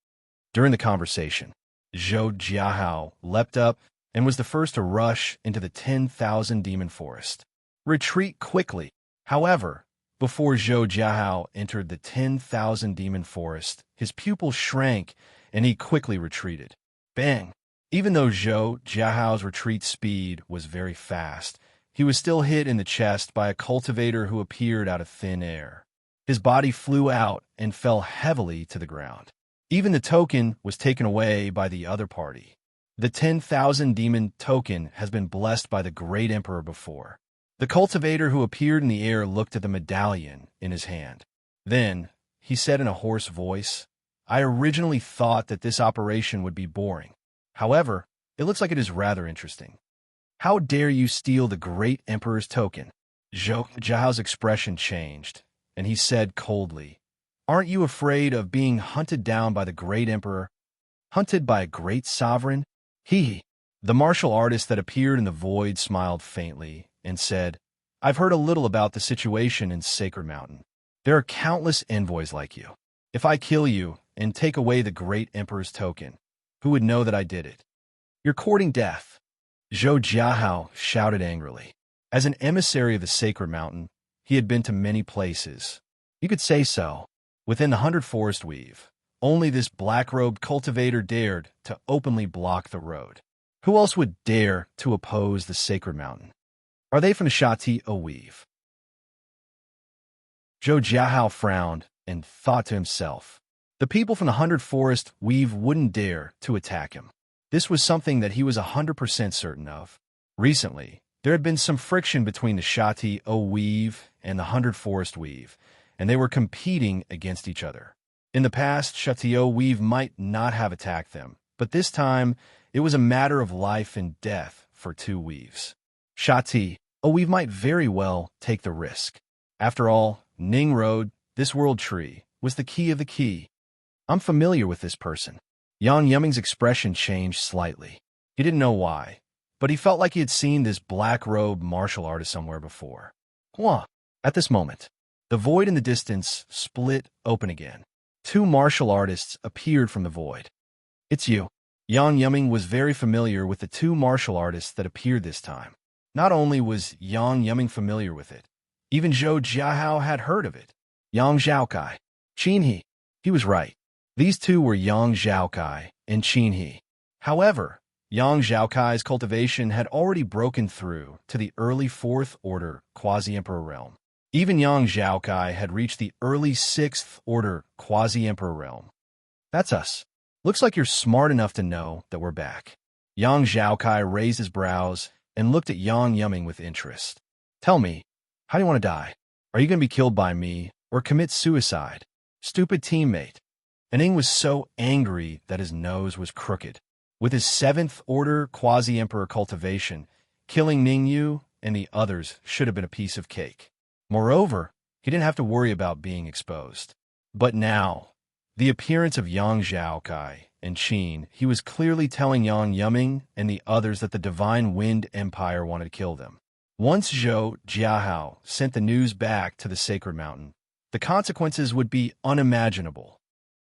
S1: During the conversation, Zhou Jiahao leapt up and was the first to rush into the 10,000 demon forest. Retreat quickly. However, before Zhou Jiahao entered the 10,000 demon forest, his pupil shrank and he quickly retreated. Bang! Even though Zhou Jiahao's retreat speed was very fast, he was still hit in the chest by a cultivator who appeared out of thin air. His body flew out and fell heavily to the ground. Even the token was taken away by the other party. The 10,000 demon token has been blessed by the great emperor before. The cultivator who appeared in the air looked at the medallion in his hand. Then, he said in a hoarse voice, "I originally thought that this operation would be boring. However, it looks like it is rather interesting. How dare you steal the great emperor's token?" Zhou Jiao's expression changed, and he said coldly, "Aren't you afraid of being hunted down by the great emperor? Hunted by a great sovereign? He." The martial artist that appeared in the void smiled faintly and said, "I've heard a little about the situation in Sacred Mountain. There are countless envoys like you. If I kill you and take away the great emperor's token, who would know that I did it? You're courting death." Zhou Jiahao shouted angrily. As an emissary of the Sacred Mountain, he had been to many places. You could say so. Within the 100 Forest Weave, only this black-robed cultivator dared to openly block the road. Who else would dare to oppose the Sacred Mountain? Are they from the Shati O Weave? Zhou Jiahao frowned and thought to himself, the people from the 100 Forest Weave wouldn't dare to attack him. This was something that he was 100% certain of. Recently, there had been some friction between the Shati O Weave and the 100 Forest Weave, and they were competing against each other. In the past, Shati O Weave might not have attacked them, but this time, it was a matter of life and death for two weaves. Shati O Weave might very well take the risk. After all, Ning Road, this world tree, was the key of the key. I'm familiar with this person. Yang Yuming's expression changed slightly. He didn't know why, but he felt like he had seen this black-robed martial artist somewhere before. Huh. At this moment, the void in the distance split open again. Two martial artists appeared from the void. It's you. Yang Yuming was very familiar with the two martial artists that appeared this time. Not only was Yang Yuming familiar with it, even Zhou Jiahao had heard of it. Yang Zhaokai. Qin He. He was right. These two were Yang Zhaokai and Qin He. However, Yang Zhaokai's cultivation had already broken through to the early 4th Order Quasi-Emperor realm. Even Yang Zhaokai had reached the early 6th Order Quasi-Emperor realm. That's us. Looks like you're smart enough to know that we're back. Yang Zhaokai raised his brows and looked at Yang Yuming with interest. Tell me, how do you want to die? Are you going to be killed by me or commit suicide? Stupid teammate. And Ning was so angry that his nose was crooked. With his 7th Order Quasi-Emperor cultivation, killing Ningyu and the others should have been a piece of cake. Moreover, he didn't have to worry about being exposed. But now, the appearance of Yang Zhaokai and Qin, he was clearly telling Yang Yuming and the others that the Divine Wind Empire wanted to kill them. Once Zhou Jiahao sent the news back to the Sacred Mountain, the consequences would be unimaginable.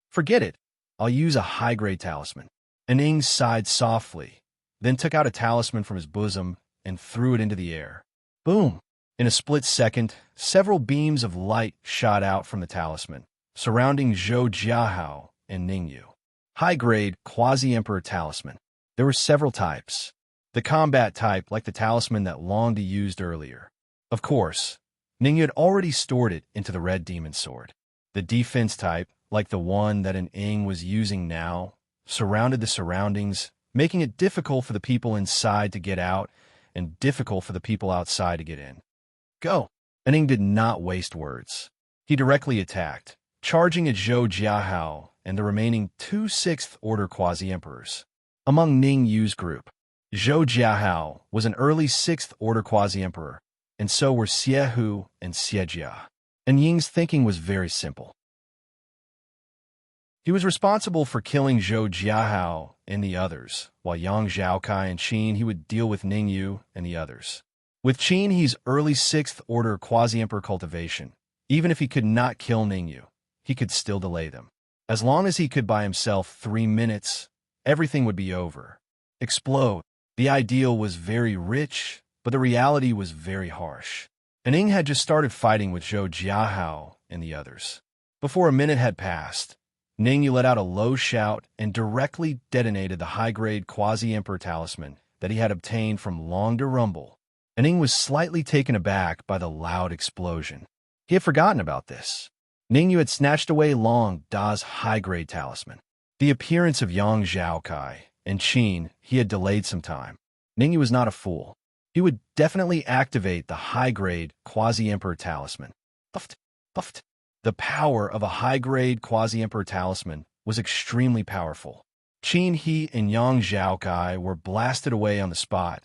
S1: Forget it. I'll use a high-grade talisman. Ning sighed softly, then took out a talisman from his bosom and threw it into the air. Boom! In a split second, several beams of light shot out from the talisman, surrounding Zhou Jiahao and Ningyu. High-grade Quasi-Emperor Talisman. There were several types. The combat type, like the talisman that Long Di used earlier. Of course, Ningyu had already stored it into the Red Demon Sword. The defense type, like the one that an Ing was using now, surrounded the surroundings, making it difficult for the people inside to get out and difficult for the people outside to get in. Go! An Ing did not waste words. He directly attacked, charging at Zhou Jiahao and the remaining 2 6th-order Quasi-Emperors. Among Ning Yu's group, Zhou Jiahao was an early 6th-order Quasi-Emperor, and so were Xie Hu and Xie Jia. And Ying's thinking was very simple. He was responsible for killing Zhou Jiahao and the others, while Yang Zhaokai and Qin he would deal with Ningyu and the others. With Qin, he's early 6th-order Quasi-Emperor cultivation. Even if he could not kill Ningyu, he could still delay them. As long as he could buy himself 3 minutes, everything would be over. Explode. The ideal was very rich, but the reality was very harsh. And Ing had just started fighting with Zhou Jiahao and the others. Before a minute had passed, Ningyu let out a low shout and directly detonated the high-grade Quasi-Emperor talisman that he had obtained from Long Di Rumble. And Ing was slightly taken aback by the loud explosion. He had forgotten about this. Ningyu had snatched away Long Da's high-grade talisman. The appearance of Yang Zhaokai and Qin he had delayed some time. Ningyu was not a fool. He would definitely activate the high-grade Quasi-Emperor talisman. Buffed. The power of a high-grade Quasi-Emperor talisman was extremely powerful. Qin He and Yang Zhaokai were blasted away on the spot,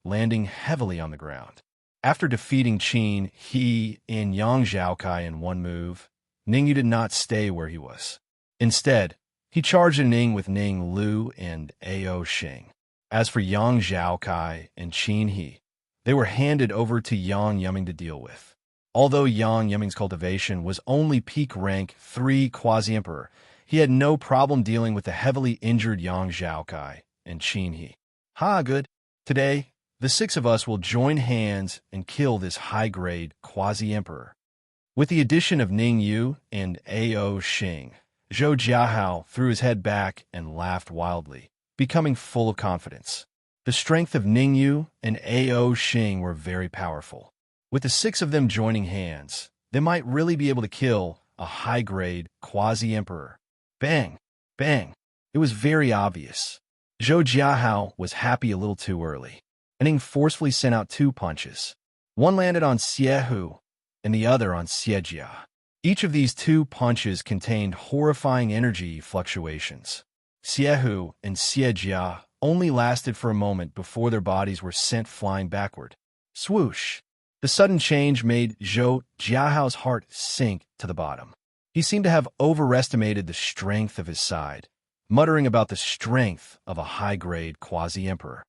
S1: landing heavily on the ground. After defeating Qin He and Yang Zhaokai in one move, Ningyu did not stay where he was. Instead, he charged at Ning with Ning Lu and Ao Xing. As for Yang Zhaokai and Qin He, they were handed over to Yang Yuming to deal with. Although Yang Yuming's cultivation was only peak rank 3 Quasi-Emperor, he had no problem dealing with the heavily injured Yang Zhaokai and Qin He. Good. Today, the 6 of us will join hands and kill this high-grade Quasi-Emperor. With the addition of Ning Yu and Ao Xing, Zhou Jiahao threw his head back and laughed wildly, becoming full of confidence. The strength of Ning Yu and Ao Xing were very powerful. With the 6 of them joining hands, they might really be able to kill a high-grade Quasi-Emperor. Bang! Bang! It was very obvious. Zhou Jiahao was happy a little too early. And Ning forcefully sent out 2 punches. One landed on Xie Hu, and the other on Xie Jia. Each of these 2 punches contained horrifying energy fluctuations. Xie Hu and Xie Jia only lasted for a moment before their bodies were sent flying backward. Swoosh! The sudden change made Zhou Jiahao's heart sink to the bottom. He seemed to have overestimated the strength of his side, muttering about the strength of a high-grade Quasi-Emperor.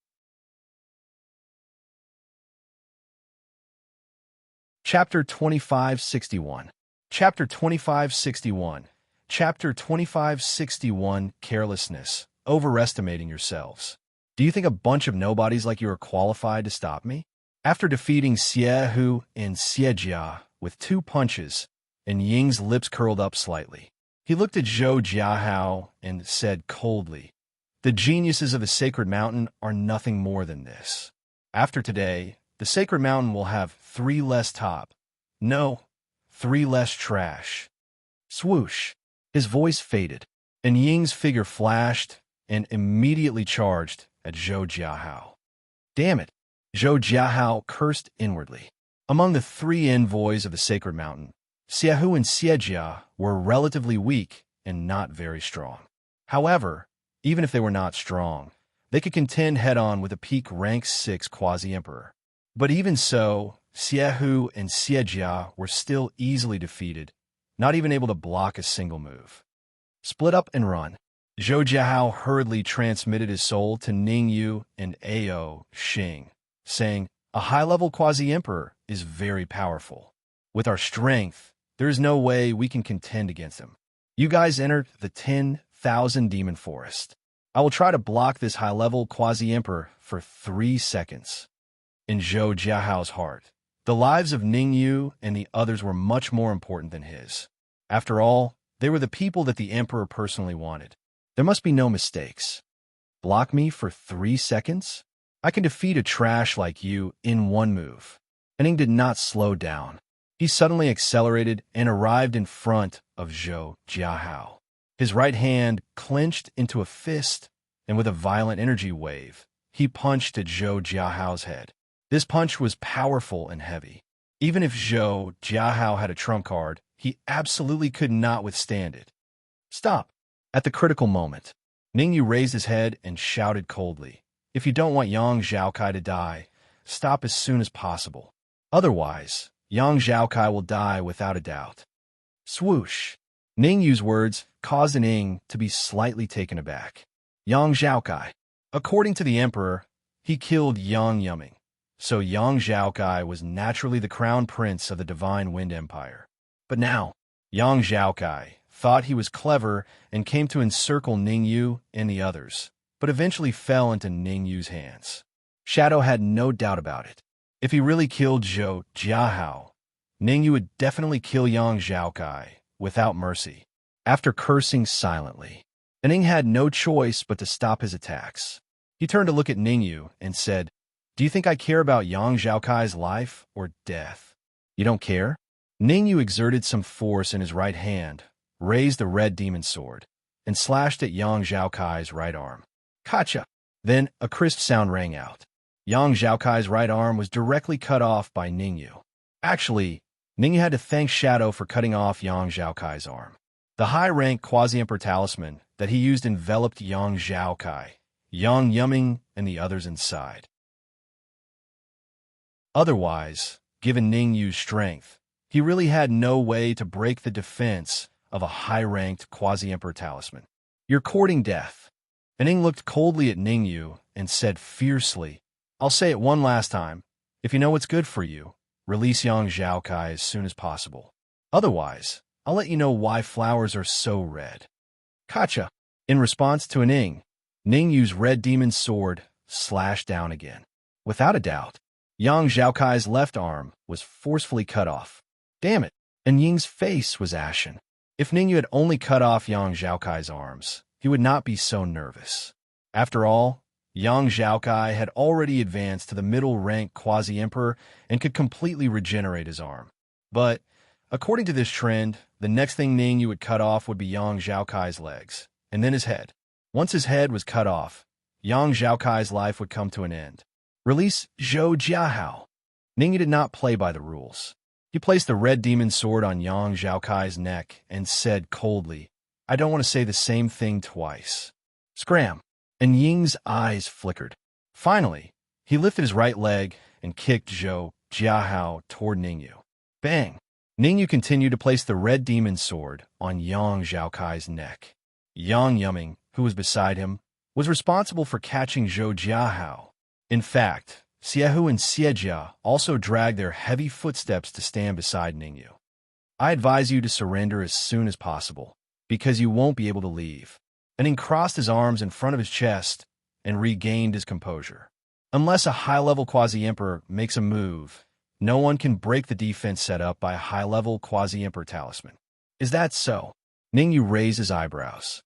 S1: Chapter 2561. Chapter 2561. Chapter 2561. Carelessness. Overestimating yourselves. Do you think a bunch of nobodies like you are qualified to stop me? After defeating Xie Hu and Xie Jia with 2 punches, and Ying's lips curled up slightly, he looked at Zhou Jiahao and said coldly, "The geniuses of the Sacred Mountain are nothing more than this. After today, the Sacred Mountain will have 3 less top. No, 3 less trash." Swoosh! His voice faded, and Ying's figure flashed and immediately charged at Zhou Jiahao. Damn it! Zhou Jiahao cursed inwardly. Among the 3 envoys of the Sacred Mountain, Xie Hu and Xie Jia were relatively weak and not very strong. However, even if they were not strong, they could contend head-on with a peak rank 6 Quasi-Emperor. But even so, Xie Hu and Xie Jia were still easily defeated, not even able to block a single move. Split up and run. Zhou Jiahao hurriedly transmitted his soul to Ning Yu and Ao Xing, saying, "A high-level Quasi-Emperor is very powerful. With our strength, there is no way we can contend against him. You guys entered the 10,000 Demon Forest. I will try to block this high-level Quasi-Emperor for 3 seconds." In Zhou Jiahao's heart, The lives of Ningyu and the others were much more important than his. After all, they were the people that the emperor personally wanted. There must be no mistakes. Block me for 3 seconds? I can defeat a trash like you in one move. Ning did not slow down. He suddenly accelerated and arrived in front of Zhou Jiahao. His right hand clenched into a fist, and with a violent energy wave, he punched at Zhou Jiahao's head. This punch was powerful and heavy. Even if Zhou Jiahao had a trump card, he absolutely could not withstand it. Stop! At the critical moment, Ningyu raised his head and shouted coldly, "If you don't want Yang Zhaokai to die, stop as soon as possible. Otherwise, Yang Zhaokai will die without a doubt." Swoosh! Ningyu's words caused Ning to be slightly taken aback. Yang Zhaokai. According to the emperor, he killed Yang Yuming, so Yang Zhaokai was naturally the crown prince of the Divine Wind Empire. But now, Yang Zhaokai thought he was clever and came to encircle Ningyu and the others, but eventually fell into Ningyu's hands. Shadow had no doubt about it. If he really killed Zhou Jiahao, Ningyu would definitely kill Yang Zhaokai without mercy. After cursing silently, Ning had no choice but to stop his attacks. He turned to look at Ningyu and said, "Do you think I care about Yang Zhaokai's life or death?" "You don't care?" Ningyu exerted some force in his right hand, raised the red demon sword, and slashed at Yang Zhaokai's right arm. Gotcha! Then a crisp sound rang out. Yang Zhaokai's right arm was directly cut off by Ningyu. Actually, Ningyu had to thank Shadow for cutting off Yang Zhaokai's arm. The high-rank quasi-emperor talisman that he used enveloped Yang Zhaokai, Yang Yuming, and the others inside. Otherwise, given Ningyu's strength, he really had no way to break the defense of a high-ranked quasi-emperor talisman. "You're courting death." Ning looked coldly at Ningyu and said fiercely, "I'll say it one last time. If you know what's good for you, release Yang Zhaokai as soon as possible. Otherwise, I'll let you know why flowers are so red." Gotcha! In response to Ningyu's red demon sword slashed down again. Without a doubt, Yang Zhaokai's left arm was forcefully cut off. Damn it! And Ying's face was ashen. If Ningyu had only cut off Yang Zhaokai's arms, he would not be so nervous. After all, Yang Zhaokai had already advanced to the middle-rank quasi-emperor and could completely regenerate his arm. But, according to this trend, the next thing Ningyu would cut off would be Yang Zhaokai's legs, and then his head. Once his head was cut off, Yang Zhaokai's life would come to an end. Release Zhou Jiahao. Ningyu did not play by the rules. He placed the red demon sword on Yang Zhaokai's neck and said coldly, "I don't want to say the same thing twice." Scram! And Ying's eyes flickered. Finally, he lifted his right leg and kicked Zhou Jiahao toward Ningyu. Bang! Ningyu continued to place the red demon sword on Yang Zhaokai's neck. Yang Yuming, who was beside him, was responsible for catching Zhou Jiahao. In fact, Xiehu and Xiejia also dragged their heavy footsteps to stand beside Ningyu. "I advise you to surrender as soon as possible, because you won't be able to leave." And he crossed his arms in front of his chest and regained his composure. Unless a high-level quasi-emperor makes a move, no one can break the defense set up by a high-level quasi-emperor talisman. "Is that so?" Ningyu raised his eyebrows.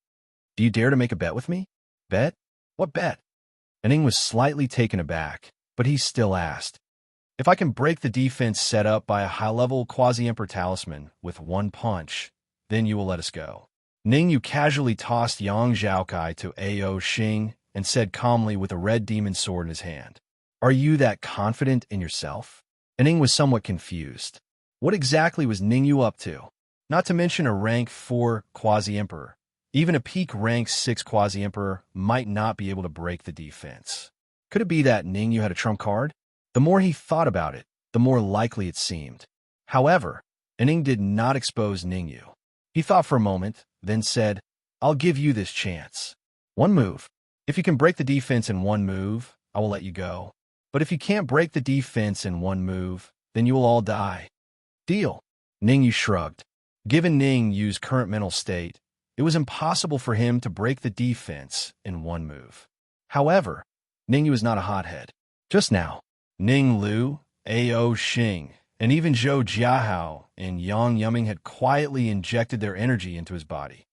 S1: "Do you dare to make a bet with me?" "Bet? What bet?" Ning was slightly taken aback, but he still asked, "If I can break the defense set up by a high-level quasi-emperor talisman with one punch, then you will let us go." Ningyu casually tossed Yang Zhaokai to Ao Xing and said calmly with a red demon sword in his hand, "Are you that confident in yourself?" Ning was somewhat confused. What exactly was Ningyu up to? Not to mention a rank 4 quasi-emperor. Even a peak rank 6 quasi-emperor might not be able to break the defense. Could it be that Ningyu had a trump card? The more he thought about it, the more likely it seemed. However, Ning did not expose Ningyu. He thought for a moment, then said, "I'll give you this chance. One move. If you can break the defense in one move, I will let you go. But if you can't break the defense in one move, then you will all die." "Deal." Ningyu shrugged. Given Ningyu's current mental state, it was impossible for him to break the defense in one move. However, Ningyu was not a hothead. Just now, Ning Lu A.O. Xing, and even Zhou Jiahao and Yang Yuming had quietly injected their energy into his body.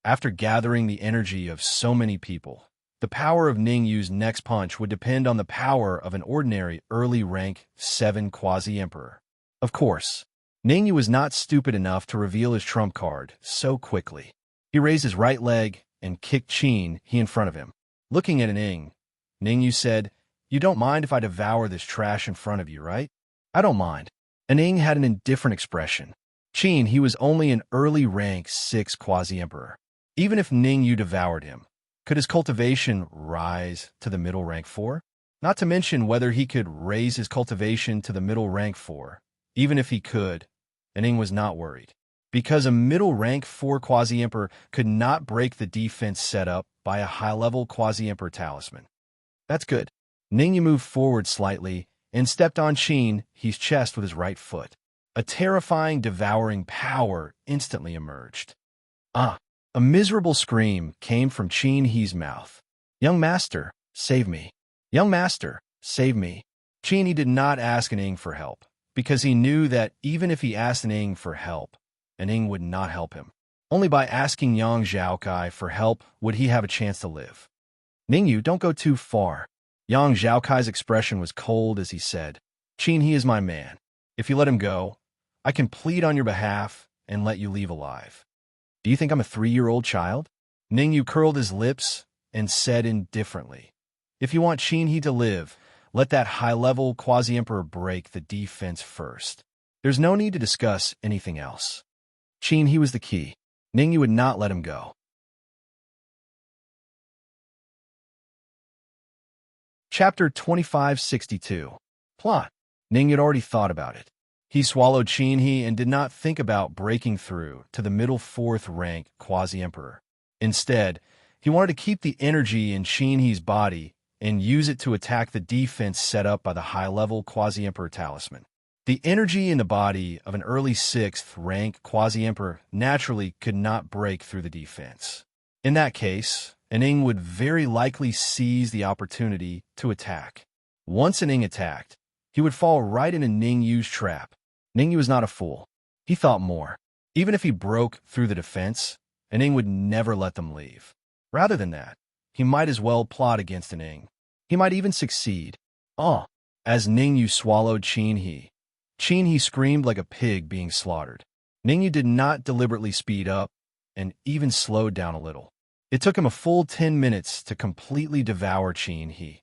S1: After gathering the energy of so many people, the power of Ning Yu's next punch would depend on the power of an ordinary early rank 7 quasi-emperor. Of course, Ning Yu was not stupid enough to reveal his trump card so quickly. He raised his right leg and kicked Qin He in front of him. Looking at Ning Yu said, "You don't mind if I devour this trash in front of you, right?" "I don't mind." Ning had an indifferent expression. Qin He was only an early rank 6 quasi-emperor. Even if Ning Yu devoured him, could his cultivation rise to the middle rank 4? Not to mention whether he could raise his cultivation to the middle rank 4. Even if he could, Ning was not worried, because a middle rank 4 quasi-emperor could not break the defense set up by a high-level quasi-emperor talisman. That's good. Ning Yu moved forward slightly and stepped on Qin He's chest with his right foot. A terrifying, devouring power instantly emerged. A miserable scream came from Qin He's mouth. "Young master, save me. Young master, save me." Qin He did not ask Ning for help, because he knew that even if he asked Ning for help, Ning would not help him. Only by asking Yang Zhaokai for help would he have a chance to live. "Ning Yu, don't go too far." Yang Zhaokai's expression was cold as he said, "Qin He is my man. If you let him go, I can plead on your behalf and let you leave alive." "Do you think I'm a 3-year-old child?" Ning Yu curled his lips and said indifferently, "If you want Qin He to live, let that high-level quasi-emperor break the defense first. There's no need to discuss anything else." Qin He was the key. Ning Yu would not let him go. Chapter 2562. Plot. Ning had already thought about it. He swallowed Qin He and did not think about breaking through to the middle 4th rank quasi-emperor. Instead, he wanted to keep the energy in Qin He's body and use it to attack the defense set up by the high-level quasi-emperor talisman. The energy in the body of an early 6th rank quasi-emperor naturally could not break through the defense. In that case, Ning would very likely seize the opportunity to attack. Once Ning attacked, he would fall right into Ning Yu's trap. Ning Yu was not a fool. He thought more. Even if he broke through the defense, Ning would never let them leave. Rather than that, he might as well plot against Ning. He might even succeed. As Ning Yu swallowed Qin He screamed like a pig being slaughtered. Ning Yu did not deliberately speed up and even slowed down a little. It took him a full 10 minutes to completely devour Qin He,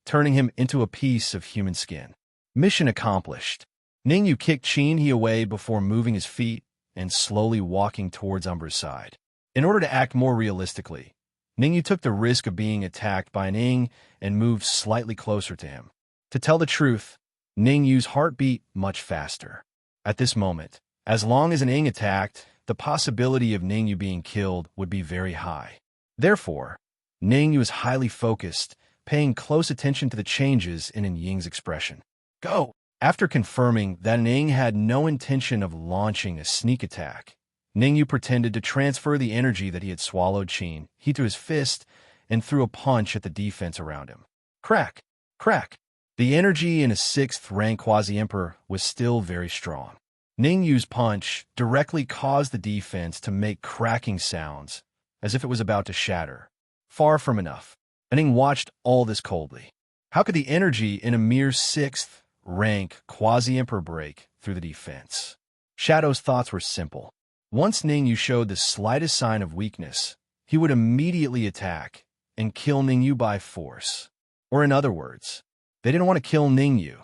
S1: turning him into a piece of human skin. Mission accomplished. Ning Yu kicked Qin He away before moving his feet and slowly walking towards Umbra's side. In order to act more realistically, Ning Yu took the risk of being attacked by Ning and moved slightly closer to him. To tell the truth, Ning Yu's heart beat much faster. At this moment, as long as Ning attacked, the possibility of Ning Yu being killed would be very high. Therefore, Ning Yu was highly focused, paying close attention to the changes in Ying's expression. "Go!" After confirming that Ning had no intention of launching a sneak attack, Ning Yu pretended to transfer the energy that he had swallowed Qin He to his fist and threw a punch at the defense around him. Crack! Crack! The energy in a 6th rank quasi-emperor was still very strong. Ning Yu's punch directly caused the defense to make cracking sounds, as if it was about to shatter. Far from enough. Ning watched all this coldly. How could the energy in a mere 6th rank quasi-emperor break through the defense? Shadow's thoughts were simple. Once Ning Yu showed the slightest sign of weakness, he would immediately attack and kill Ning Yu by force. Or in other words, they didn't want to kill Ning Yu.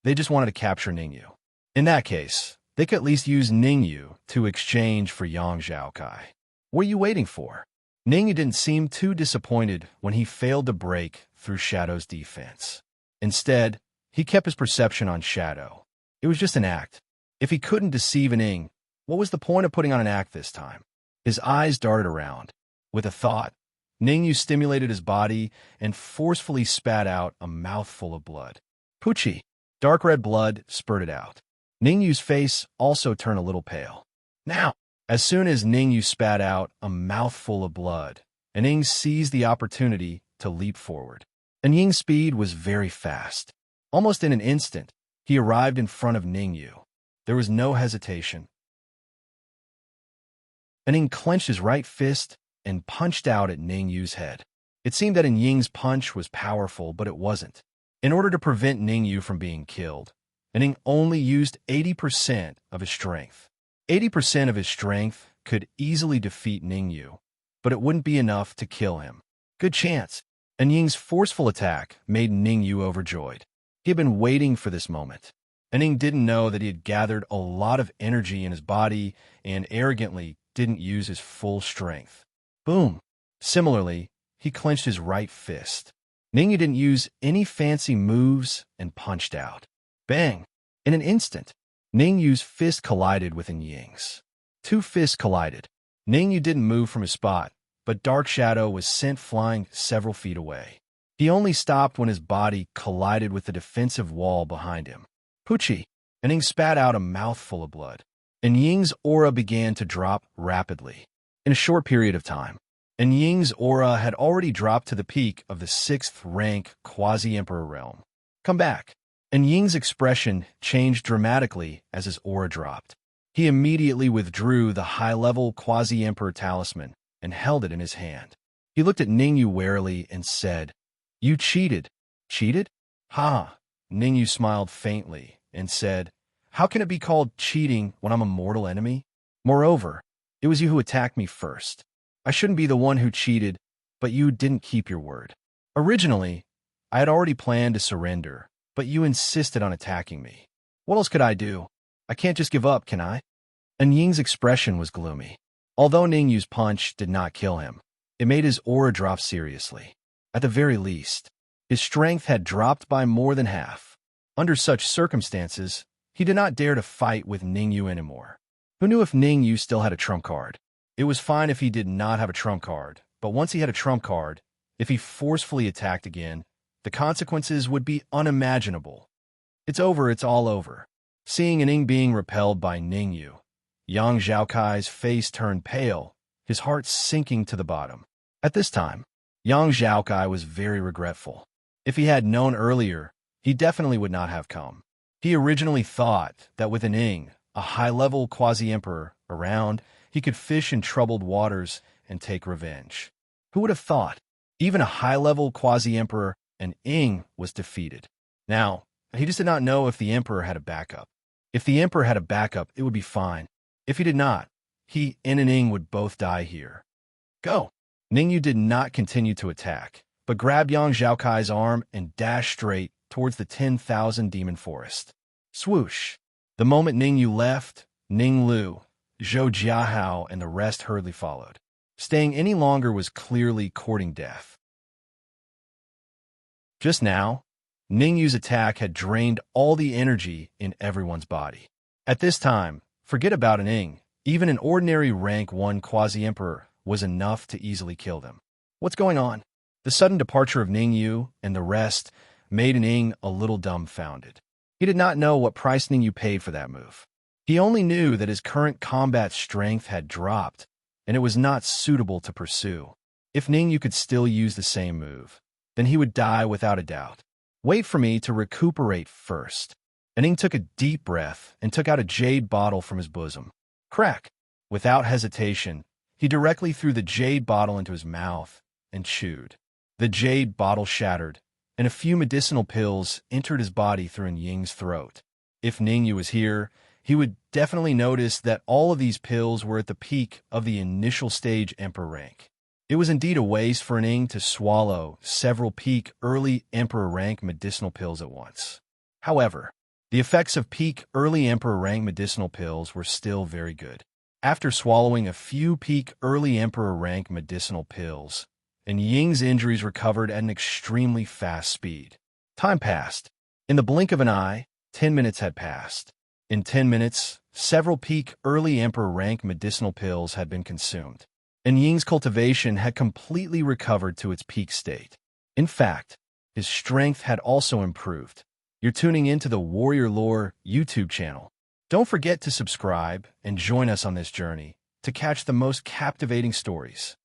S1: They just wanted to capture Ning Yu. In that case, they could at least use Ning Yu to exchange for Yang Zhaokai. What are you waiting for? Ning Yu didn't seem too disappointed when he failed to break through Shadow's defense. Instead, he kept his perception on Shadow. It was just an act. If he couldn't deceive Ning, what was the point of putting on an act this time? His eyes darted around. With a thought, Ning Yu stimulated his body and forcefully spat out a mouthful of blood. Poochie! Dark red blood spurted out. Ning Yu's face also turned a little pale. Now! As soon as Ning Yu spat out a mouthful of blood, Ning seized the opportunity to leap forward. Ying's speed was very fast. Almost in an instant, he arrived in front of Ningyu. There was no hesitation. Ning clenched his right fist and punched out at Ningyu's head. It seemed that Ning's punch was powerful, but it wasn't. In order to prevent Ningyu from being killed, Ning only used 80% of his strength. 80% of his strength could easily defeat Ningyu, but it wouldn't be enough to kill him. Good chance. And Ying's forceful attack made Ningyu overjoyed. He had been waiting for this moment. And Ning didn't know that he had gathered a lot of energy in his body and arrogantly didn't use his full strength. Boom! Similarly, he clenched his right fist. Ningyu didn't use any fancy moves and punched out. Bang! In an instant, Ningyu's fist collided with Ying's. Two fists collided. Ningyu didn't move from his spot, but Dark Shadow was sent flying several feet away. He only stopped when his body collided with the defensive wall behind him. Poochie! And Ning spat out a mouthful of blood. And Ying's aura began to drop rapidly. In a short period of time, and Ying's aura had already dropped to the peak of the 6th rank Quasi-Emperor realm. Come back. And Ying's expression changed dramatically as his aura dropped. He immediately withdrew the high-level Quasi-Emperor talisman and held it in his hand. He looked at Ningyu warily and said, "You cheated." "Cheated? Ha!" Ningyu smiled faintly and said, "How can it be called cheating when I'm a mortal enemy? Moreover, it was you who attacked me first. I shouldn't be the one who cheated, but you didn't keep your word. Originally, I had already planned to surrender, but you insisted on attacking me. What else could I do? I can't just give up, can I?" And Ying's expression was gloomy. Although Ningyu's punch did not kill him, it made his aura drop seriously. At the very least, his strength had dropped by more than half. Under such circumstances, he did not dare to fight with Ningyu anymore. Who knew if Ningyu still had a trump card? It was fine if he did not have a trump card, but once he had a trump card, if he forcefully attacked again, the consequences would be unimaginable. It's over, it's all over. Seeing Ning being repelled by Ningyu, Yang Zhaokai's face turned pale, his heart sinking to the bottom. At this time, Yang Zhaokai was very regretful. If he had known earlier, he definitely would not have come. He originally thought that with Ning, a high-level quasi-emperor, around, he could fish in troubled waters and take revenge. Who would have thought? Even a high-level quasi-emperor and Ing was defeated. Now, he just did not know if the emperor had a backup. If the emperor had a backup, it would be fine. If he did not, he and Ing would both die here. Go! Ningyu did not continue to attack, but grabbed Yang Zhaokai's arm and dashed straight towards the 10,000 demon forest. Swoosh! The moment Ningyu left, Ning Lu, Zhou Jiahao, and the rest hurriedly followed. Staying any longer was clearly courting death. Just now, Ningyu's attack had drained all the energy in everyone's body. At this time, forget about Ning. Even an ordinary rank 1 quasi-emperor was enough to easily kill them. What's going on? The sudden departure of Ningyu and the rest made Ning a little dumbfounded. He did not know what price Ningyu paid for that move. He only knew that his current combat strength had dropped, and it was not suitable to pursue. If Ningyu could still use the same move, then he would die without a doubt. Wait for me to recuperate first. And Ning took a deep breath and took out a jade bottle from his bosom. Crack! Without hesitation, he directly threw the jade bottle into his mouth and chewed. The jade bottle shattered, and a few medicinal pills entered his body through Ying's throat. If Ningyu was here, he would definitely notice that all of these pills were at the peak of the initial stage Emperor rank. It was indeed a waste for Ning to swallow several peak early Emperor rank medicinal pills at once. However, the effects of peak early Emperor rank medicinal pills were still very good. After swallowing a few peak early Emperor rank medicinal pills, and Ying's injuries recovered at an extremely fast speed. Time passed. In the blink of an eye, 10 minutes had passed. In 10 minutes, several peak early Emperor rank medicinal pills had been consumed, and Ying's cultivation had completely recovered to its peak state. In fact, his strength had also improved. You're tuning into the Warrior Lore YouTube channel. Don't forget to subscribe and join us on this journey to catch the most captivating stories.